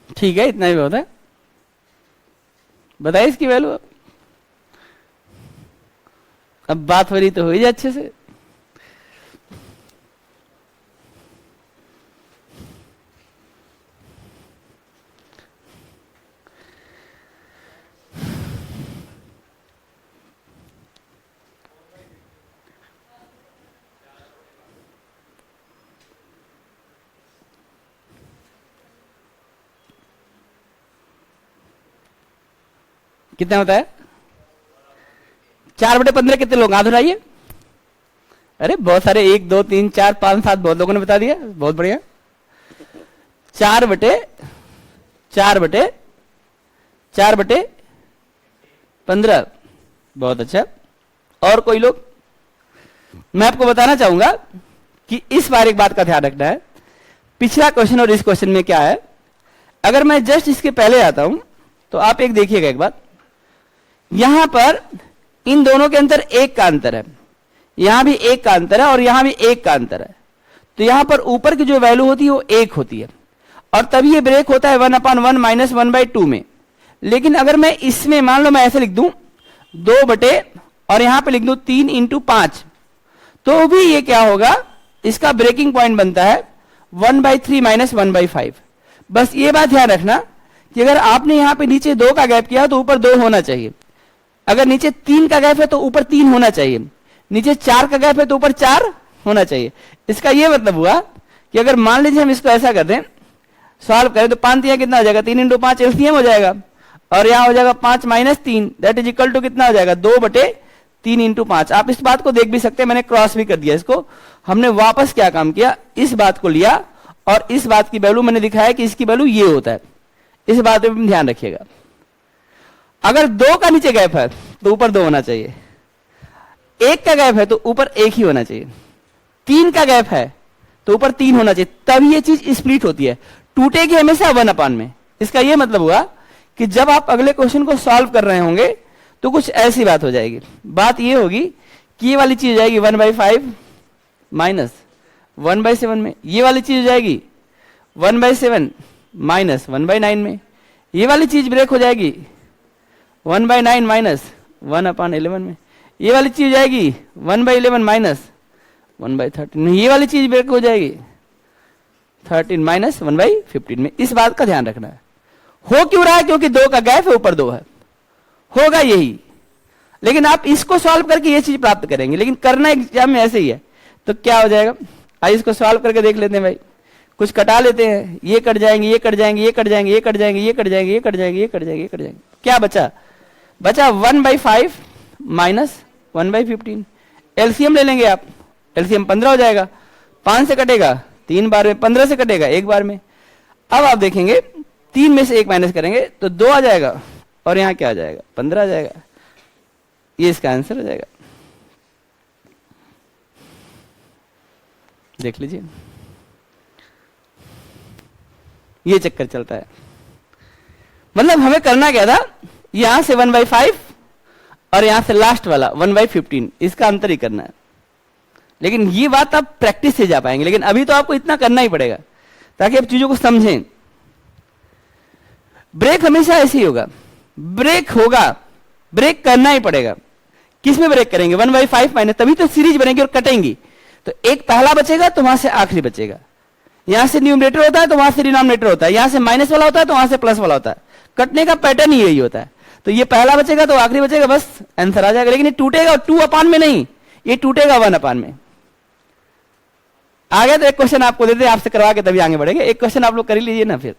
ठीक है, इतना ही बहुत है। बताइए इसकी वैल्यू। अब बात हो रही तो हो ही जाए अच्छे से। कितना होता है? 4/15 कितने लोग हाथ उठाइए। अरे बहुत सारे, 1 2 3 4 5 7, बहुत लोगों ने बता दिया, बहुत बढ़िया। 4/15, बहुत अच्छा। और कोई लोग? मैं आपको बताना चाहूंगा कि इस बार एक बात का ध्यान रखना है, पिछला क्वेश्चन और इस क्वेश्चन में क्या है। अगर मैं जस्ट इसके पहले आता हूं तो आप एक देखिएगा एक बात, यहां पर इन दोनों के अंदर 1 का अंतर है, यहां भी 1 का अंतर है और यहां भी 1 का अंतर है। तो यहां पर ऊपर की जो वैल्यू होती है वो 1 होती है और तभी ये ब्रेक होता है 1/1 - 1/2 में। लेकिन अगर मैं इसमें मान लो मैं ऐसे लिख दूं 2 बटे और यहां पे लिख दूं 3 × 5, तो भी ये क्या होगा, इसका ब्रेकिंग पॉइंट बनता है 1/3 - 1/5। बस ये बात ध्यान रखना कि अगर आपने यहां पे नीचे 2 का गैप किया तो ऊपर 2 होना चाहिए, अगर नीचे 3 का गैप है तो ऊपर 3 होना चाहिए, नीचे 4 का गैप है तो ऊपर 4 होना चाहिए। इसका यह मतलब हुआ कि अगर मान लीजिए हम इसको ऐसा कर दें, सॉल्व करें तो 5 3 कितना हो जाएगा, 3 × 5 एलसीएम हो जाएगा और यहां हो जाएगा 5 - 3 दैट इज इक्वल टू कितना हो जाएगा, 2/3 × 5। आप इस बात को देख भी सकते हैं, मैंने क्रॉस भी कर दिया इसको। हमने वापस क्या काम किया, इस बात को लिया और इस बात की वैल्यू मैंने दिखाया कि इसकी वैल्यू ये होता है। इस बात पे भी ध्यान रखिएगा, अगर 2 का नीचे गैप है तो ऊपर 2 होना चाहिए, 1 का गैप है तो ऊपर 1 ही होना चाहिए, 3 का गैप है तो ऊपर 3 होना चाहिए, तभी ये चीज स्प्लिट होती है, टूटेगी हमेशा 1/। में। इसका यह मतलब हुआ कि जब आप अगले क्वेश्चन को सॉल्व कर रहे होंगे तो कुछ ऐसी बात हो जाएगी। बात यह होगी कि ये वाली चीज हो जाएगी 1/5 माइनस 1/7 में, ये वाली चीज हो जाएगी 1/7 माइनस 1/9 में, ये वाली चीज ब्रेक हो जाएगी 1/9 माइनस 1/11 में, ये वाली चीज हो जाएगी 1/11 माइनस 1/13, ये वाली चीज ब्रेक हो जाएगी 13 माइनस 1/15 में। इस बात का ध्यान रखना है। हो क्यों रहा है, क्योंकि 2 का गैप है, ऊपर 2 है, होगा यही। लेकिन आप इसको सॉल्व करके ये चीज प्राप्त करेंगे, लेकिन करना एग्जाम में ऐसे ही है। तो क्या हो जाएगा, आइए इसको सॉल्व करके देख लेते हैं भाई। कुछ कटा लेते हैं, ये कट जाएंगे, ये कट जाएंगे, ये कट जाएंगे, ये कट जाएंगे, ये कट जाएंगे, ये कट जाएंगे, ये कट जाएंगे, ये कट जाएंगे। क्या बचा, बचा 1/5 माइनस 1/15। एलसीएम ले लेंगे आप, एलसीएम 15 हो जाएगा। 5 से कटेगा 3 बार में, 15 से कटेगा 1 बार में। अब आप देखेंगे 3 में से 1 माइनस करेंगे तो 2 आ जाएगा, और यहां क्या आ जाएगा, 15 आ जाएगा। ये इसका आंसर हो जाएगा। देख लीजिए, ये चक्कर चलता है। मतलब हमें करना क्या था, यहां से 1/5 और यहां से लास्ट वाला 1/15, इसका अंतर ही करना है। लेकिन ये बात आप प्रैक्टिस से जा पाएंगे, लेकिन अभी तो आपको इतना करना ही पड़ेगा ताकि आप चीजों को समझें। ब्रेक हमेशा ऐसे ही होगा, ब्रेक होगा, ब्रेक करना ही पड़ेगा। किस में ब्रेक करेंगे, 1/5 माइनस, तभी तो सीरीज बनेगी और कटेंगी। तो एक पहला बचेगा तो वहां से आखिरी बचेगा। यहां से न्यूमरेटर होता है तो वहां से डिनोमिनेटर होता है, यहां से माइनस वाला होता है तो वहां से प्लस वाला होता है। कटने का पैटर्न ही यही होता है। तो ये पहला बचेगा तो आखिरी बचेगा, बस आंसर आ जाएगा। लेकिन ये टूटेगा 2/, में नहीं, ये टूटेगा 1/, में। आगे तो एक क्वेश्चन आपको देते हैं, आपसे करवा के तभी आगे बढ़ेंगे। एक क्वेश्चन आप लोग कर ही लीजिए ना, फिर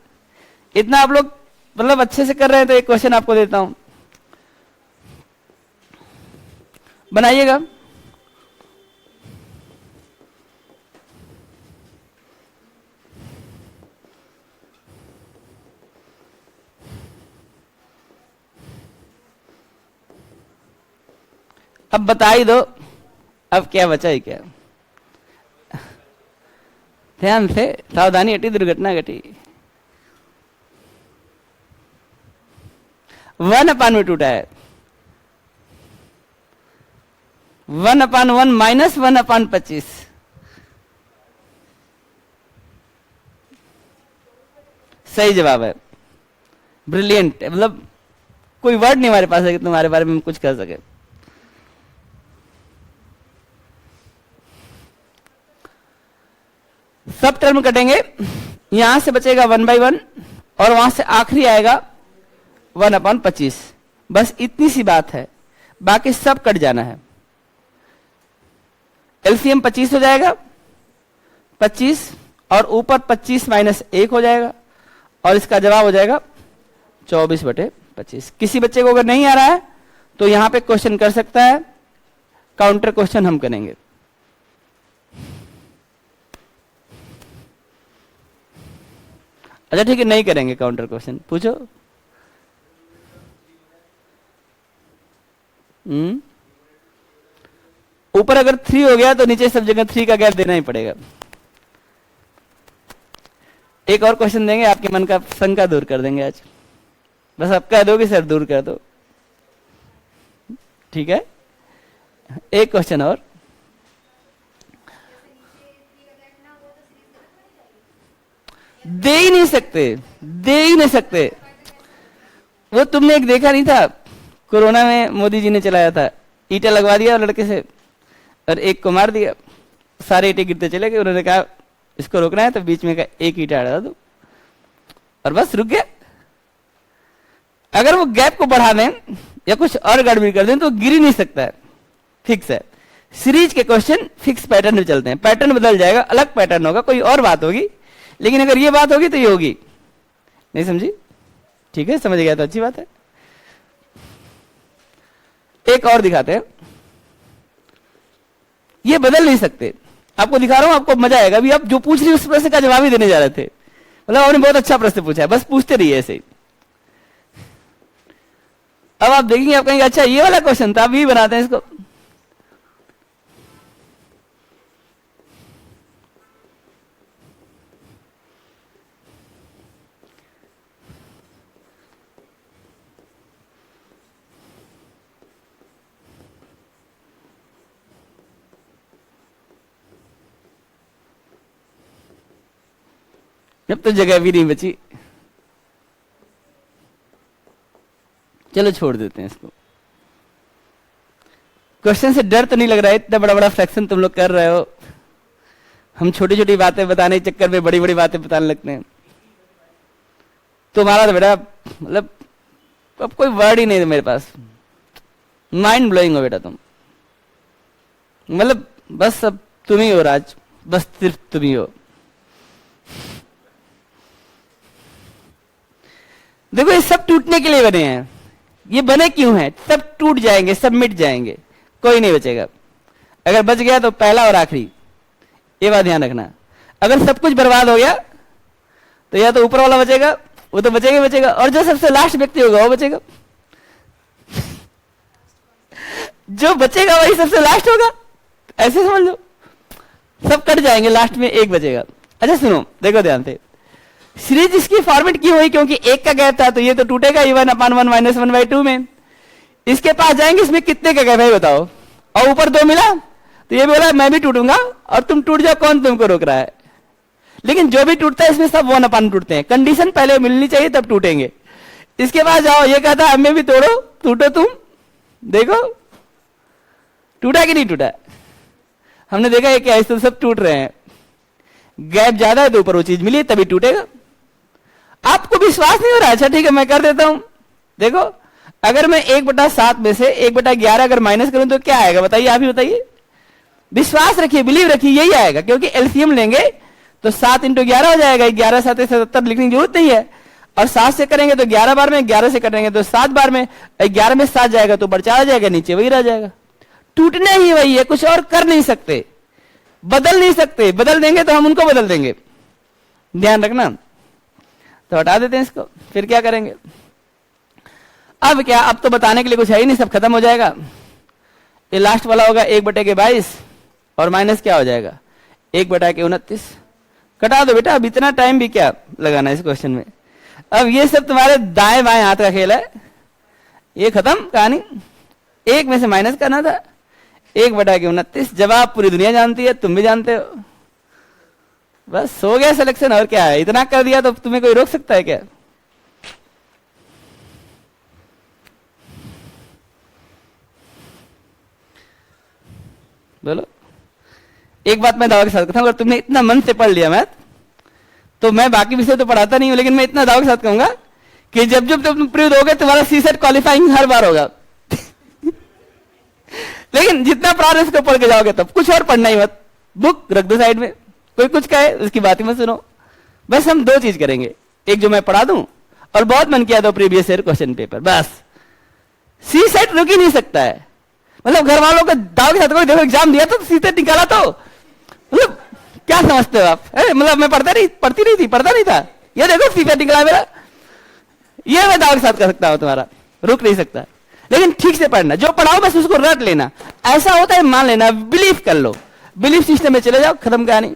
इतना आप लोग मतलब अच्छे से कर रहे हैं तो एक क्वेश्चन आपको देता हूं, बनाइएगा। अब बता ही दो, अब क्या बचा ही क्या। ध्यान से, सावधानी हटी, दुर्घटना घटी। 1/, में टूटा है, 1/1 माइनस 1/25। सही जवाब है, ब्रिलियंट। मतलब कोई वर्ड नहीं हमारे पास है कि तुम्हारे बारे में हम कुछ कर सके। सब टर्म कटेंगे, यहां से बचेगा 1/1 और वहां से आखिरी आएगा 1/25। बस इतनी सी बात है, बाकी सब कट जाना है। एलसीएम 25 हो जाएगा, 25 और ऊपर 25 माइनस 1 हो जाएगा, और इसका जवाब हो जाएगा 24/25। किसी बच्चे को अगर नहीं आ रहा है तो यहां पे क्वेश्चन कर सकता है, काउंटर क्वेश्चन हम करेंगे। अच्छा ठीक है, नहीं करेंगे काउंटर क्वेश्चन, पूछो। ऊपर अगर 3 हो गया तो नीचे सब जगह 3 का गैप देना ही पड़ेगा। एक और क्वेश्चन देंगे, आपके मन का शंका दूर कर देंगे आज। बस आप कह दो कि सर दूर कर दो, ठीक है। एक क्वेश्चन और, दे ही नहीं सकते, दे ही नहीं सकते। वो तुमने एक देखा नहीं था, कोरोना में मोदी जी ने चलाया था, ईंटें लगवा दिया लड़के से और एक को मार दिया, सारे ईंटें गिरते चले गए। उन्होंने कहा इसको रोकना है तो बीच में का एक ईंटा हटा दो, और बस रुक गया। अगर वो गैप को बढ़ा दें या कुछ और गड़बड़ी कर दें तो गिर ही नहीं सकता है, फिक्स है। सीरीज के क्वेश्चन फिक्स पैटर्न में चलते हैं, पैटर्न बदल जाएगा, अलग पैटर्न होगा, कोई और बात होगी, लेकिन अगर ये बात होगी तो ये होगी। नहीं समझी, ठीक है, समझ गया तो अच्छी बात है। एक और दिखाते हैं, ये बदल नहीं सकते। आपको दिखा रहा हूं, आपको मजा आएगा। अभी आप जो पूछ रही उस प्रश्न का जवाब ही देने जा रहे थे, मतलब आपने बहुत अच्छा प्रश्न पूछा है, बस पूछते रहिए ऐसे ही। अब आप देखेंगे, आप कहेंगे अच्छा ये वाला क्वेश्चन था, अब ये बनाते हैं इसको। जब तो जगह भी नहीं बची, चलो छोड़ देते हैं इसको। क्वेश्चन से डर तो नहीं लग रहा है, इतना बड़ा बड़ा फ्रैक्शन तुम लोग कर रहे हो। हम छोटी छोटी बातें बताने के चक्कर में बड़ी बड़ी बातें बताने लगते हैं। तुम्हारा तो बेटा मतलब अब कोई वर्ड ही नहीं है मेरे पास। माइंड ब्लोइंग हो बेटा तुम, मतलब बस सब तुम ही हो राज, बस सिर्फ तुम ही हो। देखो ये सब टूटने के लिए बने हैं, ये बने क्यों हैं? सब टूट जाएंगे, सब मिट जाएंगे, कोई नहीं बचेगा। अगर बच गया तो पहला और आखिरी, ये बात ध्यान रखना। अगर सब कुछ बर्बाद हो गया तो या तो ऊपर वाला बचेगा, वो तो बचेगा बचेगा, और जो सबसे लास्ट व्यक्ति होगा वो बचेगा। जो बचेगा वही सबसे लास्ट होगा, ऐसे समझ लो। सब कट जाएंगे, लास्ट में एक बचेगा। अच्छा सुनो, देखो ध्यान से, सीरीज इसकी फॉर्मेट क्यों हुई? क्योंकि एक का गैप था, तो ये तो टूटेगा ही 1/1 - 1/2 में। इसके पास जाएंगे, इसमें कितने का गैप है बताओ, और ऊपर 2 मिला तो ये बोला मैं भी टूटूंगा और तुम टूट जाओ, कौन तुमको रोक रहा है? लेकिन जो भी टूटता है इसमें सब 1/, टूटते हैं। कंडीशन पहले मिलनी चाहिए तब टूटेंगे। इसके पास जाओ, ये कहता है हमें भी तोड़ो, टूटो तुम, देखो टूटा कि नहीं टूटा। हमने देखा है कि ऐसे सब टूट रहे हैं, गैप ज्यादा है तो ऊपर वो चीज मिली तभी टूटेगा। आपको विश्वास नहीं हो रहा? अच्छा ठीक है, मैं कर देता हूं। देखो अगर मैं 1/7 में से 1/11 अगर माइनस करूं तो क्या आएगा बताइए, आप ही बताइए। विश्वास रखिए, बिलीव रखिए, यही आएगा, क्योंकि एलसीएम लेंगे तो 7 × 11 हो जाएगा। 11 7 77 लिखने की जरूरत नहीं है, और 7 से करेंगे तो 11 बार में, 11 से करेंगे तो 7 बार में, 11 में 7 जाएगा तो ऊपर 4 आ जाएगा, नीचे वही रह जाएगा। टूटने ही वही है, कुछ और कर नहीं सकते, बदल नहीं सकते। बदल देंगे तो हम उनको बदल देंगे, ध्यान रखना। तो हटा देते हैं इसको, फिर क्या करेंगे? अब क्या, अब तो बताने के लिए कुछ है ही नहीं, सब खत्म हो जाएगा। ये लास्ट वाला होगा 1/22 और माइनस क्या हो जाएगा 1/29। कटा दो बेटा, अब इतना टाइम भी क्या लगाना इस क्वेश्चन में। अब ये सब तुम्हारे दाएं बाएं हाथ का खेल है, ये खत्म कहानी। एक में से माइनस करना था, 1/29। जवाब पूरी दुनिया जानती है, तुम भी जानते हो। बस हो गया सिलेक्शन, और क्या है? इतना कर दिया तो तुम्हें कोई रोक सकता है क्या? बोलो। एक बात मैं दावा के साथ कहता हूं, अगर तुमने इतना मन से पढ़ लिया मैथ, तो मैं बाकी विषय तो पढ़ाता नहीं हूं, लेकिन मैं इतना दावा के साथ कहूंगा कि जब जब तुम प्री दोगे तुम्हारा सीसेट क्वालिफाइंग हर बार होगा। लेकिन जितना प्रार इसको पढ़ के जाओगे तब कुछ और पढ़ना ही मत, बुक रख दो साइड में। कोई कुछ कहे उसकी बात ही मत सुनो। बस हम 2 चीज करेंगे, एक जो मैं पढ़ा दूं, और बहुत मन किया तो प्रीवियस ईयर क्वेश्चन पेपर। बस सीसेट रुक ही नहीं सकता है। मतलब घर वालों का दाव के साथ कोई देखो एग्जाम दिया तो सीसेट निकाला, तो मतलब क्या समझते हो आप? मतलब मैं पढ़ता नहीं था, ये देखो सीसेट निकला मेरा। ये मैं दाव के साथ कर सकता हूं, तुम्हारा रुक नहीं सकता। लेकिन ठीक से पढ़ना, जो पढ़ाओ बस उसको रट लेना। ऐसा होता है मान लेना, बिलीव कर लो, बिलीव सिस्टम में चले जाओ, खत्म कहानी।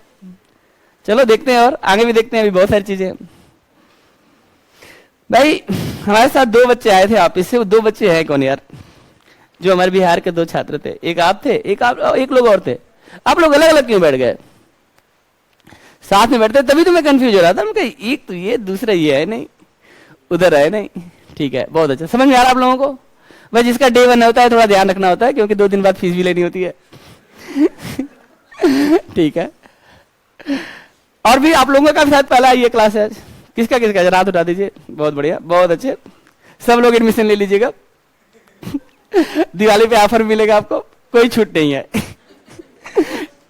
चलो देखते हैं, और आगे भी देखते हैं, अभी बहुत सारी चीजें। भाई हमारे साथ 2 बच्चे आए थे ऑफिस से। वो 2 बच्चे हैं कौन यार? जो हमारे बिहार के 2 छात्र थे, एक आप थे, एक लोग और थे। आप लोग अलग अलग क्यों बैठ गए? साथ में बैठते तभी तो मैं कंफ्यूज हो रहा था। मैं एक तो ये, दूसरा ये है नहीं, उधर है नहीं। ठीक है, बहुत अच्छा, समझ में आ रहा आप लोगों को? भाई जिसका डे 1 होता है थोड़ा ध्यान रखना होता है, क्योंकि 2 दिन बाद फीस भी लेनी होती है। ठीक है, और भी आप लोगों का भी शायद पहला ये क्लास है। किसका किसका जरा हाथ उठा दीजिए। बहुत बढ़िया, बहुत अच्छे, सब लोग एडमिशन ले लीजिएगा। दिवाली पे ऑफर मिलेगा आपको, कोई छूट नहीं है।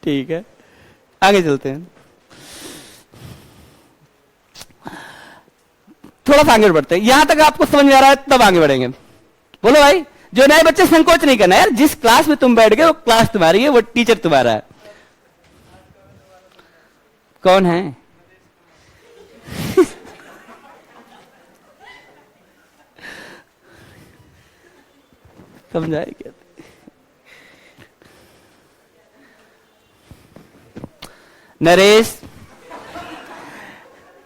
ठीक है, आगे चलते हैं, थोड़ा सा आगे बढ़ते हैं। यहां तक आपको समझ में आ रहा है तब आगे बढ़ेंगे। बोलो भाई, जो नए बच्चे संकोच नहीं करना यार, जिस क्लास में तुम बैठ गए वो क्लास तुम्हारी है, वो टीचर तुम्हारा है। कौन है? समझाए क्या? नरेश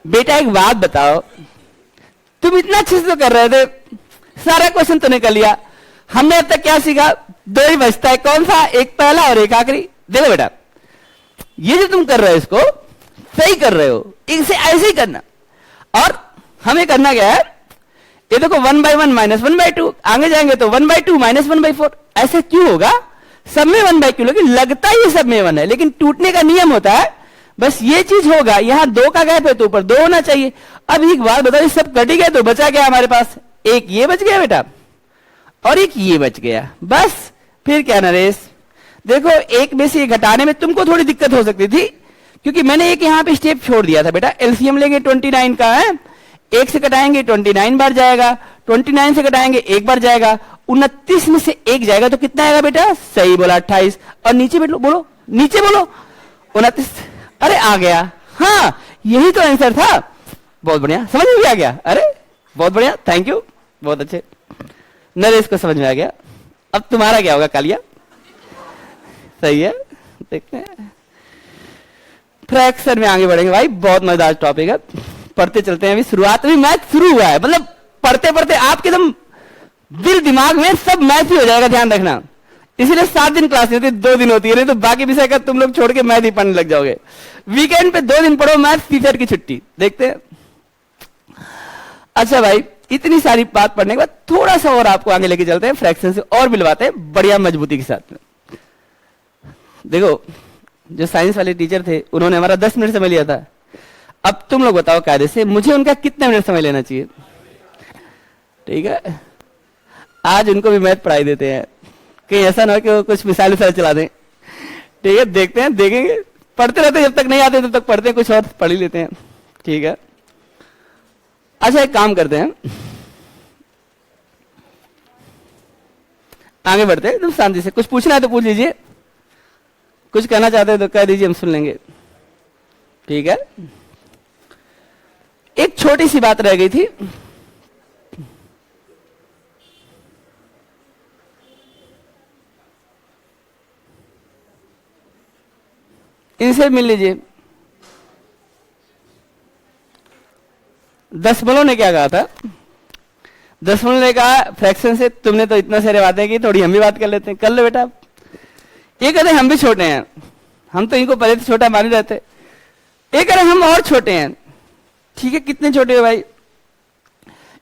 बेटा एक बात बताओ, तुम इतना अच्छे से तो कर रहे थे, सारा क्वेश्चन तो निकल लिया, हमने अब तक क्या सीखा? 2 ही बचता है, कौन सा? एक पहला और एक आखिरी। देखो बेटा, ये जो तुम कर रहे हो इसको सही कर रहे हो, इसे ऐसे ही करना। और हमें करना क्या है? ये देखो 1/1 - 1/2, आगे जाएंगे तो 1/2 - 1/4। ऐसे क्यों होगा? सब में 1/2, लेकिन लगता ही सब में 1 है, लेकिन टूटने का नियम होता है। बस ये चीज होगा, यहां 2 का गैप है तो ऊपर 2 होना चाहिए। अब एक बात बताओ, सब कट ही गए तो बचा क्या हमारे पास? एक ये बच गया बेटा, और एक ये बच गया, बस। फिर क्या नरेश, देखो एक में से ये घटाने में तुमको थोड़ी दिक्कत हो सकती थी, क्योंकि मैंने एक यहाँ पे स्टेप छोड़ दिया था बेटा। एलसीएम लेंगे 29 का है, एक से घटाएंगे 29 बार जाएगा, 29 से घटाएंगे एक बार जाएगा, 29 में से एक जाएगा तो कितना आएगा बेटा? सही बोला 28। और नीचे बेटो बोलो, नीचे बोलो 29। अरे आ गया, हाँ यही तो आंसर था। बहुत बढ़िया, समझ में भी आ गया। अरे बहुत बढ़िया, थैंक यू, बहुत अच्छे। नरेश को समझ में आ गया। अब तुम्हारा क्या होगा कालिया? सही है, देखते हैं। फ्रैक्शन में आगे बढ़ेंगे भाई, बहुत मजेदार टॉपिक है। पढ़ते चलते हैं, अभी शुरुआत, अभी मैथ शुरू हुआ है, मतलब पढ़ते पढ़ते आपके एकदम दिल दिमाग में सब मैथ ही हो जाएगा, ध्यान रखना। इसीलिए 7 दिन क्लास नहीं होती, 2 दिन होती है, नहीं तो बाकी विषय का तुम लोग छोड़ के मैथ ही पढ़ने लग जाओगे। वीकेंड पे 2 दिन पढ़ो मैथ, टीचर की छुट्टी। देखते हैं। अच्छा भाई, इतनी सारी बात पढ़ने के बाद थोड़ा सा और आपको आगे लेके चलते हैं, फ्रैक्शन से और मिलवाते हैं बढ़िया मजबूती के साथ में। देखो जो साइंस वाले टीचर थे उन्होंने हमारा 10 मिनट समय लिया था। अब तुम लोग बताओ कायदे से मुझे उनका कितने मिनट समय लेना चाहिए? ठीक है, आज उनको भी मैथ पढ़ाई देते हैं, कहीं ऐसा ना हो कि वो कुछ मिसाल चला दें। ठीक है, देखते हैं, देखेंगे, पढ़ते रहते हैं, जब तक नहीं आते तब तक पढ़ते हैं, कुछ और पढ़ ही लेते हैं। ठीक है, अच्छा एक काम करते हैं, आगे बढ़ते हैं, तुम शांति से। कुछ पूछना है तो पूछ लीजिए, कुछ कहना चाहते हैं तो कह दीजिए, हम सुन लेंगे। ठीक है, एक छोटी सी बात रह गई थी, इनसे मिल लीजिए। दशमलव ने क्या कहा था? दशमलव ने कहा फ्रैक्शन से तुमने तो इतना सारे बातें की, थोड़ी हम भी बात कर लेते हैं। कर लो बेटा। ये कहते हम भी छोटे हैं, हम तो इनको पहले तो छोटा मान ही रहते। ये कह रहे हम और छोटे हैं। ठीक है, कितने छोटे हो भाई?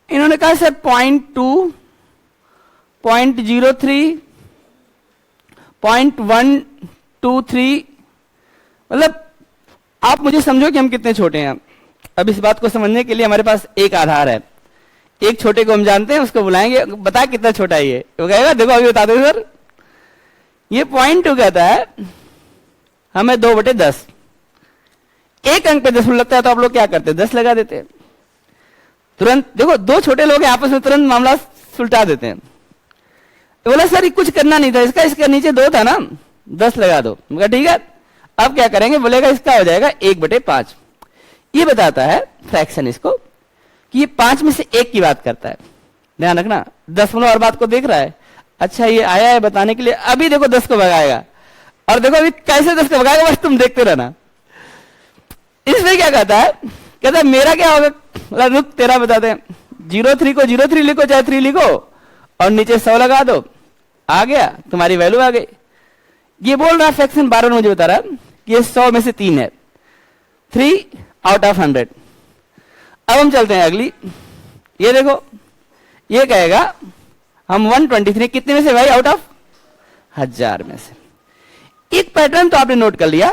इन्होंने कहा सर 0.2, 0.03, 0.123। मतलब आप मुझे समझो कि हम कितने छोटे हैं। अब इस बात को समझने के लिए हमारे पास एक आधार है। एक छोटे को हम जानते हैं, उसको बुलाएंगे, बता कितना छोटा है ये। वो कहेगा देखो अभी बता दो सर। ये 0.2 कहता है हमें 2/10। एक अंक पे 10 लगता है तो आप लोग क्या करते हैं? 10 लगा देते हैं तुरंत। देखो दो छोटे लोग हैं, आपस में तुरंत मामला सुलटा देते हैं। तो बोला सर कुछ करना नहीं था, इसका नीचे 2 था ना, 10 लगा दो। मैं ठीक है, अब क्या करेंगे? बोलेगा इसका हो जाएगा 1/5। ये बताता है फ्रैक्शन इसको कि ये 5 में से 1 की बात करता है। ध्यान रखना, दशमलव और बात को देख रहा है। अच्छा ये आया है बताने के लिए, अभी देखो 10 को भगाएगा, और देखो अभी कैसे 10 को भगाएगा, बस तुम देखते रहना। इसमें क्या कहता है? कहता है मेरा क्या होगा? मतलब रुक तेरा बताते हैं। 03 को 03 लिखो चाहे 3 लिखो, और नीचे 100 लगा दो, आ गया, तुम्हारी वैल्यू आ गई। ये बोल रहा है फ्रैक्शन 12 मुझे बता रहा है कि ये 100 में से 3 है, 3 आउट ऑफ 100। अब हम चलते हैं अगली। ये देखो, ये कहेगा हम 123 कितने में से भाई? आउट ऑफ 1000 में से। एक पैटर्न तो आपने नोट कर लिया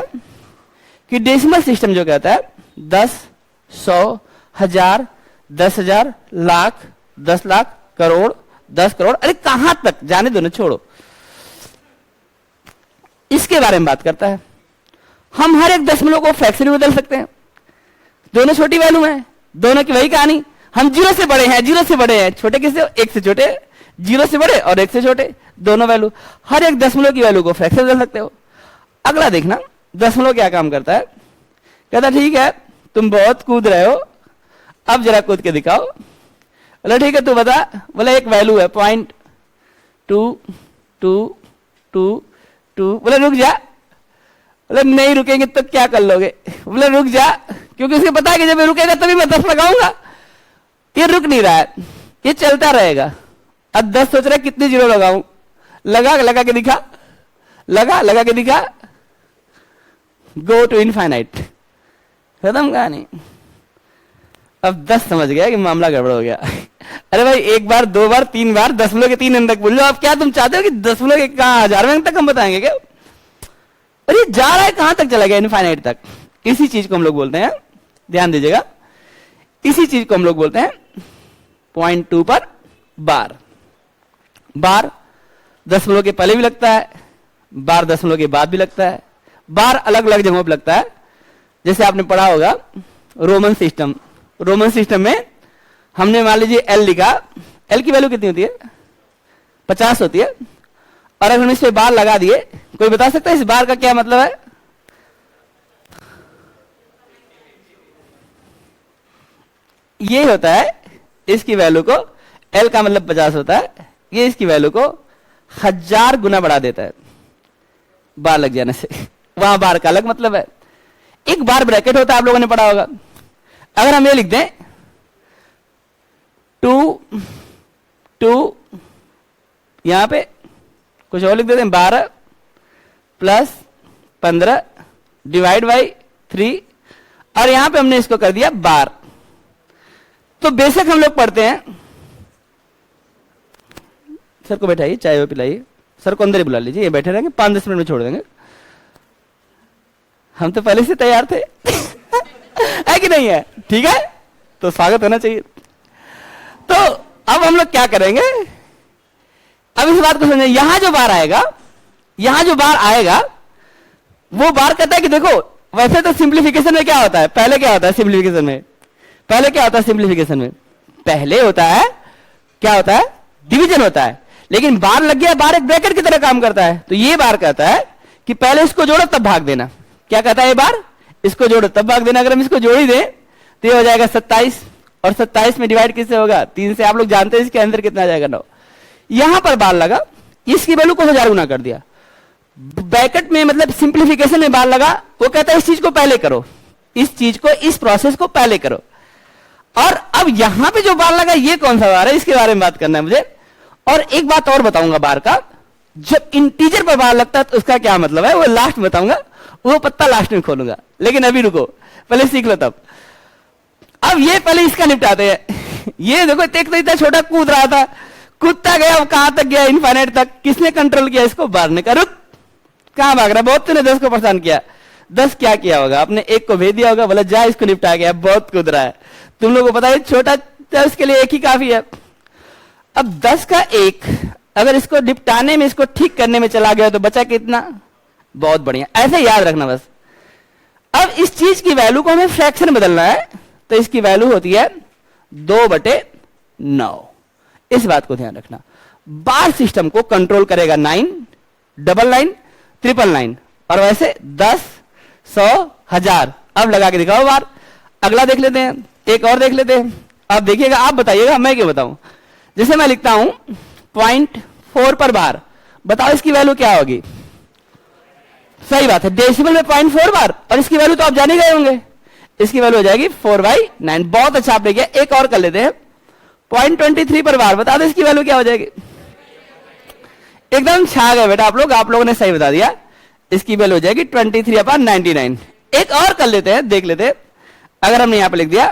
कि डेसिमल सिस्टम जो कहता है 10, 100, 1000, 10,000, लाख, 10 लाख, करोड़, 10 करोड़, अरे कहां तक जाने दो ना, छोड़ो, इसके बारे में बात करता है। हम हर एक दशमलव को फ्रैक्शन में बदल सकते हैं। दोनों छोटी वैल्यू है, दोनों की वही कहानी। हम 0 से बड़े हैं, 0 से बड़े हैं, छोटे किससे? 1 से छोटे। 0 से बड़े और 1 से छोटे, दोनों वैल्यू। हर एक दशमलव की वैल्यू को फ्रैक्शन बदल सकते हो। अगला देखना, दशमलव क्या काम करता है? कहता ठीक है तुम बहुत कूद रहे हो, अब जरा कूद के दिखाओ। बोला ठीक है तू बता। बोला एक वैल्यू है 0.22222। बोला रुक जा। बोला नहीं रुकेंगे तो क्या कर लोगे? बोला रुक जा, क्योंकि उसे पता है कि जब ये रुकेगा तभी मैं 10 लगाऊंगा। ये रुक नहीं रहा है, ये चलता रहेगा। अब 10 सोच रहा है कितने 0 लगाऊं? लगा के दिखा, लगा के दिखा, गो टू इनफाइनाइट, खत्म कहानी। अब 10 समझ गया कि मामला गड़बड़ हो गया। अरे भाई 1 बार 2 बार 3 बार दशमलव के 3 अंक तक बोल लो। अब क्या तुम चाहते हो कि दशमलव के कहां 1000वें अंक तक हम बताएंगे क्या? अरे जा रहा है कहां तक चला गया? इनफाइनाइट तक। इसी चीज को हम लोग बोलते हैं, ध्यान दीजिएगा, इसी चीज को हम लोग बोलते हैं 0.2 पर बार। बार दशमलव के पहले भी लगता है, बार दशमलव के बाद भी लगता है, बार अलग अलग जगहों पर लगता है। जैसे आपने पढ़ा होगा रोमन सिस्टम, रोमन सिस्टम में हमने मान लीजिए एल लिखा, एल की वैल्यू कितनी होती है? 50 होती है। और अगर हम इस पे बार लगा दिए, कोई बता सकता है इस बार का क्या मतलब है? ये होता है इसकी वैल्यू को, एल का मतलब 50 होता है, ये इसकी वैल्यू को 1000 गुना बढ़ा देता है बार लग जाने से। वहां बार का अलग मतलब है। एक बार ब्रैकेट होता है, आप लोगों ने पढ़ा होगा। अगर हम ये लिख दें 2 यहां पे कुछ और लिख देते हैं 12 प्लस 15 डिवाइड बाई 3, और यहां पे हमने इसको कर दिया बार। तो बेशक हम लोग पढ़ते हैं, सर को बैठाइए, चाय वो पिलाइए, सर को अंदर ही बुला लीजिए, ये बैठे रहेंगे, 5-10 मिनट में छोड़ देंगे। हम तो पहले से तैयार थे है कि नहीं है? ठीक है, तो स्वागत होना चाहिए। तो अब हम लोग क्या करेंगे, अब इस बात को समझें। यहां जो बार आएगा, यहां जो बार आएगा वो बार कहता है कि देखो, वैसे तो सिंप्लीफिकेशन में क्या होता है, पहले क्या होता है सिंप्लीफिकेशन में, पहले क्या होता है सिंप्लीफिकेशन में, पहले होता है क्या होता है, डिवीजन होता है। लेकिन बार लग गया, बार एक ब्रैकेट की तरह काम करता है। तो ये बार कहता है कि पहले इसको जोड़ो तब भाग देना। क्या कहता है ये बार? इसको जोड़ो तब भाग देना। अगर हम इसको जोड़ ही दें तो ये हो जाएगा 27, और 27 में डिवाइड किससे होगा? 3 से। आप लोग जानते हैं इसके अंदर कितना आ जाएगा? 9। यहां पर बार लगा, इसकी वैल्यू को 1000 गुना कर दिया। ब्रैकेट में मतलब सिंप्लीफिकेशन में बार लगा, वो कहता है इस चीज को पहले करो, इस चीज को, इस प्रोसेस को पहले करो। और अब यहां पे जो बार लगा ये कौन सा बार है, इसके बारे में बात करना है मुझे। और एक बात और बताऊंगा बार का, जब इंटीजर पर बार लगता है तो उसका क्या मतलब है वो लास्ट में बताऊंगा, वो पत्ता लास्ट में खोलूंगा। लेकिन अभी रुको, पहले सीख लो तब। अब ये पहले इसका निपटाते हैं। ये देखो, एक तो इतना छोटा कूद रहा था, कूदता गया, अब कहां तक गया? इनफाइनाइट तक। किसने कंट्रोल किया इसको? बार ने। रुक, कहां भाग रहा? बहुत तूने 10 को परेशान किया। 10 क्या किया होगा? अपने 1 को भेज दिया होगा, बोला जा इसको निपटा गया, बहुत कूद रहा है। तुम लोगों को पता है छोटा 10 के लिए 1 ही काफी है। अब 10 का 1 अगर इसको निपटाने में, इसको ठीक करने में चला गया तो बचा कितना? बहुत बढ़िया, ऐसे याद रखना बस। अब इस चीज की वैल्यू को हमें फ्रैक्शन बदलना है, तो इसकी वैल्यू होती है 2/9। इस बात को ध्यान रखना। बार सिस्टम को कंट्रोल करेगा 9, 99, 999, और वैसे 10, 100, 1000। अब लगा के दिखाओ बार। अगला देख लेते हैं, एक और देख लेते हैं। अब देखिएगा, आप बताइएगा, मैं क्यों बताऊं। जैसे मैं लिखता हूं 0.4 पर बार, बताओ इसकी वैल्यू क्या होगी? सही बात है, डेसिमल में 0.4 बार, और इसकी वैल्यू तो आप जाने गए होंगे, इसकी वैल्यू हो जाएगी 4/9। बहुत अच्छा आपने किया। एक और कर लेते हैं, 0.23 पर बार, बता दो इसकी वैल्यू क्या हो जाएगी? एकदम छा गए बेटा आप लोगों ने सही बता दिया। इसकी वैल्यू हो जाएगी 23/99। एक और कर लेते हैं, देख लेते हैं। अगर हमने यहां पर लिख दिया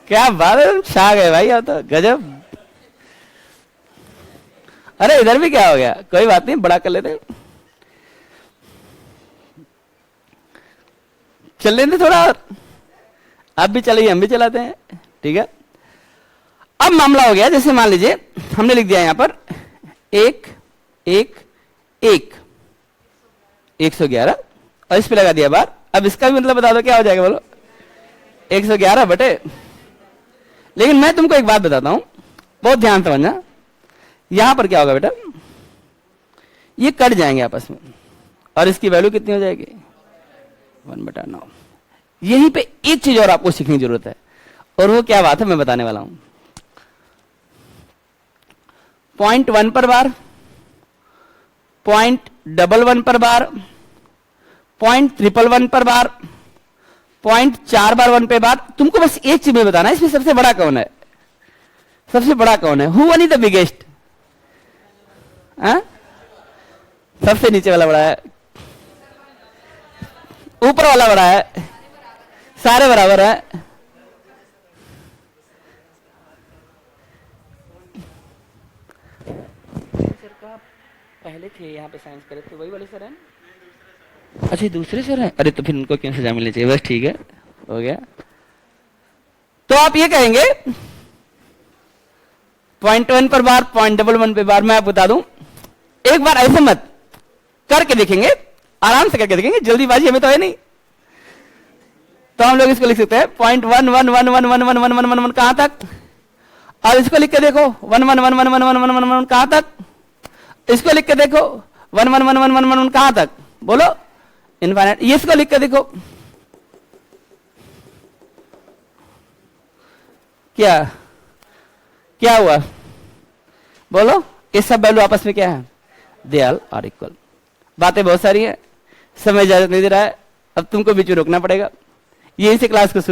क्या बात है, छा गए भाई, आप तो गजब। अरे इधर भी क्या हो गया? कोई बात नहीं, बड़ा कर लेते हैं। चल लेते थोड़ा और, आप भी चलिए, हम भी चलाते हैं, ठीक है। अब मामला हो गया, जैसे मान लीजिए हमने लिख दिया यहां पर 1, 1, 1, 111, और इस पे लगा दिया बार। अब इसका भी मतलब बता दो क्या हो जाएगा, बोलो? 111 बटे। लेकिन मैं तुमको एक बात बताता हूं, बहुत ध्यान समझना। यहां पर क्या होगा बेटा, ये कट जाएंगे आपस में, और इसकी वैल्यू कितनी हो जाएगी? 1/9। यहीं पे एक चीज और आपको सीखने की जरूरत है, और वो क्या बात है मैं बताने वाला हूं। 0.1 पर बार, 0.11 पर बार, 0.111 पर बार, 0.4 बार 1 पे बार। तुमको बस एक चीज में बताना है, इसमें सबसे बड़ा कौन है? सबसे बड़ा कौन है? Who one is the biggest? सबसे नीचे वाला बड़ा है, ऊपर वाला बड़ा है, सारे बराबर है। सर का पहले थे यहाँ पे साइंस करे थे, वही वाले सर हैं? अच्छा दूसरे सर हैं? अरे तो फिर उनको क्यों सजा मिलनी चाहिए? बस ठीक है, हो गया। तो आप ये कहेंगे 0.1 पर बार 0.11 पे बार। मैं आप बता दूं, एक बार ऐसे मत करके देखेंगे, आराम से करके देखेंगे, जल्दीबाजी हमें तो है नहीं। तो हम लोग इसको लिख सकते हैं 0.11111111 कहां तक, और इसको लिख के देखो 1111111 कहां तक, इसको लिख के देखो 1111111 कहां तक, बोलो इनफाइनाइट। ये इसको लिख के देखो, क्या क्या हुआ, बोलो ये सब वैल्यू आपस में क्या है, दे ऑल आर इक्वल। बातें बहुत सारी हैं, समय इजाजत नहीं दे रहा है, अब तुमको बीच में रोकना पड़ेगा। यहीं से क्लास को शुरू